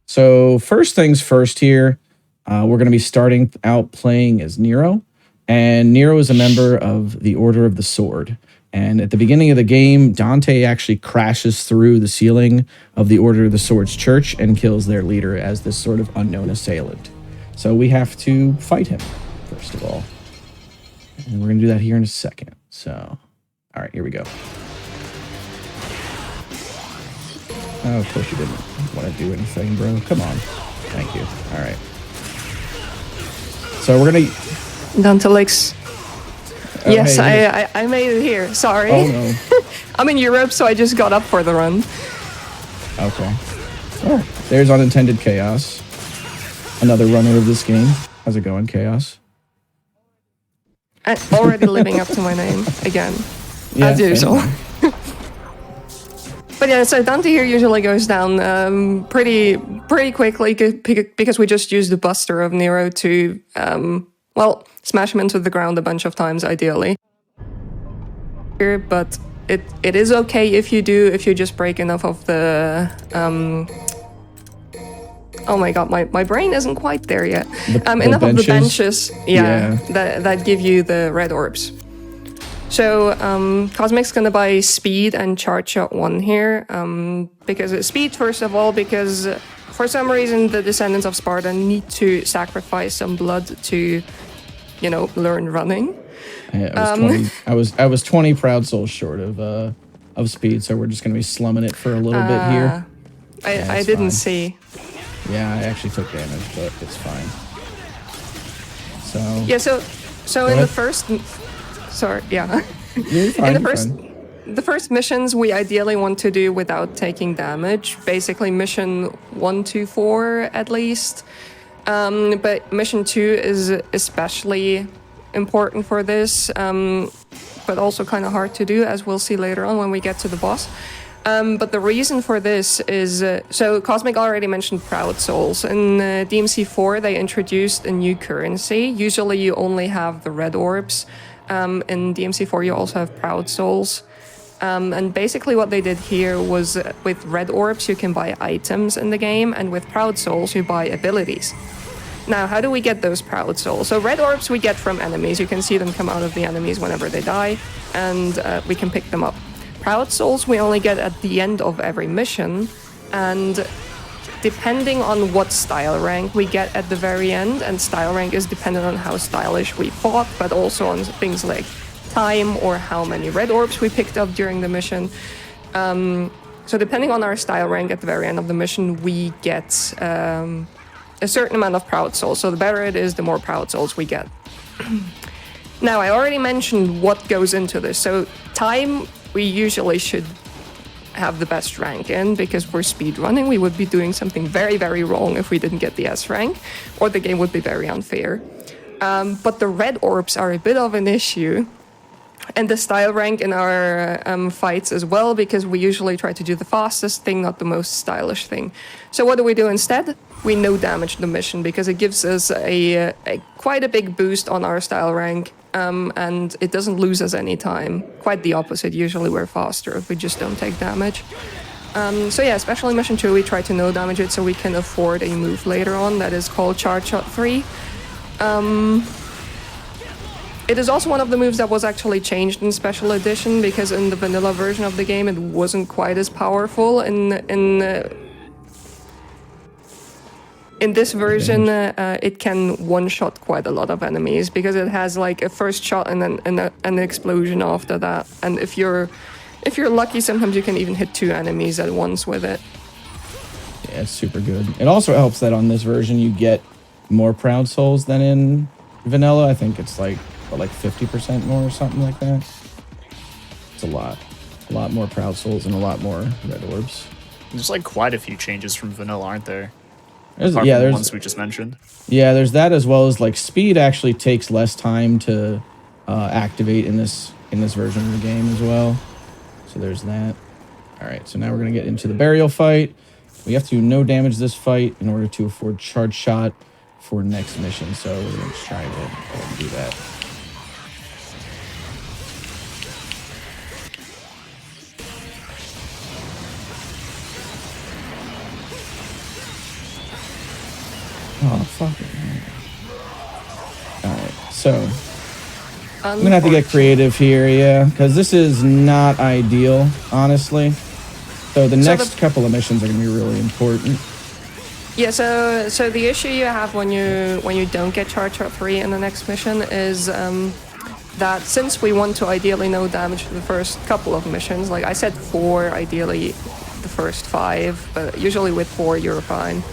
So first things first here, we're going to be starting out playing as Nero. And Nero is a member of the Order of the Sword. And at the beginning of the game, Dante actually crashes through the ceiling of the Order of the Sword's church and kills their leader as this sort of unknown assailant. So we have to fight him, first of all. And we're going to do that here in a second. So, all right, here we go. Oh, of course you didn't want to do anything, bro. Come on. Thank you. All right. So we're going to... Dante Lakes. Oh, Yes, hey, I made it here. Sorry. Oh, no. I'm in Europe, so I just got up for the run. Okay. Oh, there's Unintended Chaos. Another runner of this game. How's it going, Chaos? And already living up to my name again. Yeah, As usual. anyway. But yeah, so Dante here usually goes down pretty quickly because we just use the Buster of Nero to, well, smash him into the ground a bunch of times, ideally. But it is okay if you just break enough of the, oh my god, my brain isn't quite there yet. Enough of the benches, that give you the red orbs. So Cosmic's gonna buy speed and charge shot 1 here, because speed first of all, because for some reason the descendants of Sparta need to sacrifice some blood to, you know, learn running. Yeah, I was 20 proud souls short of speed, so we're just gonna be slumming it for a little bit here. I didn't see. Yeah, I actually took damage, but it's fine. So Yeah, so in ahead. the first, sorry, yeah. you're fine, In you're fine. the first missions, we ideally want to do without taking damage. Basically, mission 1 to 4 at least. But mission 2 is especially important for this, but also kind of hard to do, as we'll see later on when we get to the boss. But the reason for this is, so Cosmic already mentioned Proud Souls. In DMC4, they introduced a new currency. Usually you only have the red orbs. In DMC4, you also have Proud Souls. And basically what they did here was with red orbs, you can buy items in the game, and with Proud Souls, you buy abilities. Now, how do we get those Proud Souls? So red orbs we get from enemies. You can see them come out of the enemies whenever they die, and we can pick them up. Proud Souls we only get at the end of every mission, and depending on what style rank we get at the very end, and style rank is dependent on how stylish we fought, but also on things like time or how many red orbs we picked up during the mission. So depending on our style rank at the very end of the mission, we get a certain amount of Proud Souls. So the better it is, the more Proud Souls we get. Now, I already mentioned what goes into this. So time, we usually should have the best rank in, because for speedrunning, we would be doing something very, very wrong if we didn't get the S rank, or the game would be very unfair. But the red orbs are a bit of an issue, and the style rank in our fights as well, because we usually try to do the fastest thing, not the most stylish thing. So what do we do instead? We no damage the mission, because it gives us a quite a big boost on our style rank, and it doesn't lose us any time. Quite the opposite. Usually we're faster if we just don't take damage. So yeah, especially mission 2, we try to no damage it so we can afford a move later on that is called Charge Shot 3. It is also one of the moves that was actually changed in Special Edition, because in the vanilla version of the game it wasn't quite as powerful. In this version, it can one-shot quite a lot of enemies, because it has like a first shot and then an explosion after that. And if you're lucky, sometimes you can even hit 2 enemies at once with it. Yeah, it's super good. It also helps that on this version you get more Proud Souls than in vanilla. I think it's like 50% more or something like that. It's a lot more Proud Souls and a lot more red orbs. There's like quite a few changes from vanilla, aren't there? There's The ones we just mentioned. Yeah, there's that, as well as like speed actually takes less time to activate in this version of the game as well. So there's that. All right, so now we're gonna get into the burial fight. We have to no damage this fight in order to afford charge shot for next mission. So we're gonna try to go ahead and do that. Oh, fuck it. Alright, so I'm gonna have to get creative here, yeah, because this is not ideal, honestly. So the next couple of missions are gonna be really important. Yeah, so the issue you have when you don't get Charge Shot 3 in the next mission is that since we want to ideally no damage the first couple of missions, like I said 4, ideally the first 5, but usually with 4 you're fine.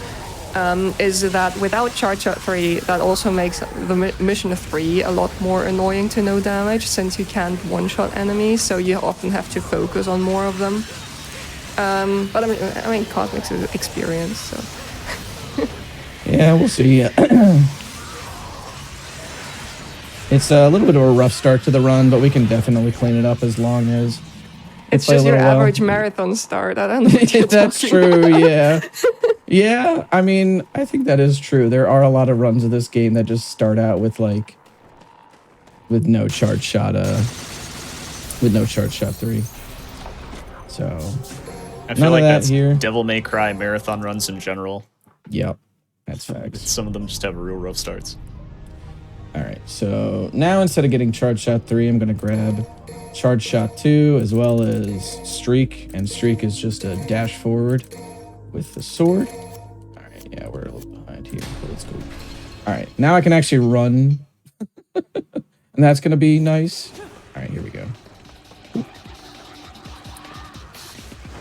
Is that without Charge Shot 3, that also makes the mission 3 a lot more annoying to no damage, since you can't one-shot enemies, so you often have to focus on more of them. But I mean, Cosmic's experience, so. Yeah, we'll see. It's a little bit of a rough start to the run, but we can definitely clean it up as long as it's just your average marathon start. I don't know what you're That's true, yeah. Yeah, I mean, I think that is true. There are a lot of runs of this game that just start out with no charge shot 3. So I feel like that's here. Devil May Cry marathon runs in general. Yep, that's facts. Some of them just have real rough starts. All right, so now instead of getting charge shot 3, I'm gonna grab charge shot 2 as well as streak, and streak is just a dash forward with the sword. All right, yeah, we're a little behind here, but let's go. All right, now I can actually run, and that's gonna be nice. All right, here we go.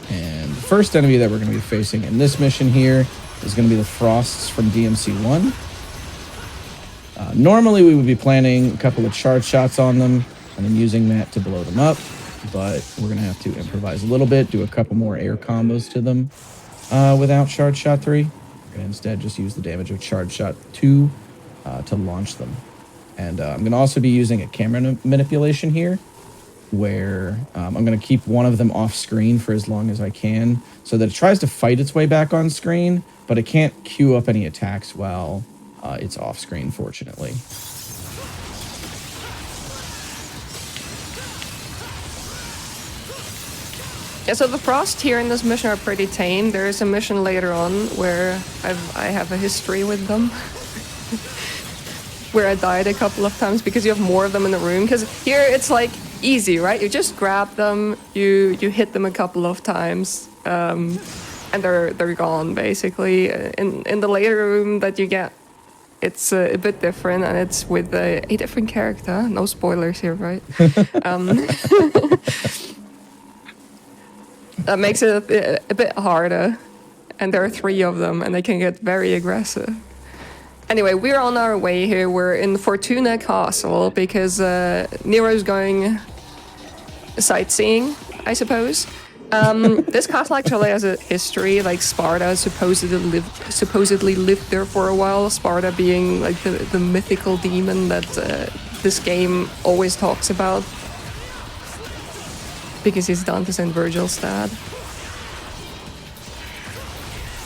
And the first enemy that we're gonna be facing in this mission here is gonna be the Frosts from DMC 1. Normally we would be planning a couple of charge shots on them and then using that to blow them up, but we're gonna have to improvise a little bit, do a couple more air combos to them without charge shot 3. We're gonna instead just use the damage of charge shot 2 to launch them. And I'm gonna also be using a camera manipulation here, where I'm gonna keep one of them off screen for as long as I can, so that it tries to fight its way back on screen, but it can't queue up any attacks while it's off screen, fortunately. Yeah, so the Frost here in this mission are pretty tame. There is a mission later on where I have a history with them. Where I died a couple of times because you have more of them in the room. Because here it's like easy, right? You just grab them, you hit them a couple of times, and they're gone basically. In the later room that you get, it's a bit different, and it's with a different character. No spoilers here, right? That makes it a bit harder, and there are 3 of them, and they can get very aggressive. Anyway, we're on our way here. We're in Fortuna Castle because Nero's going sightseeing, I suppose. This castle actually has a history. Like Sparta supposedly lived there for a while. Sparta being like the mythical demon that this game always talks about. because he's Dante's and Virgil's dad.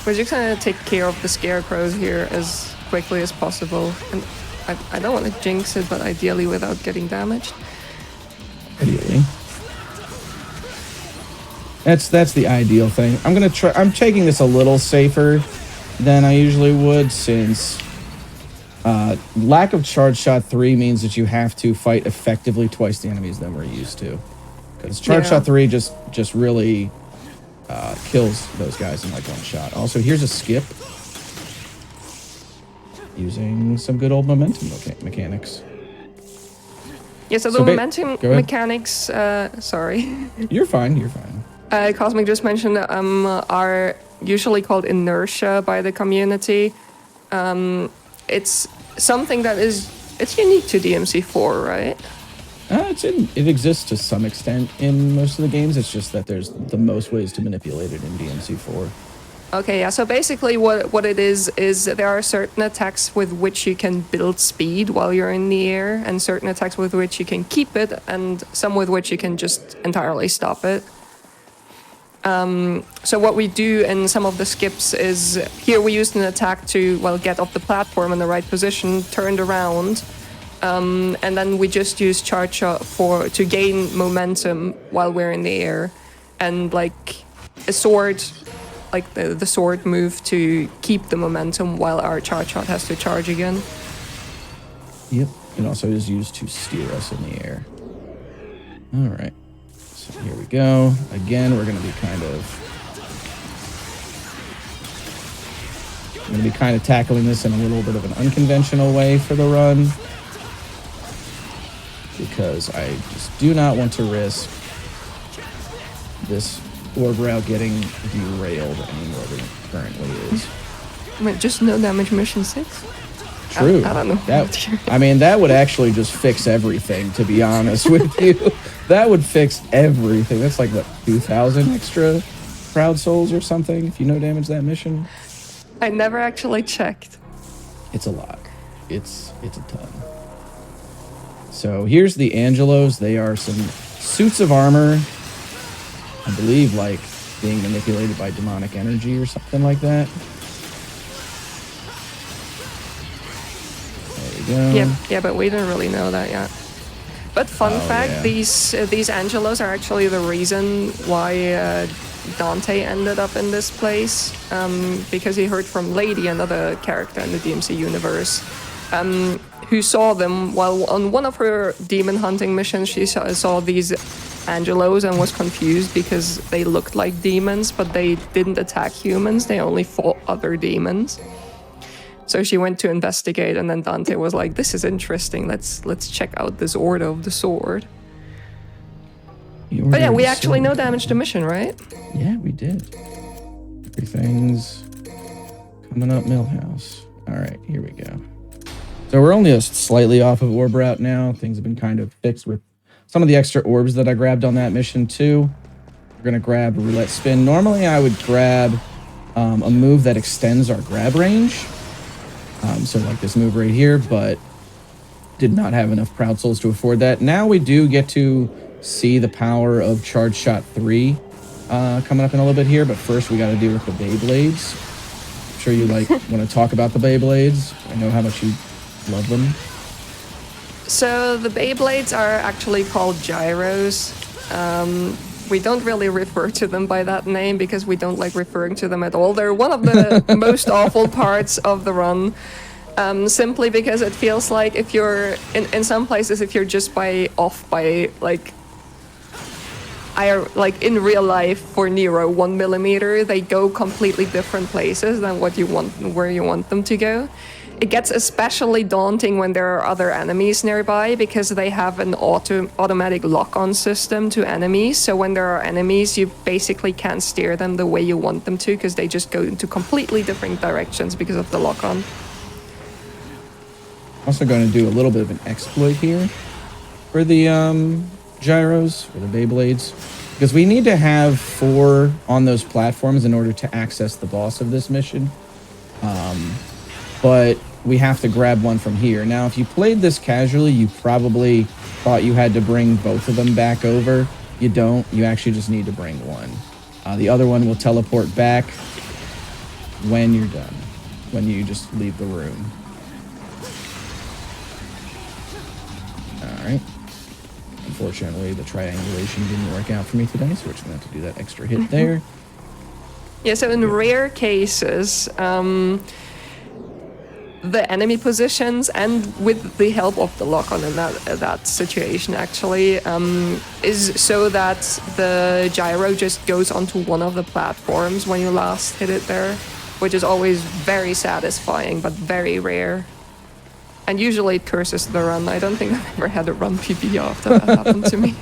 We're just gonna take care of the scarecrows here as quickly as possible. And I don't want to jinx it, but ideally without getting damaged. Ideally. That's the ideal thing. I'm taking this a little safer than I usually would, since lack of charge shot 3 means that you have to fight effectively twice the enemies than we're used to. Because charge shot 3 just really kills those guys in like one shot. Also, here's a skip using some good old momentum mechanics. Yeah, so the momentum mechanics, sorry. You're fine, you're fine. Cosmic just mentioned are usually called inertia by the community. It's something that it's unique to DMC4, right? It exists to some extent in most of the games. It's just that there's the most ways to manipulate it in DMC4. Okay, yeah, so basically what it is there are certain attacks with which you can build speed while you're in the air, and certain attacks with which you can keep it, and some with which you can just entirely stop it. So what we do in some of the skips is, here we used an attack to, well, get off the platform in the right position, turned around, and then we just use charge shot to gain momentum while we're in the air, and like a sword, like the sword move to keep the momentum while our charge shot has to charge again. Yep, it also is used to steer us in the air. All right. So here we go. Again, we're going to be kind of tackling this in a little bit of an unconventional way for the run, because I just do not want to risk this orb route getting derailed any more than it currently is. I mean, just no damage mission 6? True. I don't know. That would actually just fix everything, to be honest with you. That would fix everything. That's like, what, 2,000 extra Proud Souls or something if you no damage that mission? I never actually checked. It's a lot. It's a ton. So here's the Angelos. They are some suits of armor, I believe, like being manipulated by demonic energy or something like that. There we go. Yeah, but we don't really know that yet. But fun fact, yeah. these Angelos are actually the reason why Dante ended up in this place, because he heard from Lady, another character in the DMC universe, who saw them while on one of her demon hunting missions. She saw these Angelos and was confused because they looked like demons, but they didn't attack humans. They only fought other demons. So she went to investigate, and then Dante was like, "This is interesting. Let's check out this Order of the Sword." But yeah, we actually no damage the mission, right? Yeah, we did. Everything's coming up Millhouse. All right, here we go. So we're only slightly off of orb route now. Things have been kind of fixed with some of the extra orbs that I grabbed on that mission too. We're gonna grab roulette spin. Normally I would grab a move that extends our grab range. So like this move right here, but did not have enough Proud Souls to afford that. Now we do get to see the power of Charge Shot 3 coming up in a little bit here, but first we got to deal with the Beyblades. I'm sure you want to talk about the Beyblades. I know how much you love them. So the Beyblades are actually called gyros. We don't really refer to them by that name because we don't like referring to them at all. They're one of the most awful parts of the run. Simply because it feels like if you're in some places, if you're just off by in real life for Nero 1 millimeter, they go completely different places than where you want them to go. It gets especially daunting when there are other enemies nearby because they have an automatic lock-on system to enemies. So when there are enemies, you basically can't steer them the way you want them to because they just go into completely different directions because of the lock-on. Also going to do a little bit of an exploit here for the gyros, or the Beyblades, because we need to have 4 on those platforms in order to access the boss of this mission. But we have to grab one from here. Now, if you played this casually, you probably thought you had to bring both of them back over you don't. You actually just need to bring one. The other one will teleport back when you're done, when you just leave the room. All right. Unfortunately, the triangulation didn't work out for me today, so we're just going to have to do that extra hit there. Yeah, so in rare cases, the enemy positions, and with the help of the lock-on in that situation actually, is so that the gyro just goes onto one of the platforms when you last hit it there, which is always very satisfying, but very rare. And usually it curses the run. I don't think I've ever had a run PB after that happened to me.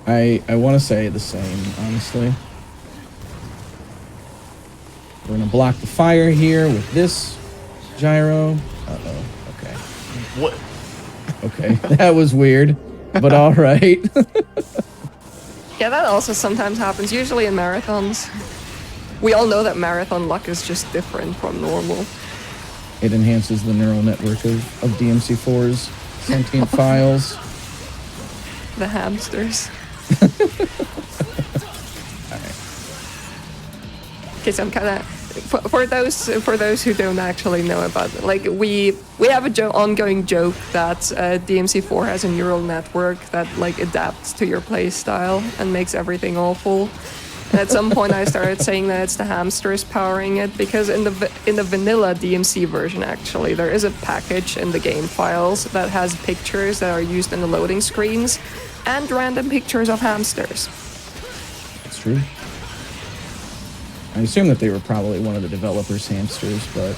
I want to say the same, honestly. We're going to block the fire here with this gyro. Uh-oh. Okay. What? Okay. That was weird, but all right. Yeah, that also sometimes happens, usually in marathons. We all know that marathon luck is just different from normal. It enhances the neural network of DMC4's sentient files. The hamsters. Okay, so I'm kind of for those who don't actually know about it, like we have a ongoing joke that DMC4 has a neural network that like adapts to your play style and makes everything awful. And at some point, I started saying that it's the hamsters powering it, because in the vanilla DMC version, actually, there is a package in the game files that has pictures that are used in the loading screens and random pictures of hamsters. That's true. I assume that they were probably one of the developers' hamsters, but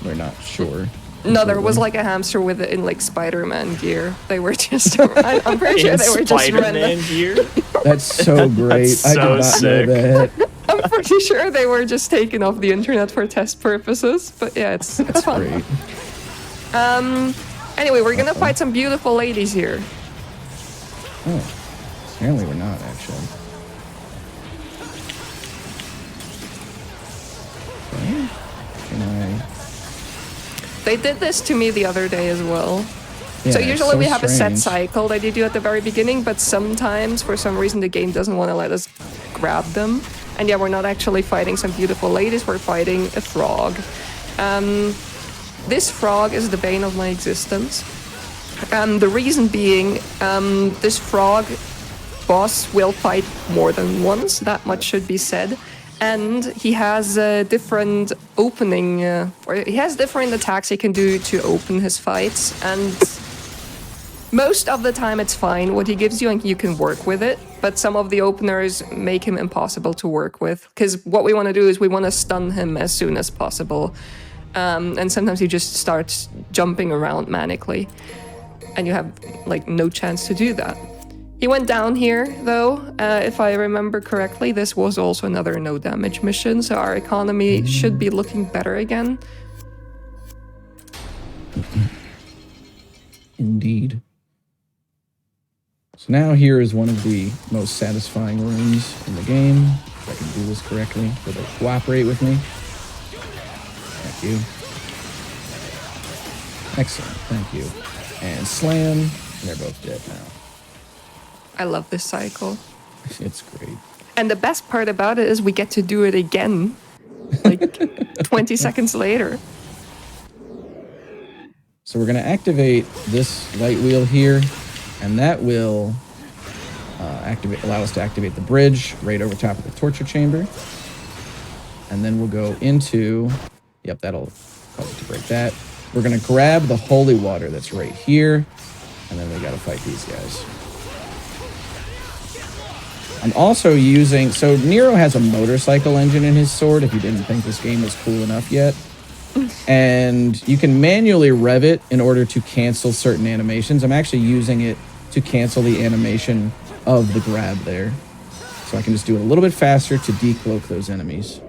we're not sure. No, there was like a hamster with it in like Spider-Man gear. They were just, I'm pretty sure they were just Spider-Man gear? That's so great. That's I so did not sick. know that. I'm pretty sure they were just taken off the internet for test purposes. But yeah, it's fun. Great. Anyway, we're gonna fight some beautiful ladies here. Oh, apparently we're not, actually. Okay. Can I... They did this to me the other day as well. Yeah, So it's usually so we have a set strange. cycle that you do at the very beginning, but sometimes for some reason the game doesn't want to let us grab them. And yeah, we're not actually fighting some beautiful ladies, we're fighting a frog. This frog is the bane of my existence. The reason being, this frog boss will fight more than once, that much should be said. And he has different opening, or he has different attacks he can do to open his fights. And most of the time it's fine what he gives you and you can work with it. But some of the openers make him impossible to work with. Because what we want to do is we want to stun him as soon as possible. And sometimes he just starts jumping around manically. And you have like no chance to do that. He went down here, though, if I remember correctly. This was also another no damage mission, so our economy should be looking better again. Indeed. So now here is one of the most satisfying rooms in the game. If I can do this correctly, so they'll cooperate with me. Thank you. Excellent, thank you. And slam, and they're both dead now. I love this cycle. It's great. And the best part about it is we get to do it again, like 20 seconds later. So we're going to activate this light wheel here, and that will allow us to activate the bridge right over top of the torture chamber. And then we'll go into, yep, that'll cause it to break that. We're going to grab the holy water that's right here, and then we got to fight these guys. I'm also using, so Nero has a motorcycle engine in his sword, if you didn't think this game was cool enough yet. And you can manually rev it in order to cancel certain animations. I'm actually using it to cancel the animation of the grab there. So I can just do it a little bit faster to decloak those enemies.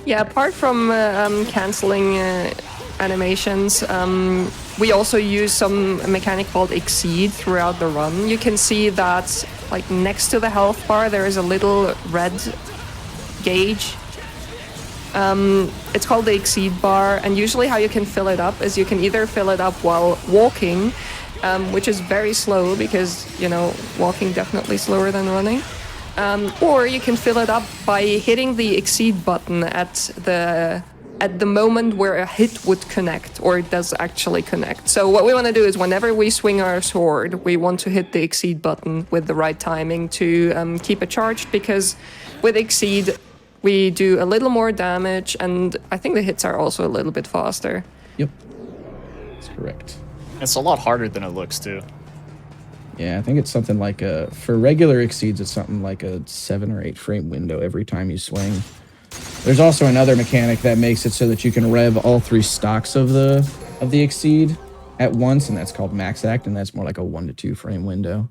Yeah, apart from canceling animations, we also use some mechanic called exceed throughout the run. You can see that like next to the health bar there is a little red gauge. It's called the exceed bar, and usually how you can fill it up is you can either fill it up while walking, which is very slow because, you know, walking definitely slower than running. Or you can fill it up by hitting the exceed button at the moment where a hit would connect, or it does actually connect. So what we want to do is whenever we swing our sword, we want to hit the exceed button with the right timing to keep it charged, because with exceed, we do a little more damage, and I think the hits are also a little bit faster. Yep. That's correct. It's a lot harder than it looks, too. Yeah, I think it's something like for regular exceeds, it's something like a 7 or 8 frame window every time you swing. There's also another mechanic that makes it so that you can rev all 3 stocks of the exceed at once, and that's called max act, and that's more like a 1 to 2 frame window.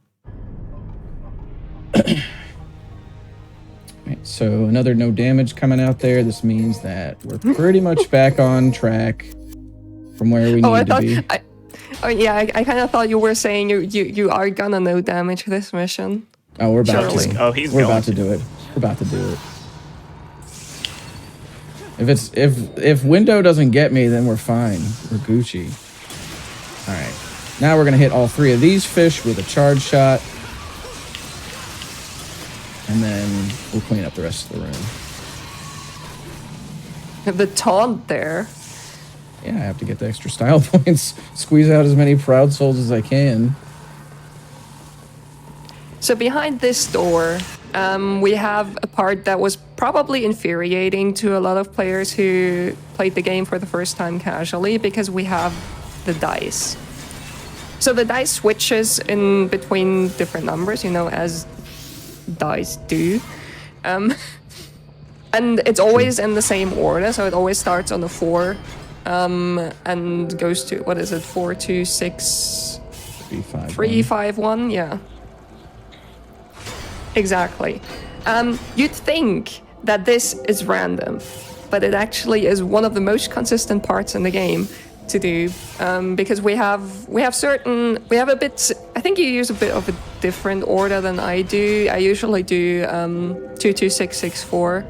Right, so another no damage coming out there. This means that we're pretty much back on track from where we need to be. I kind of thought you were saying you are gonna no damage this mission. Oh, we're about Surely. to. We're about to do it. We're about to do it. If window doesn't get me, then we're fine. We're Gucci. All right. Now we're gonna hit all 3 of these fish with a charge shot. And then we'll clean up the rest of the room. The taunt there. Yeah, I have to get the extra style points. Squeeze out as many proud souls as I can. So behind this door, we have a part that was probably infuriating to a lot of players who played the game for the first time casually, because we have the dice. So the dice switches in between different numbers, you know, as dice do. And it's always in the same order, so it always starts on a 4 and goes to, what is it, 4, 2, 6, 3, 5, 1, yeah. Exactly. You'd think that this is random, but it actually is one of the most consistent parts in the game to do, because we have a bit. I think you use a bit of a different order than I do. I usually do 2, 2, 6, 6, 4.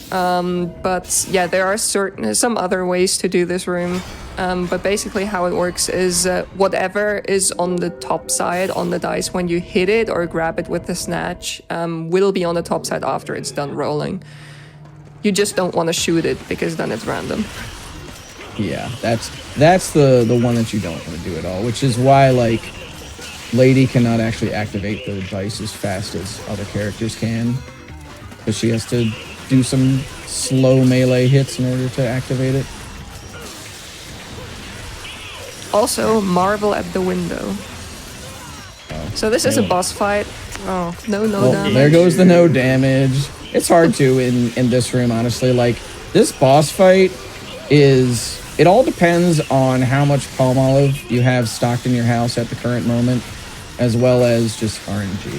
But yeah, there are some other ways to do this room. But basically how it works is whatever is on the top side on the dice when you hit it or grab it with the snatch will be on the top side after it's done rolling. You just don't want to shoot it because then it's random. Yeah, that's the one that you don't want to do at all, which is why, like, Lady cannot actually activate the dice as fast as other characters can, because she has to do some slow melee hits in order to activate it. Also, marvel at the window. So this is a boss fight. Oh, no damage. There goes the no damage. It's hard to in this room, honestly. Like, this boss fight is... It all depends on how much palm olive you have stocked in your house at the current moment, as well as just RNG.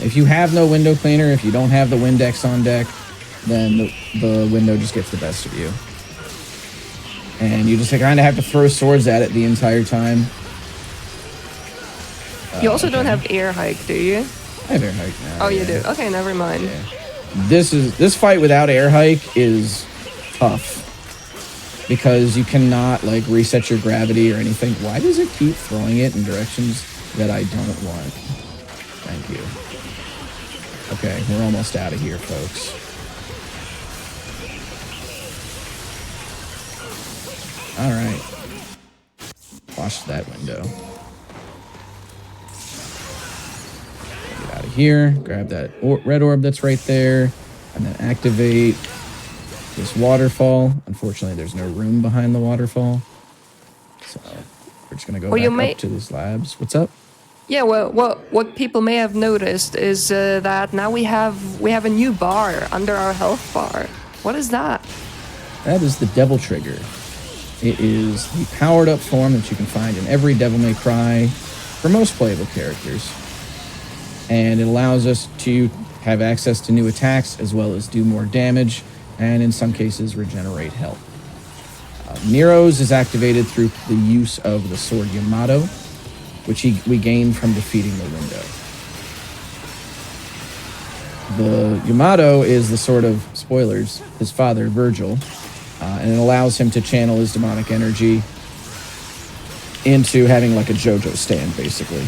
If you have no window cleaner, if you don't have the Windex on deck, then the window just gets the best of you. And you just kind of have to throw swords at it the entire time. You also don't have air hike, do you? I have air hike now. Oh, you do? Okay, never mind. Yeah. This fight without air hike is tough, because you cannot, like, reset your gravity or anything. Why does it keep throwing it in directions that I don't want? Thank you. Okay, we're almost out of here, folks. All right. Wash that window. Get out of here. Grab that red orb that's right there, and then activate this waterfall. Unfortunately, there's no room behind the waterfall, so we're just gonna go back up to these labs. What's up? Yeah, well, what people may have noticed is that now we have a new bar under our health bar. What is that? That is the Devil Trigger. It is the powered up form that you can find in every Devil May Cry for most playable characters, and it allows us to have access to new attacks as well as do more damage, and in some cases regenerate health. Nero's is activated through the use of the sword Yamato, which we gain from defeating the window. The Yamato is the sword of, spoilers, his father, Virgil, and it allows him to channel his demonic energy into having like a JoJo stand, basically.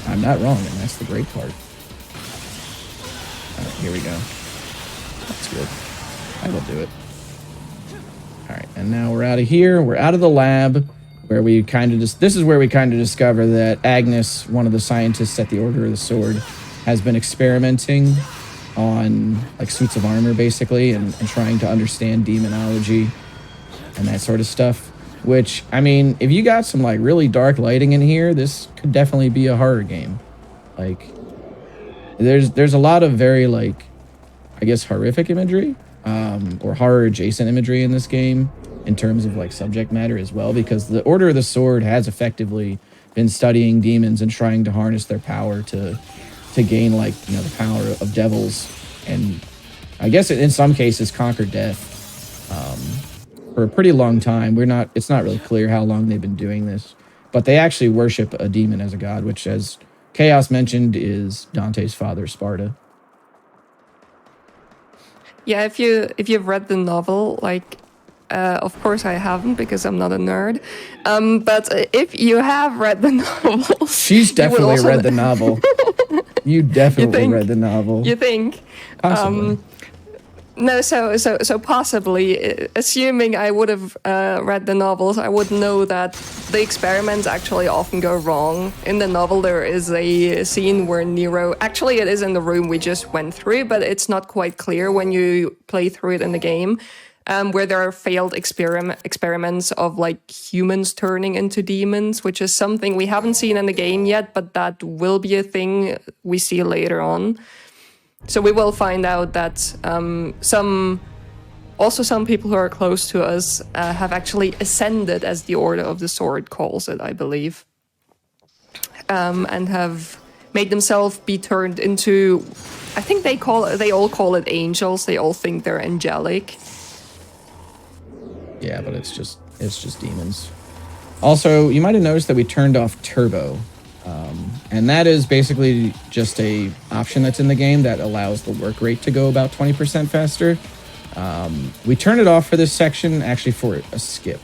I'm not wrong, and that's the great part. All right, here we go. That's good. I will do it. All right, and now we're out of here. We're out of the lab, where we kind of just... This is where we kind of discover that Agnes, one of the scientists at the Order of the Sword, has been experimenting on like suits of armor, basically, and trying to understand demonology and that sort of stuff. Which, I mean, if you got some like really dark lighting in here, this could definitely be a horror game. Like, there's a lot of very like, I guess, horrific imagery, or horror adjacent imagery in this game in terms of like subject matter as well, because the Order of the Sword has effectively been studying demons and trying to harness their power to gain, like, you know, the power of devils, and I guess in some cases conquer death. For a pretty long time. It's not really clear how long they've been doing this, but they actually worship a demon as a god, which, as Chaos mentioned, is Dante's father, Sparta. Yeah, if you've read the novel, like, of course I haven't because I'm not a nerd. But if you have read the novel, she's definitely read the novel. You definitely read the novel. You think? Possibly. No, so possibly, assuming I would have read the novels, I would know that the experiments actually often go wrong. In the novel, there is a scene where Nero, actually it is in the room we just went through, but it's not quite clear when you play through it in the game, where there are failed experiments of like humans turning into demons, which is something we haven't seen in the game yet, but that will be a thing we see later on. So we will find out that some people who are close to us have actually ascended, as the Order of the Sword calls it, I believe, and have made themselves be turned into. I think they all call it angels. They all think they're angelic. Yeah, but it's just demons. Also, you might have noticed that we turned off turbo. And that is basically just a option that's in the game that allows the work rate to go about 20% faster. We turn it off for this section, actually for a skip.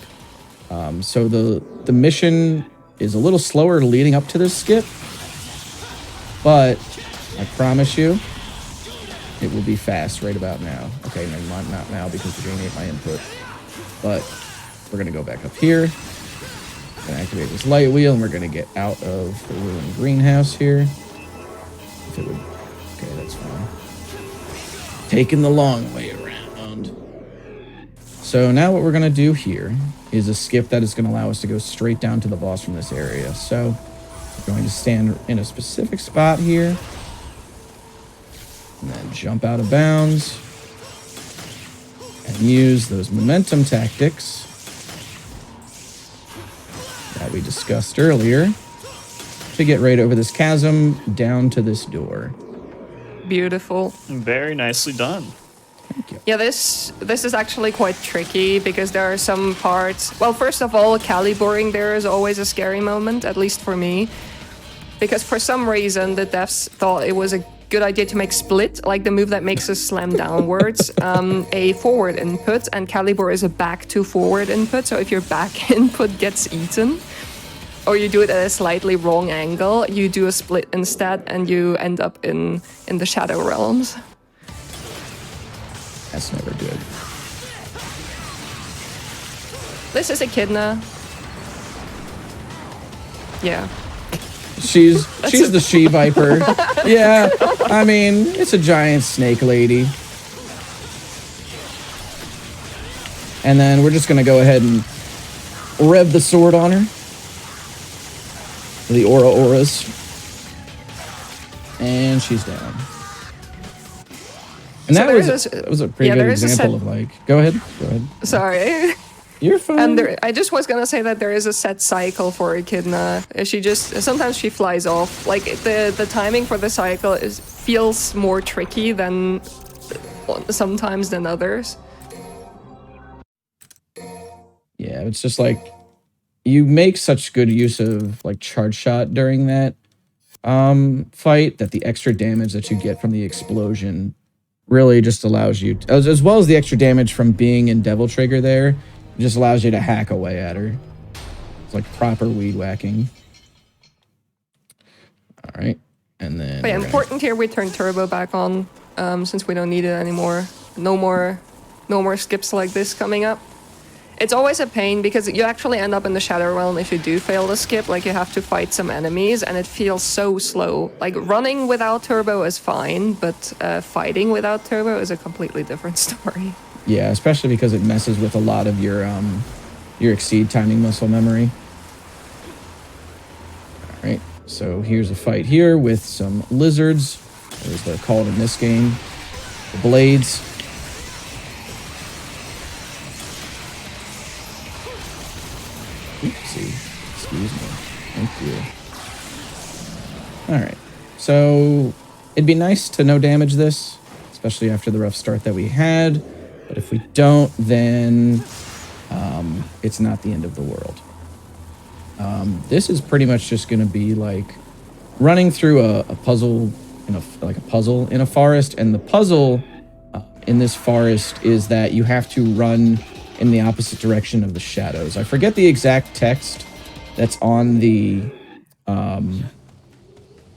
So the mission is a little slower leading up to this skip, but I promise you, it will be fast right about now. Okay, never mind, not now because the game ate my input. But we're gonna go back up here. Gonna activate this light wheel, and we're gonna get out of the ruined greenhouse here. If it would, okay, that's fine. Taking the long way around. So now what we're gonna do here is a skip that is gonna allow us to go straight down to the boss from this area. So we're going to stand in a specific spot here, and then jump out of bounds, and use those momentum tactics that we discussed earlier to get right over this chasm down to this door. Beautiful. Very nicely done. Thank you. Yeah, this is actually quite tricky because there are some parts. Well, first of all, calibrating there is always a scary moment, at least for me, because for some reason the devs thought it was a good idea to make split, like the move that makes us slam downwards, a forward input, and caliber is a back to forward input. So if your back input gets eaten, or you do it at a slightly wrong angle, you do a split instead, and you end up in the Shadow Realms. That's never good. This is Echidna. Yeah. She's the she-viper. Yeah, I mean, it's a giant snake lady. And then we're just going to go ahead and rev the sword on her. The auras. And she's down. And So that was a pretty good example of like... Go ahead. Sorry. You're fine. And I just was gonna say that there is a set cycle for Echidna. Sometimes she flies off. Like the timing for the cycle feels more tricky than sometimes than others. Yeah, it's just like you make such good use of like charge shot during that fight that the extra damage that you get from the explosion really just allows you, as well as the extra damage from being in Devil Trigger there, it just allows you to hack away at her. It's like proper weed whacking. All right, and then... But yeah, important here we turn turbo back on, since we don't need it anymore. No more skips like this coming up. It's always a pain because you actually end up in the Shadow Realm if you do fail the skip. Like, you have to fight some enemies and it feels so slow. Like, running without turbo is fine, but fighting without turbo is a completely different story. Yeah, especially because it messes with a lot of your exceed timing muscle memory. All right, so here's a fight here with some lizards, as they're called in this game. The blades. Oopsie. Excuse me. Thank you. Alright. So, it'd be nice to no damage this, especially after the rough start that we had. But if we don't, then it's not the end of the world. This is pretty much just going to be like running through a puzzle, like a puzzle in a forest. And the puzzle in this forest is that you have to run in the opposite direction of the shadows. I forget the exact text that's on the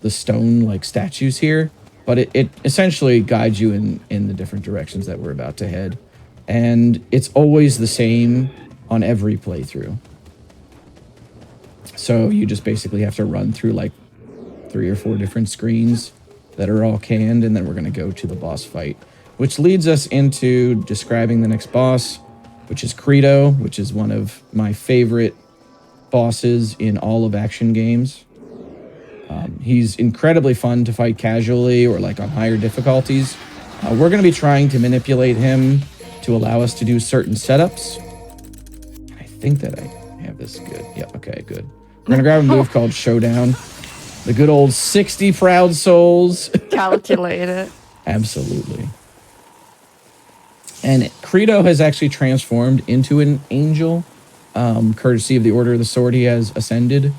stone like statues here, but it essentially guides you in the different directions that we're about to head. And it's always the same on every playthrough. So you just basically have to run through like 3 or 4 different screens that are all canned, and then we're going to go to the boss fight, which leads us into describing the next boss, which is Credo, which is one of my favorite bosses in all of action games. He's incredibly fun to fight casually or like on higher difficulties. We're going to be trying to manipulate him to allow us to do certain setups. I think that I have this good. Yeah, okay, good. We're going to grab a move called Showdown. The good old 60 proud souls. Calculate it. Absolutely. And Credo has actually transformed into an angel, courtesy of the Order of the Sword. He has ascended,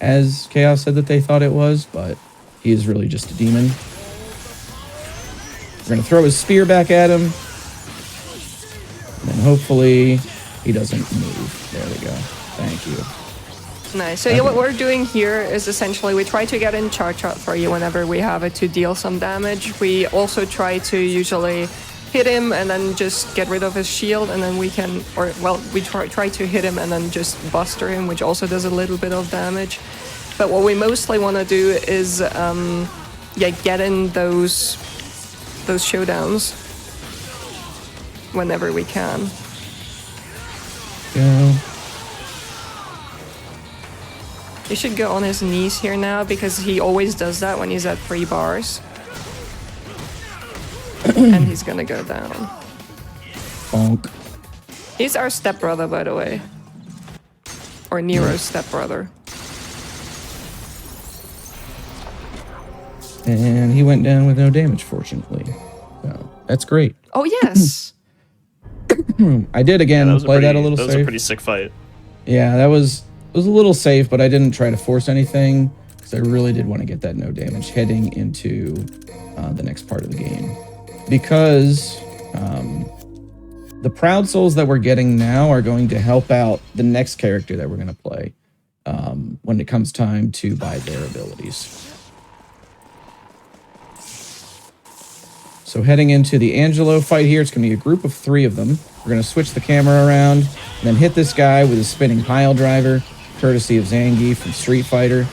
as Chaos said that they thought it was, but he is really just a demon. We're going to throw his spear back at him. And then hopefully he doesn't move. There we go. Thank you. Nice. So yeah, what we're doing here is essentially we try to get in charge shot for you whenever we have it to deal some damage. We also try to usually hit him and then just get rid of his shield, and then we can, or well, we try to hit him and then just buster him, which also does a little bit of damage. But what we mostly want to do is, get in those showdowns whenever we can. Go. You should go on his knees here now, because he always does that when he's at 3 bars. And he's gonna go down. Bonk. He's our stepbrother, by the way. Or Nero's stepbrother. And he went down with no damage, fortunately. So that's great. Oh, yes! I did again play that a little That was safe. a pretty sick fight. Yeah, that was a little safe, but I didn't try to force anything because I really did want to get that no damage heading into the next part of the game. Because the Proud Souls that we're getting now are going to help out the next character that we're going to play when it comes time to buy their abilities. So heading into the Angelo fight here, it's going to be a group of 3 of them. We're going to switch the camera around and then hit this guy with a spinning pile driver, courtesy of Zangief from Street Fighter.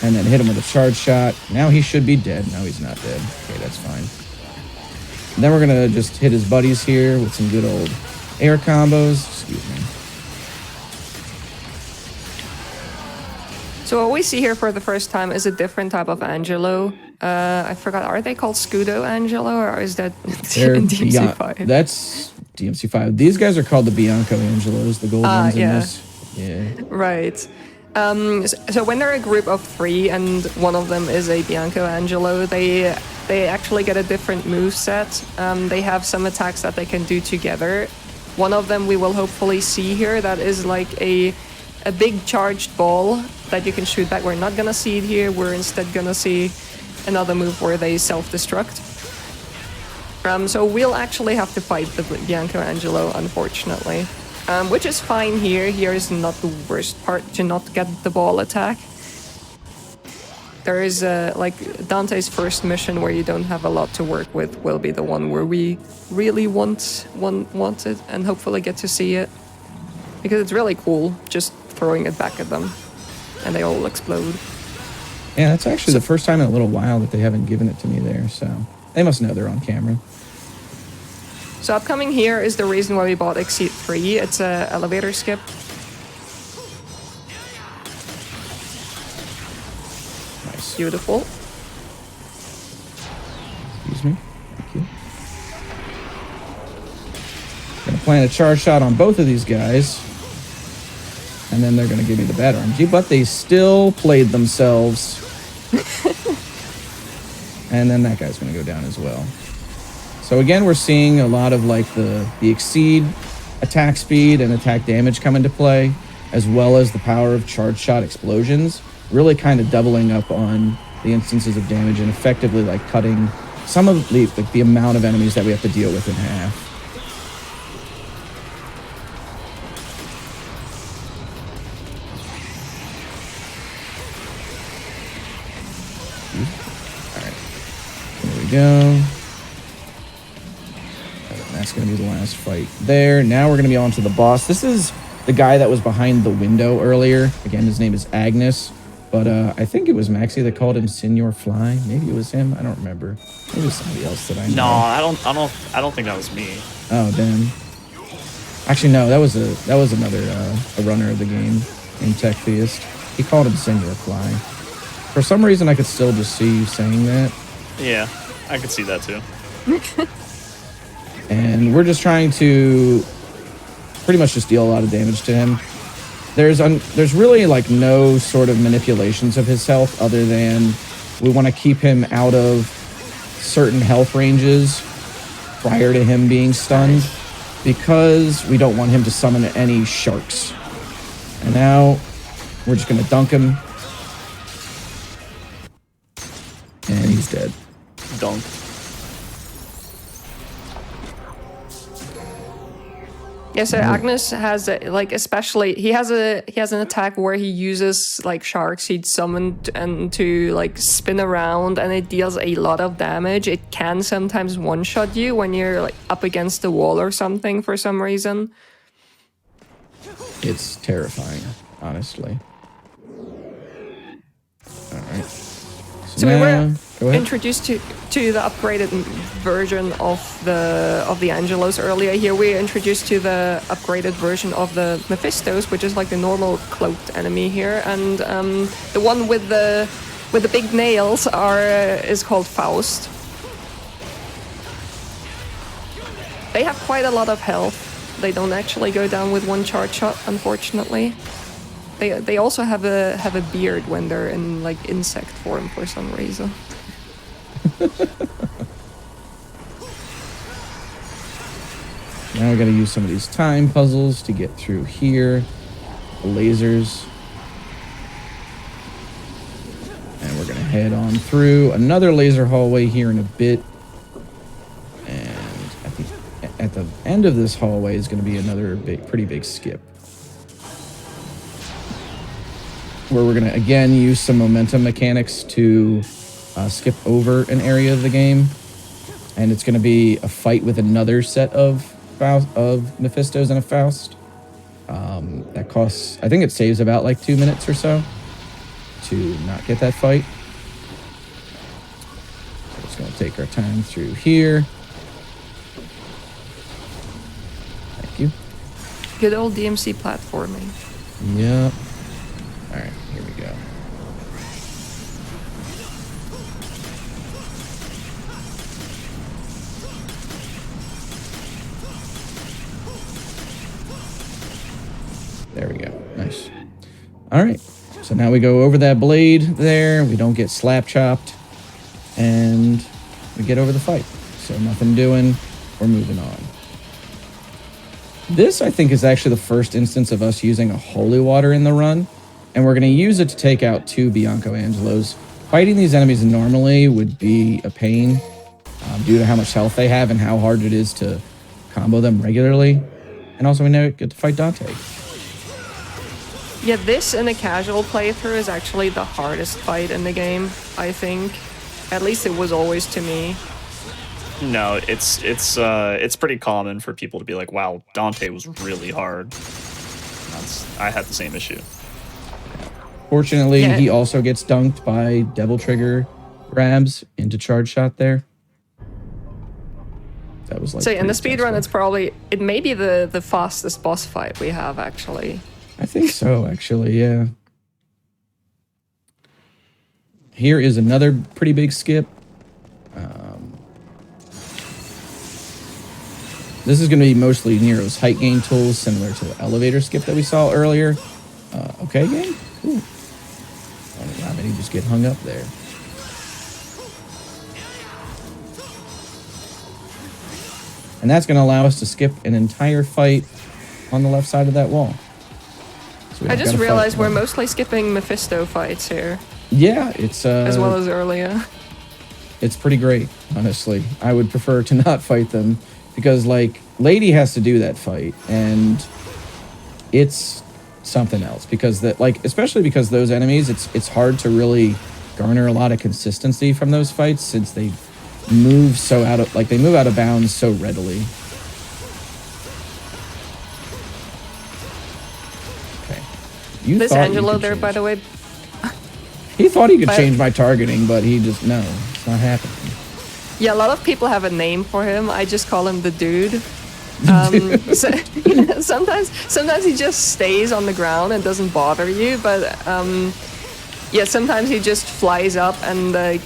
And then hit him with a charge shot. Now he should be dead. No, he's not dead. Okay, that's fine. And then we're going to just hit his buddies here with some good old air combos. Excuse me. So what we see here for the first time is a different type of Angelo. I forgot, are they called Scudo Angelo, or is that They're DMC5? That's DMC5. These guys are called the Bianco Angelos, the gold ones in yeah. this. Yeah. Right. So when they're a group of 3 and one of them is a Bianco Angelo, they actually get a different moveset. They have some attacks that they can do together. One of them we will hopefully see here, that is like a big charged ball that you can shoot back. We're not gonna see it here, we're instead gonna see another move where they self-destruct. So we'll actually have to fight the Bianco Angelo, unfortunately. Which is fine here. Here is not the worst part to not get the ball attack. There is like Dante's first mission where you don't have a lot to work with will be the one where we really want it and hopefully get to see it. Because it's really cool just throwing it back at them and they all explode. Yeah, that's actually the first time in a little while that they haven't given it to me there, so they must know they're on camera. So upcoming here is the reason why we bought Exceed 3. It's a elevator skip. Nice. Beautiful. Excuse me. Thank you. Gonna plant a charge shot on both of these guys. And then they're gonna give me the bad RNG, but they still played themselves. And then that guy's gonna go down as well. So again, we're seeing a lot of like the exceed attack speed and attack damage come into play, as well as the power of charge shot explosions, really kind of doubling up on the instances of damage and effectively like cutting some of the amount of enemies that we have to deal with in half. All right, here we go. That's going to be the last fight there. Now we're going to be on to the boss. This is the guy that was behind the window earlier. Again, his name is Agnes, but I think it was Maxie that called him Senor Fly. Maybe it was him. I don't remember. Maybe it was somebody else that I know. No, I don't think that was me. Oh, damn. Actually, no, that was another a runner of the game named Tech Theist. He called him Senor Fly. For some reason, I could still just see you saying that. Yeah, I could see that too. And we're just trying to pretty much just deal a lot of damage to him. There's really like no sort of manipulations of his health other than we want to keep him out of certain health ranges prior to him being stunned because we don't want him to summon any sharks. And now we're just going to dunk him. And he's dead. Dunk. Yeah, so Agnes has like especially he has an attack where he uses like shark seed summoned and to like spin around and it deals a lot of damage. It can sometimes one-shot you when you're like up against the wall or something for some reason. It's terrifying, honestly. All right. So we were go ahead. introduced to the upgraded version of the Angelos earlier. Here we're introduced to the upgraded version of the Mephistos, which is like the normal cloaked enemy here, and the one with the big nails is called Faust. They have quite a lot of health. They don't actually go down with one charge shot, unfortunately. They also have a beard when they're in like insect form for some reason. Now we got to use some of these time puzzles to get through here. The lasers. And we're going to head on through another laser hallway here in a bit. And I think at the end of this hallway is going to be another pretty big skip. Where we're going to, again, use some momentum mechanics to skip over an area of the game. And it's going to be a fight with another set of Mephistos and a Faust. That costs, I think it saves about like 2 minutes or so to not get that fight. So just going to take our time through here. Thank you. Good old DMC platforming. Yep. All right, here we go. There we go. Nice. All right. So now we go over that blade there. We don't get slap chopped. And we get over the fight. So nothing doing. We're moving on. This, I think, is actually the first instance of us using a holy water in the run. And we're going to use it to take out 2 Bianco Angelos. Fighting these enemies normally would be a pain. due to how much health they have and how hard it is to combo them regularly. And also, we now get to fight Dante. Yeah, this in a casual playthrough is actually the hardest fight in the game, I think. At least it was always to me. No, it's pretty common for people to be like, "Wow, Dante was really hard." I had the same issue. Fortunately, Yeah. he also gets dunked by Devil Trigger grabs into charge shot there. That was like. So in the pretty speedrun, successful. it may be the fastest boss fight we have, actually. I think so, actually, yeah. Here is another pretty big skip. This is going to be mostly Nero's height gain tools, similar to the elevator skip that we saw earlier. Okay, game? Cool. How many just get hung up there? And that's going to allow us to skip an entire fight on the left side of that wall. So we I don't just gotta fight realized we're them. mostly skipping Mephisto fights here, Yeah, it's as well as earlier. it's pretty great, honestly. I would prefer to not fight them because, like, Lady has to do that fight, and it's something else because that, like, especially because those enemies, it's hard to really garner a lot of consistency from those fights since they move so out of they move out of bounds so readily. Okay, you This thought you Angelo could there, by change- the way, He thought he could But- change my targeting, but he just no, it's not happening. yeah, a lot of people have a name for him. I just call him the dude. So, sometimes he just stays on the ground and doesn't bother you, but yeah, sometimes he just flies up and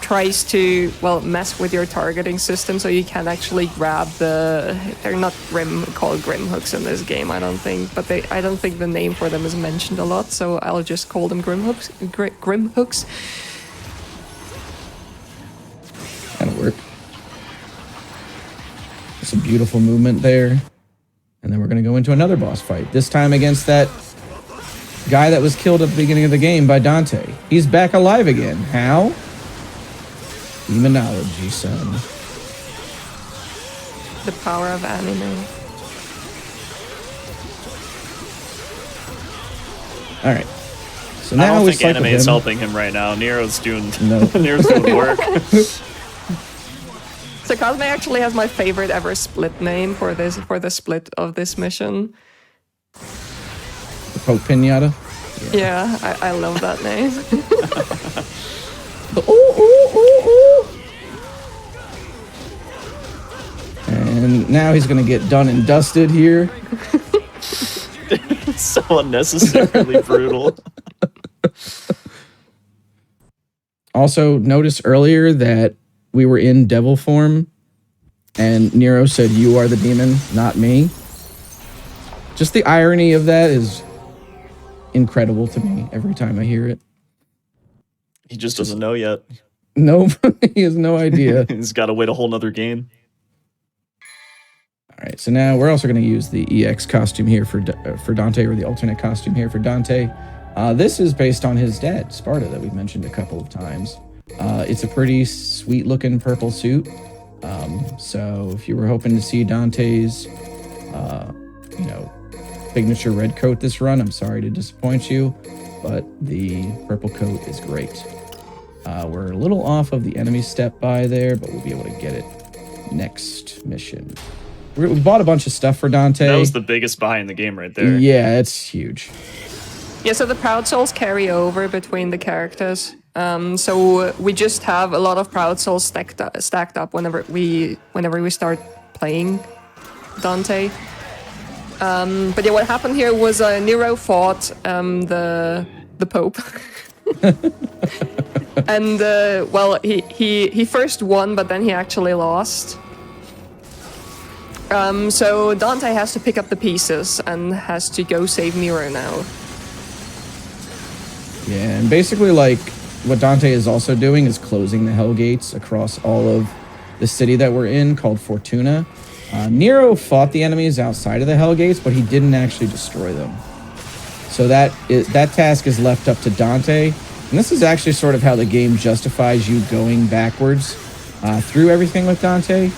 tries to, well, mess with your targeting system so you can actually grab they're not called grim hooks in this game, I don't think, but I don't think the name for them is mentioned a lot, so I'll just call them grim hooks. Grim hooks. That'll work. Some beautiful movement there. And then we're going to go into another boss fight. This time against that guy that was killed at the beginning of the game by Dante. He's back alive again. How? Demonology, son. The power of anime. All right. So I now don't we think cycle anime is him. helping him right now. Nero's doing No. Nero's doing work. So Cosme actually has my favorite ever split name for the split of this mission. The Poke Pinata. Yeah, I love that name. And now he's going to get done and dusted here. So unnecessarily brutal. Also, notice earlier that we were in devil form, and Nero said, "You are the demon, not me." Just the irony of that is incredible to me every time I hear it. He just doesn't know yet. Nope, he has no idea. He's got to wait a whole nother game. All right, so now we're also going to use the EX costume here for Dante, or the alternate costume here for Dante. This is based on his dad, Sparta, that we've mentioned a couple of times. It's a pretty sweet-looking purple suit. So if you were hoping to see Dante's, signature red coat this run, I'm sorry to disappoint you, but the purple coat is great. We're a little off of the enemy step by there, but we'll be able to get it next mission. We bought a bunch of stuff for Dante. That was the biggest buy in the game right there. Yeah, it's huge. Yeah, so the Proud Souls carry over between the characters. So we just have a lot of Proud Souls stacked up whenever we start playing Dante. But yeah, what happened here was Nero fought the Pope. And he first won, but then he actually lost. So Dante has to pick up the pieces and has to go save Nero now. Yeah, and basically, like, what Dante is also doing is closing the Hell Gates across all of the city that we're in, called Fortuna. Nero fought the enemies outside of the Hell Gates, but he didn't actually destroy them. So that task is left up to Dante. And this is actually sort of how the game justifies you going backwards through everything with Dante,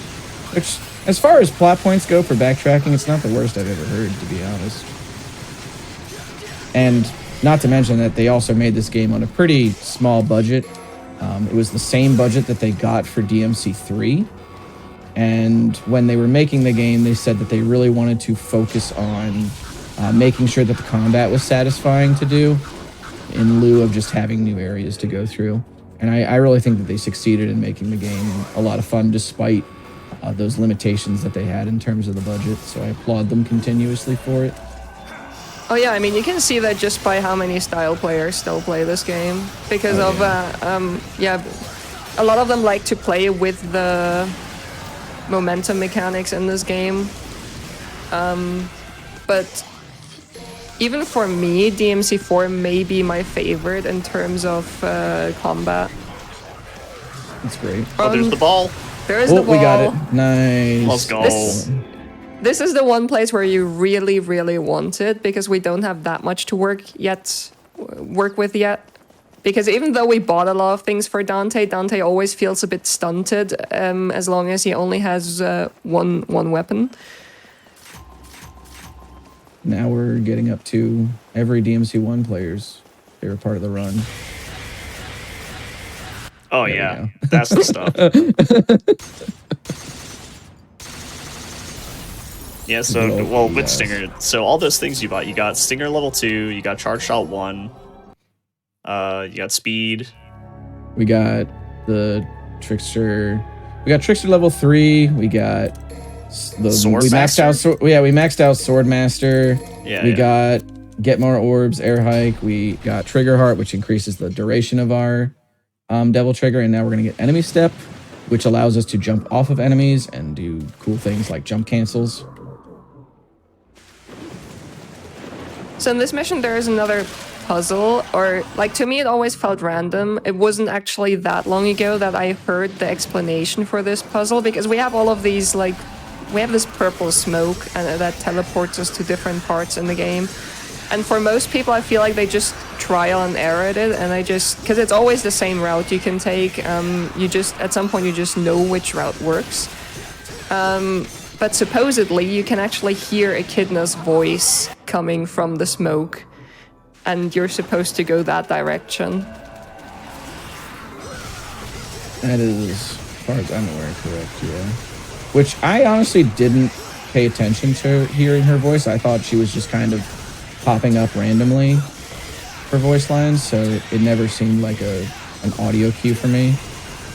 which, as far as plot points go for backtracking, it's not the worst I've ever heard, to be honest. And not to mention that they also made this game on a pretty small budget. It was the same budget that they got for DMC3. And when they were making the game, they said that they really wanted to focus on making sure that the combat was satisfying to do in lieu of just having new areas to go through. And I really think that they succeeded in making the game a lot of fun despite those limitations that they had in terms of the budget. So I applaud them continuously for it. Oh yeah, I mean, you can see that just by how many style players still play this game. Because a lot of them like to play with the momentum mechanics in this game. But even for me, DMC4 may be my favorite in terms of combat. That's great. Oh, there's the ball. There's the ball. We got it. Nice. Let's go. This is the one place where you really, really want it, because we don't have that much to work with yet. Because even though we bought a lot of things for Dante, Dante always feels a bit stunted as long as he only has one weapon. Now we're getting up to every DMC1 player's favorite part of the run. Oh There yeah, we go. that's the stuff. Yeah, so, well, with Stinger, so all those things you bought, you got Stinger level 2, you got Charge Shot 1, you got Speed. We got the Trickster. We got Trickster level 3. We got the Sword we maxed Master? out. We maxed out Sword Master. Yeah, We got Get More Orbs, Air Hike. We got Trigger Heart, which increases the duration of our Devil Trigger, and now we're gonna get Enemy Step, which allows us to jump off of enemies and do cool things like jump cancels. So in this mission, there is another puzzle, or like to me, it always felt random. It wasn't actually that long ago that I heard the explanation for this puzzle, because we have all of these, like, we have this purple smoke and that teleports us to different parts in the game. And for most people, I feel like they just trial and error at it, and because it's always the same route you can take. You just, at some point, you just know which route works. But supposedly, you can actually hear Echidna's voice coming from the smoke, and you're supposed to go that direction. That is, as far as I'm aware, correct, yeah. Which I honestly didn't pay attention to hearing her voice. I thought she was just kind of popping up randomly for voice lines, so it never seemed like an audio cue for me.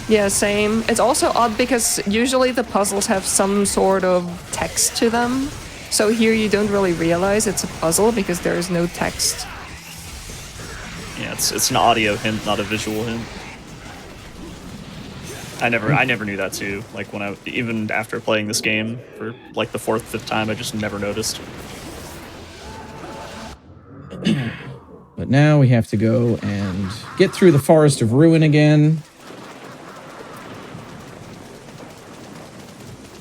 Yeah, same. It's also odd because usually the puzzles have some sort of text to them. So here you don't really realize it's a puzzle because there is no text. Yeah, it's an audio hint, not a visual hint. I never knew that too. Like even after playing this game for like the 4th, 5th time, I just never noticed. But now we have to go and get through the Forest of Ruin again.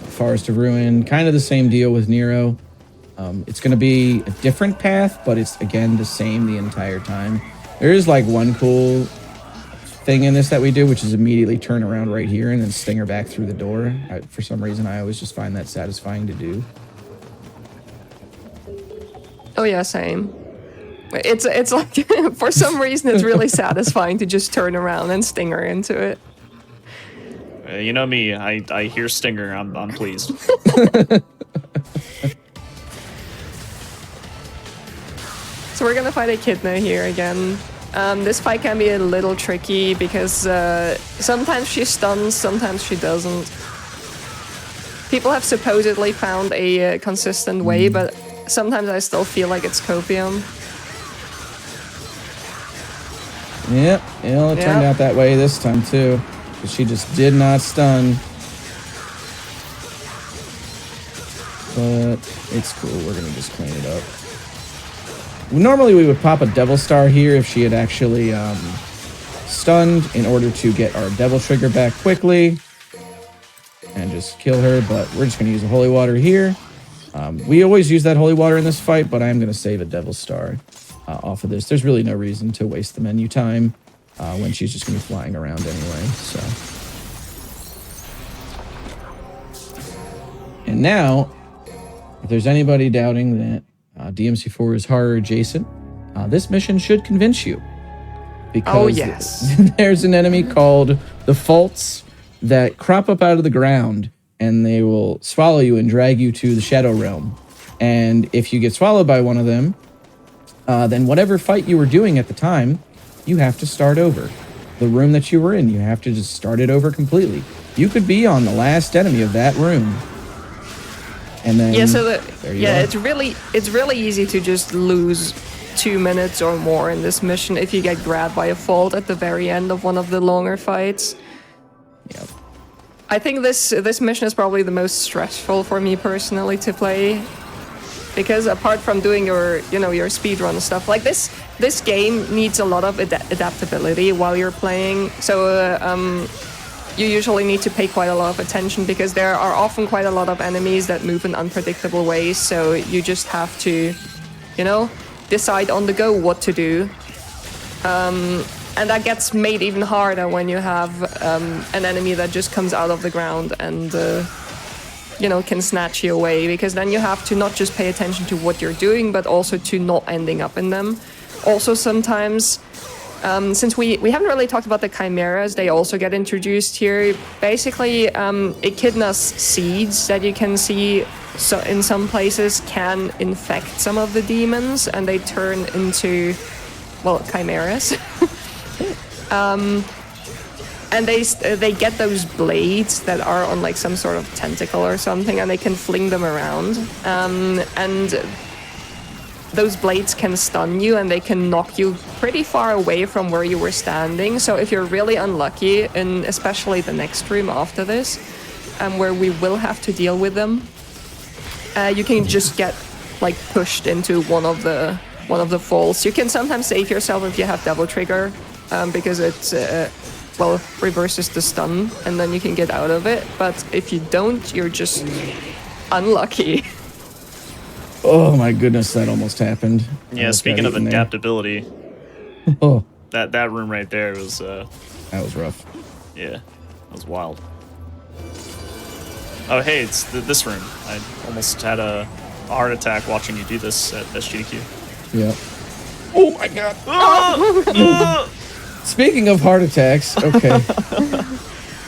Forest of Ruin, kind of the same deal with Nero. It's going to be a different path, but it's, again, the same the entire time. There is, like, one cool thing in this that we do, which is immediately turn around right here and then stinger back through the door. For some reason, I always just find that satisfying to do. Oh yeah, same. It's like, for some reason, it's really satisfying to just turn around and stinger into it. You know me, I hear Stinger, I'm pleased. So we're gonna fight Echidna here again. This fight can be a little tricky because sometimes she stuns, sometimes she doesn't. People have supposedly found a consistent way, but sometimes I still feel like it's copium. Yep, it turned out that way this time too. But she just did not stun. But it's cool, we're gonna just clean it up. Normally we would pop a Devil Star here if she had actually stunned in order to get our Devil Trigger back quickly and just kill her, but we're just gonna use a Holy Water here. We always use that Holy Water in this fight, but I'm gonna save a Devil Star off of this. There's really no reason to waste the menu time when she's just gonna be flying around anyway, so. And now, if there's anybody doubting that DMC4 is horror adjacent, this mission should convince you. Because Oh, yes. there's an enemy called the Faults that crop up out of the ground, and they will swallow you and drag you to the Shadow Realm. And if you get swallowed by one of them, then whatever fight you were doing at the time, you have to start over. The room that you were in, you have to just start it over completely. You could be on the last enemy of that room. And then Yeah, there you are. it's really easy to just lose 2 minutes or more in this mission if you get grabbed by a fault at the very end of one of the longer fights. Yep. I think this mission is probably the most stressful for me personally to play, because apart from doing your speedrun stuff, like this game needs a lot of adaptability while you're playing. So you usually need to pay quite a lot of attention because there are often quite a lot of enemies that move in unpredictable ways. So you just have to, decide on the go what to do. And that gets made even harder when you have an enemy that just comes out of the ground and can snatch you away, because then you have to not just pay attention to what you're doing, but also to not ending up in them. Also, sometimes, since we haven't really talked about the chimeras, they also get introduced here. Basically, echidna's seeds that you can see in some places can infect some of the demons, and they turn into, chimeras. And they get those blades that are on like some sort of tentacle or something, and they can fling them around. And those blades can stun you, and they can knock you pretty far away from where you were standing. So if you're really unlucky, and especially the next room after this, where we will have to deal with them, you can just get like pushed into one of the falls. You can sometimes save yourself if you have double trigger, because it's reverses the stun, and then you can get out of it. But if you don't, you're just unlucky. Oh my goodness, that almost happened. Yeah, speaking of adaptability, Oh, that room right there was that was rough. yeah, that was wild. Oh hey, it's this room. I almost had a heart attack watching you do this at GDQ. Yeah. Oh my god. Speaking of heart attacks, okay.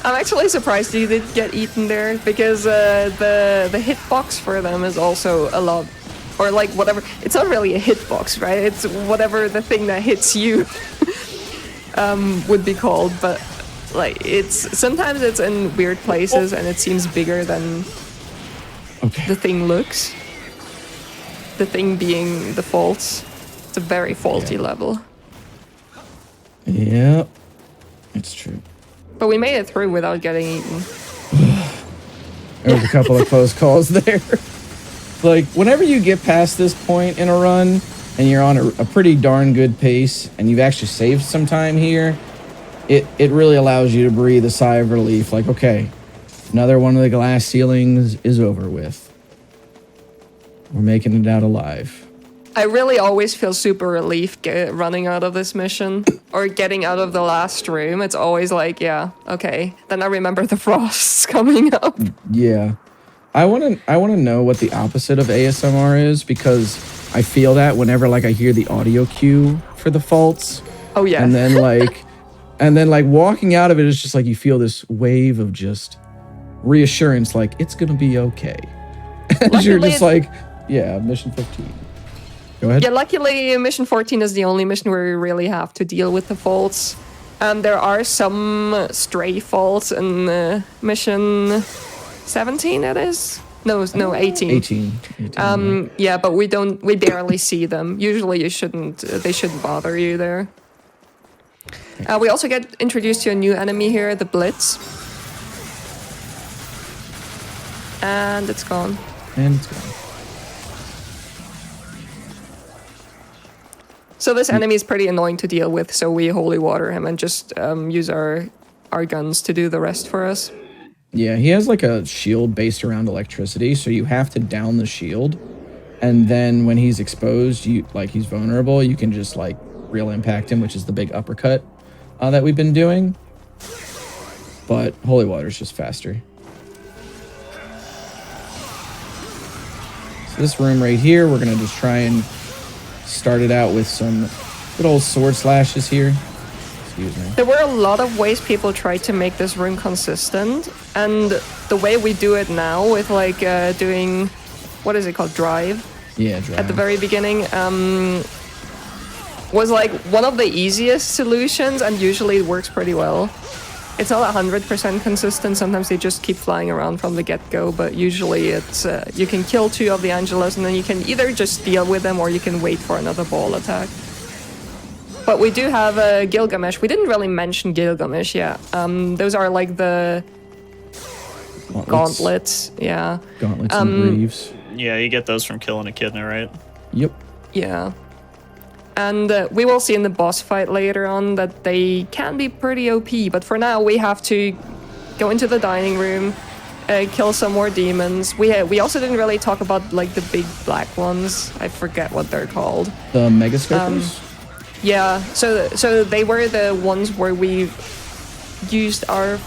I'm actually surprised you didn't get eaten there, because the hitbox for them is also a lot, or like whatever. It's not really a hitbox, right? It's whatever the thing that hits you would be called, but like sometimes it's in weird places and it seems bigger than the thing looks. The thing being the faults. It's a very faulty level. Yeah, it's true. But we made it through without getting eaten. There was a couple of close calls there. Like, whenever you get past this point in a run, and you're on a pretty darn good pace, and you've actually saved some time here, it really allows you to breathe a sigh of relief. Like, okay, another one of the glass ceilings is over with. We're making it out alive. I really always feel super relieved running out of this mission or getting out of the last room. It's always like, yeah, okay. Then I remember the frosts coming up. Yeah. I want to know what the opposite of ASMR is, because I feel that whenever like I hear the audio cue for the faults. Oh yeah. And then like walking out of it is just like you feel this wave of just reassurance, like it's going to be okay. As you're just like, yeah, mission 15. Go ahead. Yeah, luckily mission 14 is the only mission where we really have to deal with the faults. There are some stray faults in mission 17, it is? No, 18. 18. Yeah, but we barely see them. Usually they shouldn't bother you there. We also get introduced to a new enemy here, the Blitz. And it's gone. And it's gone. So this enemy is pretty annoying to deal with, so we holy water him and just use our guns to do the rest for us. Yeah, he has like a shield based around electricity, so you have to down the shield, and then when he's exposed, he's vulnerable, you can just like real impact him, which is the big uppercut that we've been doing. But holy water is just faster. So this room right here, we're gonna just try and start it out with some good old sword slashes here. Excuse me. There were a lot of ways people tried to make this room consistent, and the way we do it now with like doing, what is it called, drive? Yeah, drive. At the very beginning, was like one of the easiest solutions, and usually it works pretty well. It's not 100% consistent. Sometimes they just keep flying around from the get-go, but usually it's you can kill 2 of the Angelos, and then you can either just deal with them or you can wait for another ball attack. But we do have Gilgamesh. We didn't really mention Gilgamesh yet. Those are like the gauntlets. Yeah. Gauntlets and greaves. Yeah, you get those from killing echidna, right? Yep. Yeah. And we will see in the boss fight later on that they can be pretty OP, but for now we have to go into the dining room, kill some more demons. We also didn't really talk about like the big black ones. I forget what they're called. The Megascopers? Yeah, so they were the ones where we used our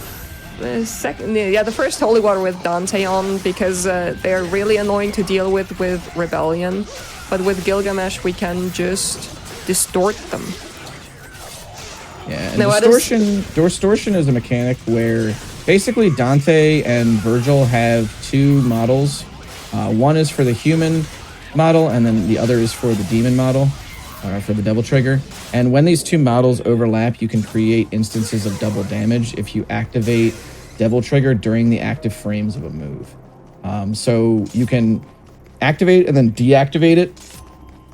the first holy water with Dante on, because they are really annoying to deal with Rebellion. But with Gilgamesh, we can just distort them. Yeah, and distortion is a mechanic where basically Dante and Virgil have 2 models. One is for the human model, and then the other is for the demon model, for the Devil Trigger. And when these 2 models overlap, you can create instances of double damage if you activate Devil Trigger during the active frames of a move. So you can activate and then deactivate it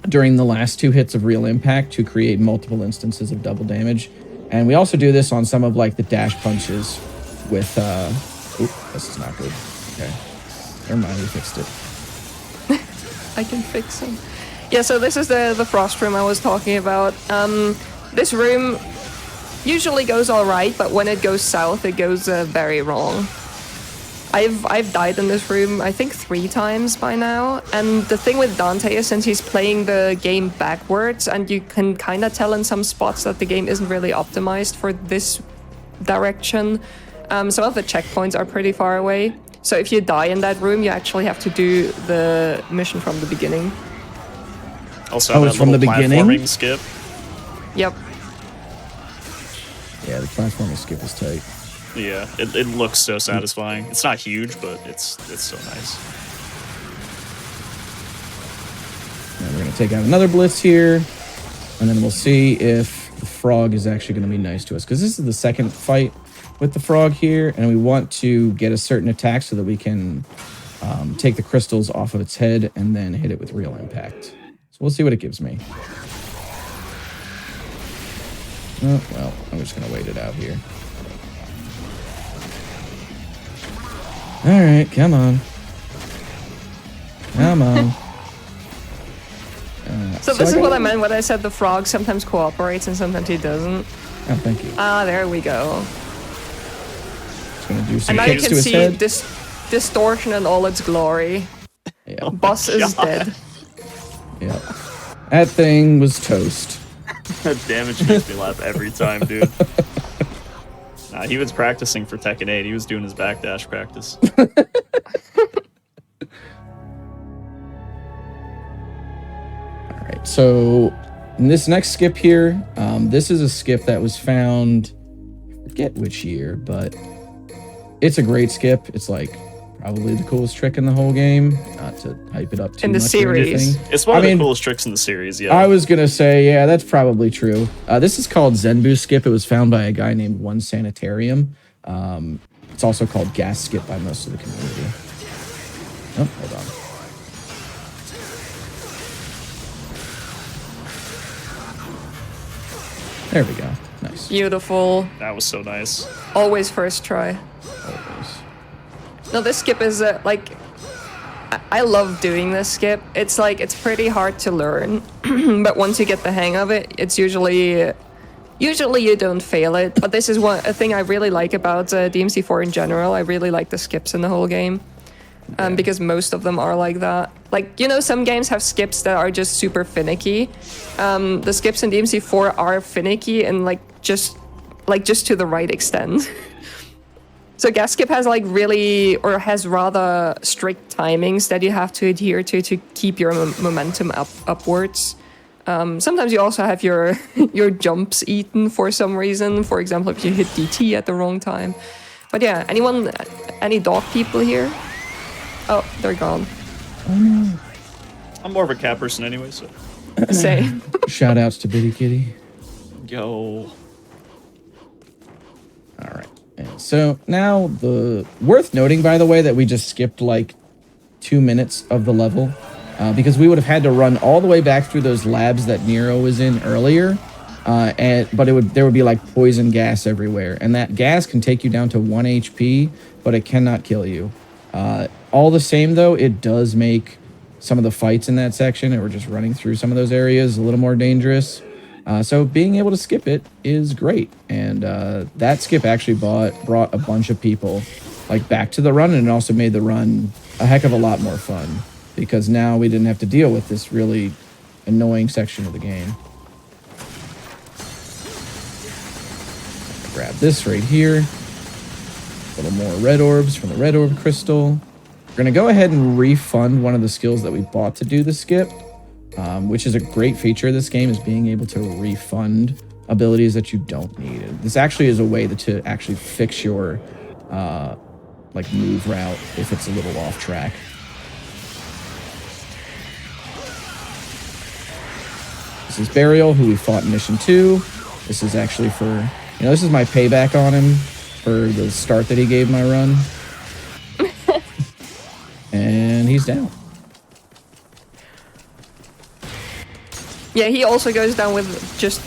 during the last 2 hits of real impact to create multiple instances of double damage. And we also do this on some of like the dash punches with this is not good. Okay. Never mind, we fixed it. I can fix them. Yeah, so this is the frost room I was talking about. This room usually goes all right, but when it goes south, it goes very wrong. I've died in this room, I think 3 times by now. And the thing with Dante is, since he's playing the game backwards, and you can kind of tell in some spots that the game isn't really optimized for this direction, some of the checkpoints are pretty far away. So if you die in that room, you actually have to do the mission from the beginning. Also, Oh, it's from the beginning? platforming skip. Yep. Yeah, the platforming skip is tight. Yeah, it looks so satisfying. It's not huge, but it's so nice. And we're going to take out another blitz here, and then we'll see if the frog is actually going to be nice to us, because this is the second fight with the frog here, and we want to get a certain attack so that we can take the crystals off of its head and then hit it with real impact. So we'll see what it gives me. Oh, well, I'm just going to wait it out here. All right, come on. Come on. So this is what I meant when I said the frog sometimes cooperates and sometimes he doesn't. Oh, thank you. Ah, there we go. Just gonna do some And now you kicks can to his see head. this distortion in all its glory. Yeah. Boss is dead. Yeah. That thing was toast. That damage makes me laugh every time, dude. Nah, he was practicing for Tekken 8. He was doing his backdash practice. All right. So in this next skip here, this is a skip that was found, I forget which year, but it's a great skip. It's like probably the coolest trick in the whole game. Not to hype it up too In the much or series. anything. It's one of the coolest tricks in the series, yeah. I was gonna say, yeah, that's probably true. This is called Zenbu Skip. It was found by a guy named One Sanitarium. It's also called Gas Skip by most of the community. Oh, hold on. There we go. Nice. Beautiful. That was so nice. Always first try. Always. No, this skip is like... I love doing this skip. It's like, it's pretty hard to learn. But once you get the hang of it, it's usually you don't fail it. But this is a thing I really like about DMC4 in general. I really like the skips in the whole game. Because most of them are like that. Like, you know, some games have skips that are just super finicky. The skips in DMC4 are finicky and just to the right extent. So gas skip has like really, or has rather strict timings that you have to adhere to keep your momentum upwards. Sometimes you also have your your jumps eaten for some reason. For example, if you hit DT at the wrong time. But yeah, any dog people here? Oh, they're gone. I'm more of a cat person anyway, so. Same. Shout outs to Bitty Kitty. Yo. All right. And so now worth noting, by the way, that we just skipped like 2 minutes of the level because we would have had to run all the way back through those labs that Nero was in earlier. But there would be like poison gas everywhere, and that gas can take you down to 1 HP, but it cannot kill you. All the same, though, it does make some of the fights in that section, and we're just running through some of those areas, a little more dangerous. So being able to skip it is great, and that skip actually brought a bunch of people like back to the run, and it also made the run a heck of a lot more fun because now we didn't have to deal with this really annoying section of the game. Grab this right here. A little more red orbs from the red orb crystal. We're going to go ahead and refund one of the skills that we bought to do the skip, which is a great feature of this game, is being able to refund abilities that you don't need. This actually is a way to actually fix your like move route if it's a little off track. This is Burial, who we fought in Mission 2. This is actually for, this is my payback on him for the start that he gave my run. And he's down. Yeah, he also goes down with just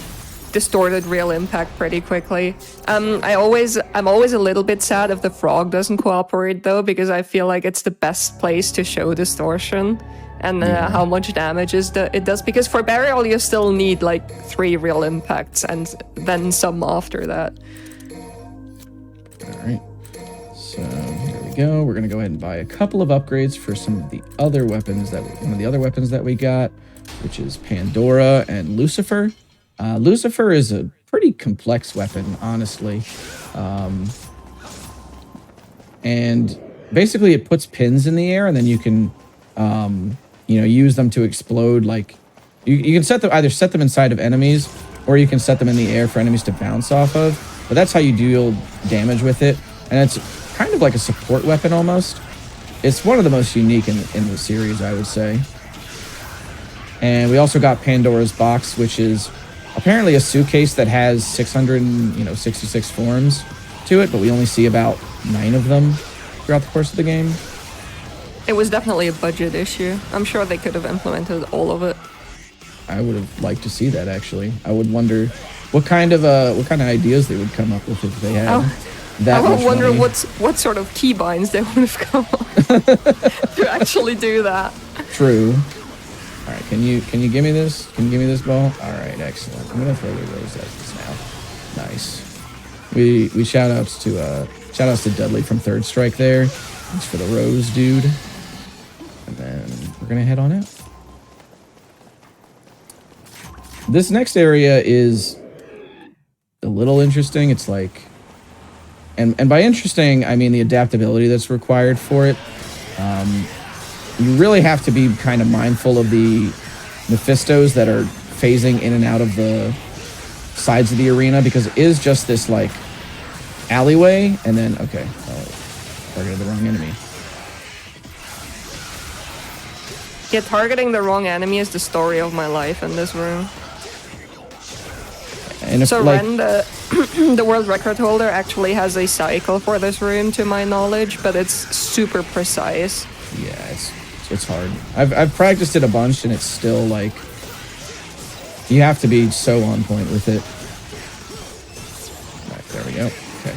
distorted real impact pretty quickly. I'm always a little bit sad if the frog doesn't cooperate though, because I feel like it's the best place to show distortion and how much damage it does. Because for Burial, you still need like 3 real impacts and then some after that. All right. So here we go. We're gonna go ahead and buy a couple of upgrades for some of the other weapons one of the other weapons that we got, which is Pandora and Lucifer. Lucifer is a pretty complex weapon, honestly. And basically it puts pins in the air, and then you can, use them to explode. Like you can either set them inside of enemies, or you can set them in the air for enemies to bounce off of. But that's how you deal damage with it. And it's kind of like a support weapon almost. It's one of the most unique in the series, I would say. And we also got Pandora's Box, which is apparently a suitcase that has 666 forms to it, but we only see about 9 of them throughout the course of the game. It was definitely a budget issue. I'm sure they could have implemented all of it. I would have liked to see that, actually. I would wonder what kind of ideas they would come up with if they had that much money. I would wonder what sort of keybinds they would have come up to actually do that. True. All right, can you give me this? Can you give me this ball? All right, excellent. I'm gonna throw the rose at this now. Nice. We shout outs to Dudley from Third Strike there. Thanks for the rose, dude. And then we're gonna head on out. This next area is a little interesting. It's like, and by interesting, I mean the adaptability that's required for it. You really have to be kind of mindful of the Mephistos that are phasing in and out of the sides of the arena, because it is just this like alleyway, and then targeted the wrong enemy. Yeah, targeting the wrong enemy is the story of my life in this room. And if, so Ren, the world record holder, actually has a cycle for this room, to my knowledge, but it's super precise. Yeah, it's hard. I've practiced it a bunch, and it's still like you have to be so on point with it. Right, there we go. Okay.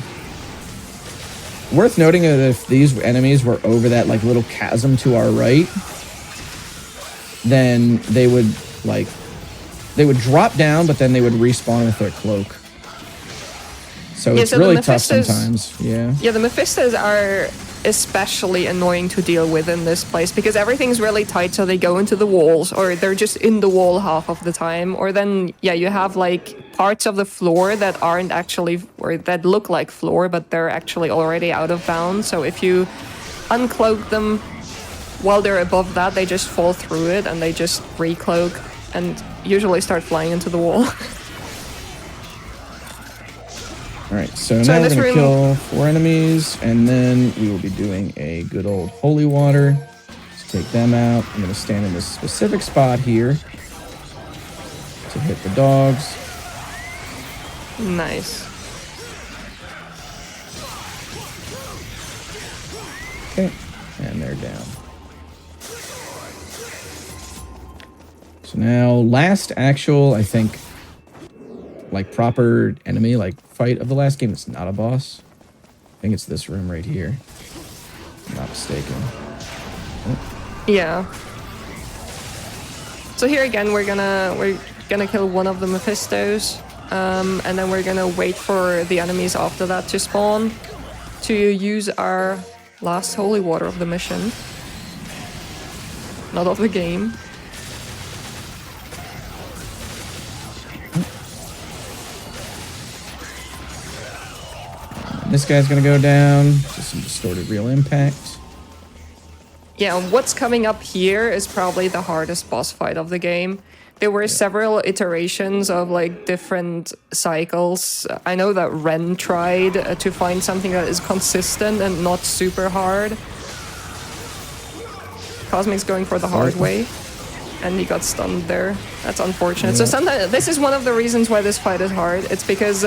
Worth noting that if these enemies were over that like little chasm to our right, then they would drop down, but then they would respawn with their cloak. So it's really tough sometimes. Yeah. Yeah, the Mephistos are especially annoying to deal with in this place because everything's really tight, so they go into the walls, or they're just in the wall half of the time. Or then, yeah, you have like parts of the floor that aren't actually, or that look like floor, but they're actually already out of bounds. So if you uncloak them while they're above that, they just fall through it and they just recloak and usually start flying into the wall. All right, so now in we're this going to room- kill 4 enemies, and then we will be doing a good old holy water. Let's take them out. I'm going to stand in this specific spot here to hit the dogs. Nice. Okay, and they're down. So now, last actual, I think, like proper enemy, like fight of the last game. It's not a boss. I think it's this room right here. If I'm not mistaken. Yeah. So here again, we're gonna kill one of the Mephistos, and then we're gonna wait for the enemies after that to spawn to use our last holy water of the mission, not of the game. This guy's gonna go down. Just some distorted real impact. Yeah, what's coming up here is probably the hardest boss fight of the game. There were several iterations of like different cycles. I know that Ren tried to find something that is consistent and not super hard. Cosmic's going for the hard way, and he got stunned there. That's unfortunate. So sometimes this is one of the reasons why this fight is hard. It's because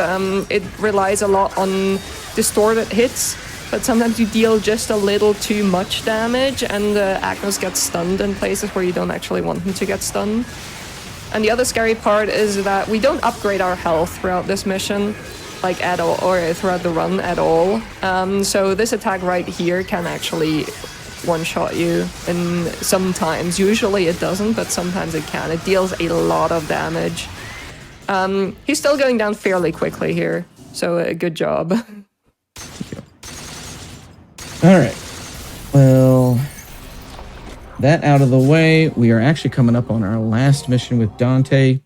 it relies a lot on distorted hits, but sometimes you deal just a little too much damage, and Agnos gets stunned in places where you don't actually want him to get stunned. And the other scary part is that we don't upgrade our health throughout this mission, like at all, or throughout the run at all. So this attack right here can actually one-shot you, and sometimes, usually it doesn't, but sometimes it can. It deals a lot of damage. He's still going down fairly quickly here, so good job. All right. Well, that out of the way, we are actually coming up on our last mission with Dante.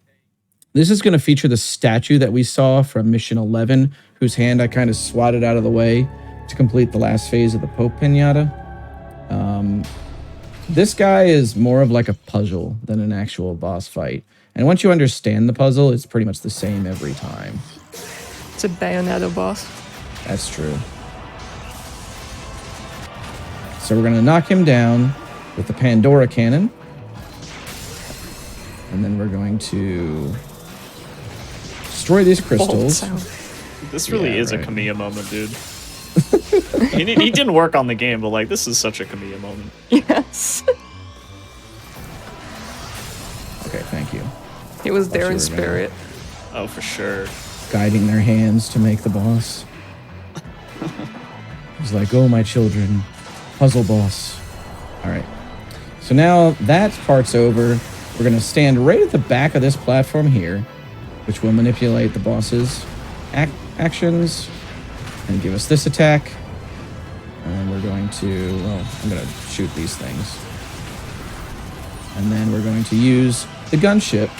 This is going to feature the statue that we saw from Mission 11, whose hand I kind of swatted out of the way to complete the last phase of the Pope Pinata. This guy is more of like a puzzle than an actual boss fight. And once you understand the puzzle, it's pretty much the same every time. It's a Bayonetta boss. That's true. So we're going to knock him down with the Pandora Cannon. And then we're going to destroy these crystals. This really Yeah, is right. a Kamiya moment, dude. he didn't work on the game, but like this is such a Kamiya moment. Yes. Okay, thank you. He was there you in were gonna- spirit. Oh, for sure. Guiding their hands to make the boss. He's like, oh, my children. Puzzle boss. All right. So now that part's over. We're going to stand right at the back of this platform here, which will manipulate the boss's actions and give us this attack. And we're going to, well, I'm going to shoot these things. And then we're going to use the gunship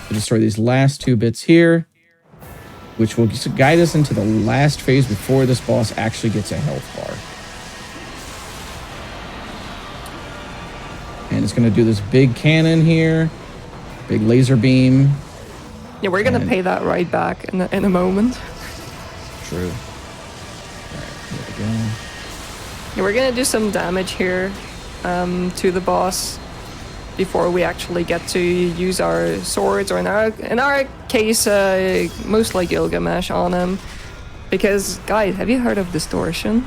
to destroy these last 2 bits here, which will guide us into the last phase before this boss actually gets a health bar. And it's going to do this big cannon here, big laser beam. Yeah, we're gonna And- pay that right back in a moment. True. All right, here we go. Yeah, we're gonna do some damage here to the boss before we actually get to use our swords, or in our case, mostly Gilgamesh on him. Because, guys, have you heard of distortion?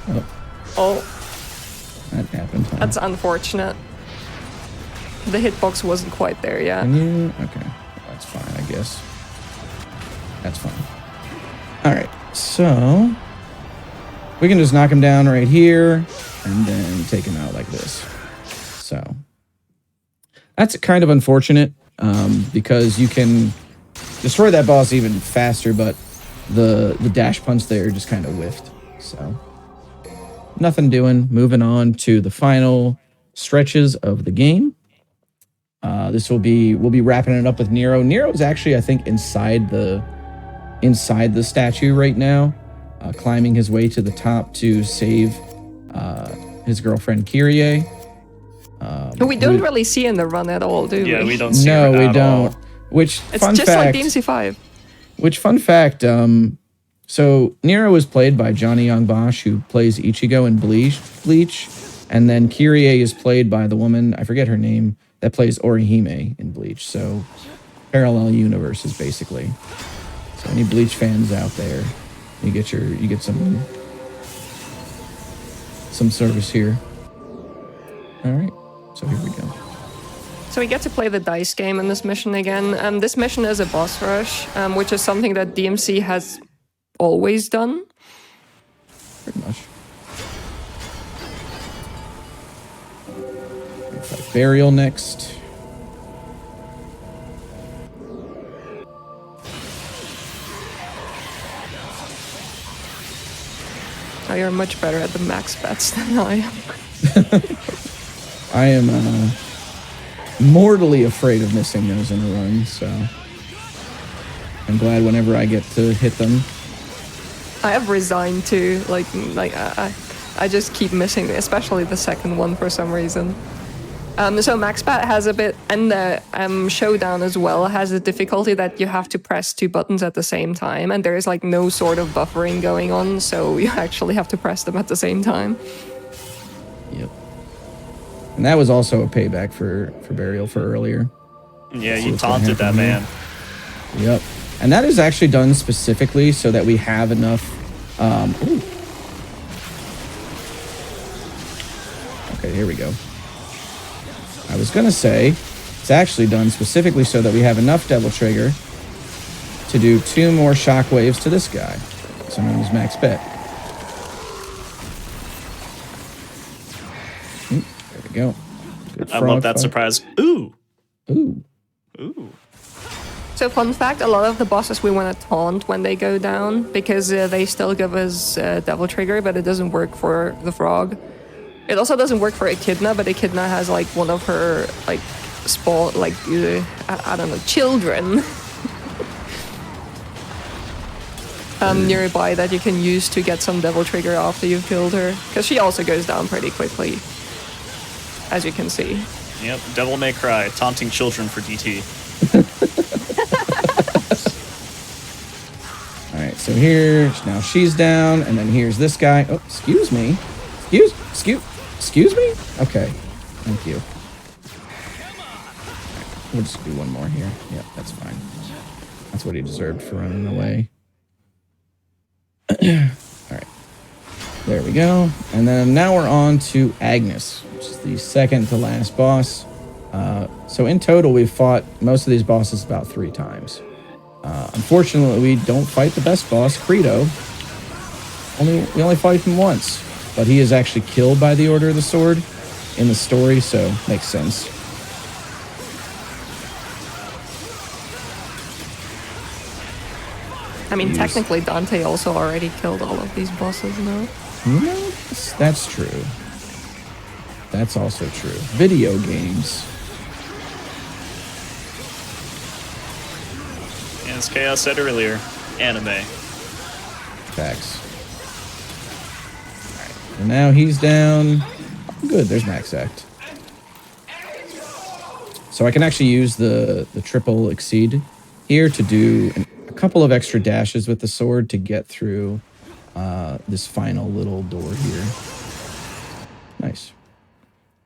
Oh, Oh, that happened. Huh? that's unfortunate. The hitbox wasn't quite there yet. Can you? Okay. That's fine, I guess. That's fine. All right. So we can just knock him down right here and then take him out like this. So that's kind of unfortunate because you can destroy that boss even faster, but the dash punch there just kind of whiffed. So nothing doing. Moving on to the final stretches of the game. We'll be wrapping it up with Nero. Nero's actually, I think, inside the statue right now, climbing his way to the top to save his girlfriend Kyrie. Who we don't really see in the run at all, do we? Yeah, we don't see No, her we at don't. all. Which It's fun just fact? like DMC5. Which fun fact? So Nero is played by Johnny Young Bosch, who plays Ichigo in Bleach, and then Kyrie is played by the woman, I forget her name, that plays Orihime in Bleach. So parallel universes basically. So any Bleach fans out there, you get some service here. All right, so here we go. So we get to play the dice game in this mission again. This mission is a boss rush, which is something that DMC has always done. Pretty much. Fight Burial next. Oh, you're much better at the max bets than I am. I am mortally afraid of missing those in a run, so I'm glad whenever I get to hit them. I have resigned to I just keep missing, especially the second one for some reason. So MaxBat has a bit, and the Showdown as well has a difficulty that you have to press two buttons at the same time, and there is like no sort of buffering going on, so you actually have to press them at the same time. Yep. And that was also a payback for Burial for earlier. Yeah, See you what's gonna taunted that happen man. Yep. And that is actually done specifically so that we have enough. Ooh. Okay, here we go. I was gonna say it's actually done specifically so that we have enough Devil Trigger to do 2 more shockwaves to this guy, also known as Max Bet. There we go. Good I frog love that fight. surprise. Ooh. Ooh. Ooh. So fun fact, a lot of the bosses we want to taunt when they go down, because they still give us Devil Trigger, but it doesn't work for the frog. It also doesn't work for Echidna, but Echidna has like one of her like I don't know, children nearby that you can use to get some Devil Trigger after you've killed her, because she also goes down pretty quickly, as you can see. Yep, Devil May Cry, taunting children for DT. All right, so here now she's down, and then here's this guy. Oh, excuse me. Excuse me? Okay, thank you. Right, we'll just do one more here. Yep, that's fine. That's what he deserved for running away. All right, there we go. And then now we're on to Agnes, which is the second to last boss. So in total, we've fought most of these bosses about 3 times. Unfortunately, we don't fight the best boss, Credo. We only fight him once. But he is actually killed by the Order of the Sword in the story, so makes sense. I mean, technically Dante also already killed all of these bosses, no? No, that's true. That's also true. Video games. And as Chaos said earlier, anime. Facts. And now he's down. Good, there's Max Act. So I can actually use the triple exceed here to do a couple of extra dashes with the sword to get through this final little door here. Nice.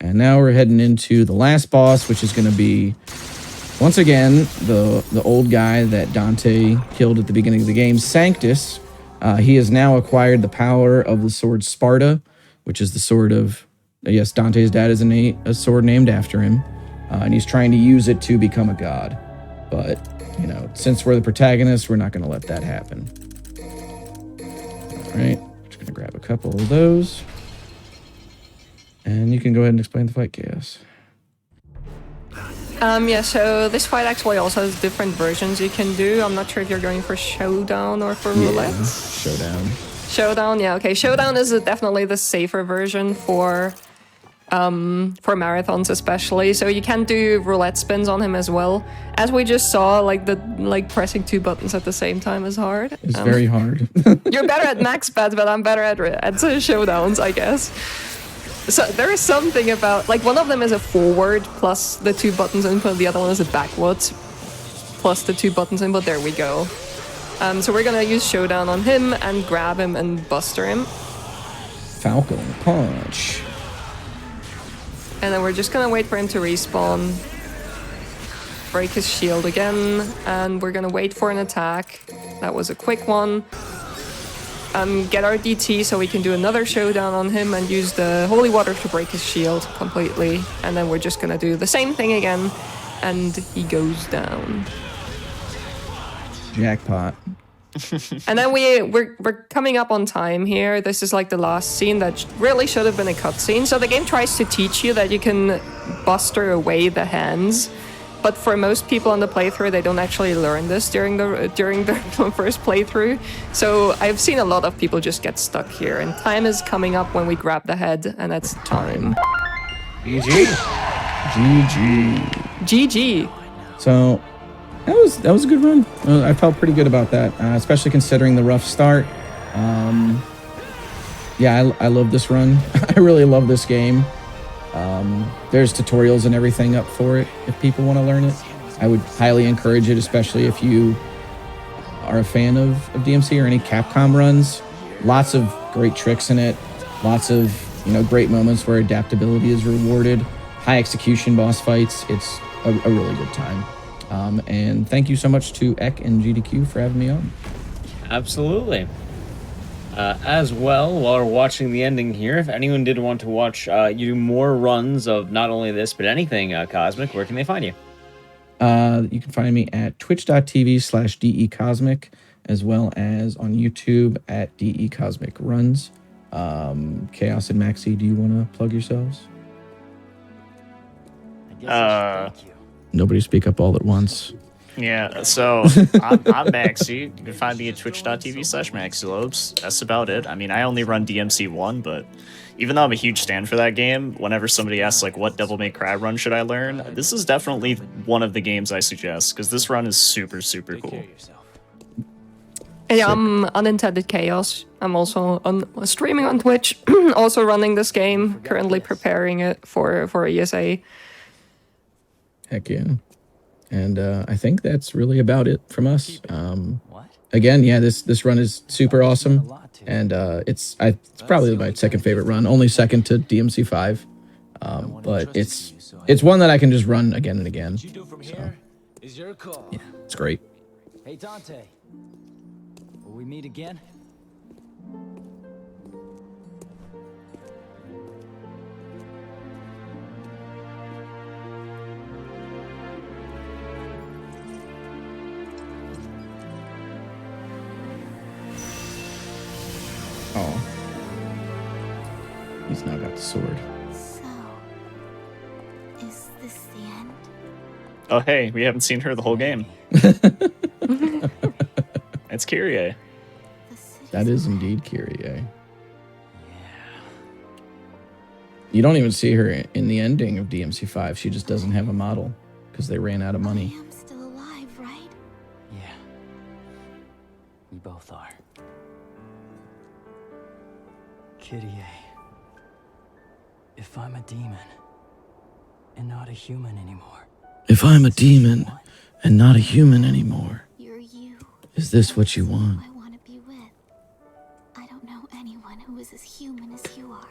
And now we're heading into the last boss, which is going to be, once again, the old guy that Dante killed at the beginning of the game, Sanctus. He has now acquired the power of the sword Sparta, which is the sword of, yes, Dante's dad is a sword named after him. And he's trying to use it to become a god. But, you know, since we're the protagonist, we're not going to let that happen. All right, just going to grab a couple of those. And you can go ahead and explain the fight, Chaos. Yeah, so this fight actually also has different versions you can do. I'm not sure if you're going for Showdown or for Roulette. Showdown. Showdown, yeah, okay. Showdown is definitely the safer version for marathons especially. So you can do roulette spins on him as well. As we just saw, like pressing 2 buttons at the same time is hard. It's very hard. You're better at max pads, but I'm better at showdowns, I guess. So there is something about, like, one of them is a forward plus the 2 buttons input, the other one is a backwards plus the 2 buttons input. There we go. So we're gonna use showdown on him and grab him and buster him. Falcon punch. And then we're just gonna wait for him to respawn. Break his shield again, and we're gonna wait for an attack. That was a quick one. Get our DT so we can do another showdown on him and use the holy water to break his shield completely. And then we're just gonna do the same thing again, and he goes down. Jackpot. And then we're coming up on time here. This is like the last scene that really should have been a cutscene. So the game tries to teach you that you can buster away the hands, but for most people on the playthrough, they don't actually learn this during the first playthrough. So I've seen a lot of people just get stuck here, and time is coming up when we grab the head, and that's time. GG. GG. So that was a good run. I felt pretty good about that, especially considering the rough start. Yeah, I love this run. I really love this game. There's tutorials and everything up for it if people want to learn it. I would highly encourage it, especially if you are a fan of DMC or any Capcom runs. Lots of great tricks in it. Lots of great moments where adaptability is rewarded. High execution boss fights. It's a really good time. And thank you so much to Eck and GDQ for having me on. Absolutely. As well, while we're watching the ending here, if anyone did want to watch you do more runs of not only this, but anything Cosmic, where can they find you? You can find me at twitch.tv/DECosmic, as well as on YouTube at DECosmic Runs. Chaos and Maxi, do you want to plug yourselves? Nobody speak up all at once. Yeah, so I'm Maxi. You can find me at twitch.tv/MaxiLobes. That's about it. I mean, I only run DMC1, but even though I'm a huge fan for that game, whenever somebody asks, like, what Devil May Cry run should I learn, this is definitely one of the games I suggest, because this run is super, super cool. Yeah, I'm Unintended Chaos. I'm also streaming on Twitch, also running this game, currently preparing it for ESA. Heck yeah. And I think that's really about it from us. Again, yeah, this run is super awesome, and it's probably my second favorite run, only second to DMC5. But it's one that I can just run again and again. So, yeah, it's great. Hey Dante, will we meet again? Oh. He's now got the sword. So, is this the end? Oh, hey, we haven't seen her the whole game. It's Kyrie. That is indeed Kyrie. You don't even see her in the ending of DMC5. She just doesn't have a model because they ran out of money. I am still alive, right? Yeah. We both are. Kyrie. If I'm a demon and not a human anymore. If I'm a demon and not a human anymore, You're you. is this what you want? I want to be with. I don't know anyone who is as human as you are.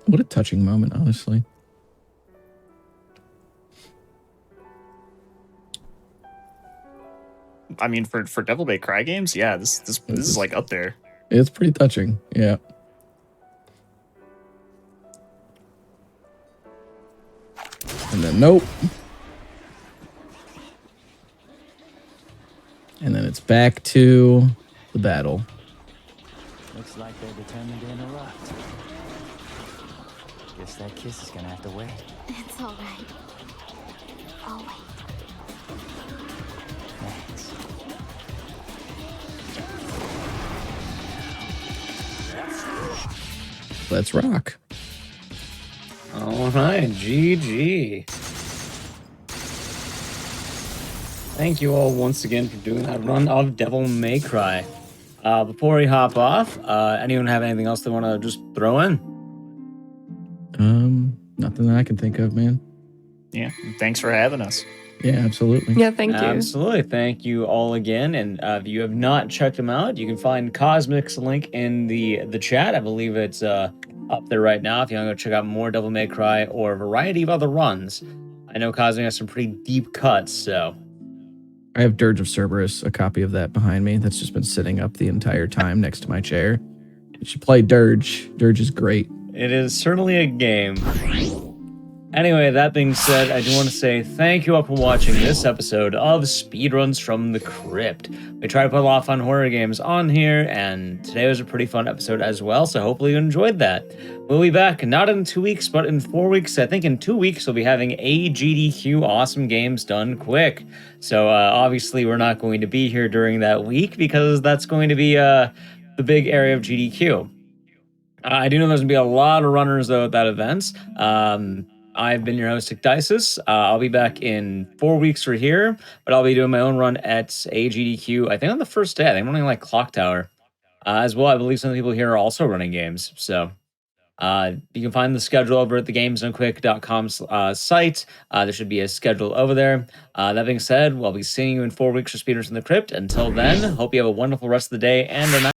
What a touching moment, honestly. I mean, for Devil May Cry games, yeah, this is like up there. It's pretty touching, yeah. And then nope. And then it's back to the battle. Looks like they're determined to interrupt. Guess that kiss is gonna have to wait. It's all right. I'll wait. Thanks. Let's rock. All right, GG. Thank you all once again for doing that run of Devil May Cry. Before we hop off, anyone have anything else they want to just throw in? Nothing that I can think of, man. Yeah, thanks for having us. Yeah, absolutely. Yeah, thank you. Absolutely. Thank you all again. And if you have not checked them out, you can find Cosmic's link in the chat. I believe it's up there right now if you want to go check out more Devil May Cry or a variety of other runs. I know Cosmic has some pretty deep cuts, so... I have Dirge of Cerberus, a copy of that behind me that's just been sitting up the entire time next to my chair. You should play Dirge. Dirge is great. It is certainly a game. Anyway, that being said, I do want to say thank you all for watching this episode of Speedruns from the Crypt. We try to put a lot of fun horror games on here, and today was a pretty fun episode as well, so hopefully you enjoyed that. We'll be back, not in 2 weeks, but in 4 weeks. I think in 2 weeks we'll be having a GDQ Awesome Games Done Quick. So obviously we're not going to be here during that week, because that's going to be the big area of GDQ. I do know there's going to be a lot of runners, though, at that event. I've been your host, Ticdisis. I'll be back in 4 weeks for here, but I'll be doing my own run at AGDQ, I think on the first day. I think I'm running like Clock Tower. As well, I believe some of the people here are also running games. So you can find the schedule over at the gamesdonequick.com site. There should be a schedule over there. That being said, we'll be seeing you in 4 weeks for Speedruns from the Crypt. Until then, hope you have a wonderful rest of the day and a night.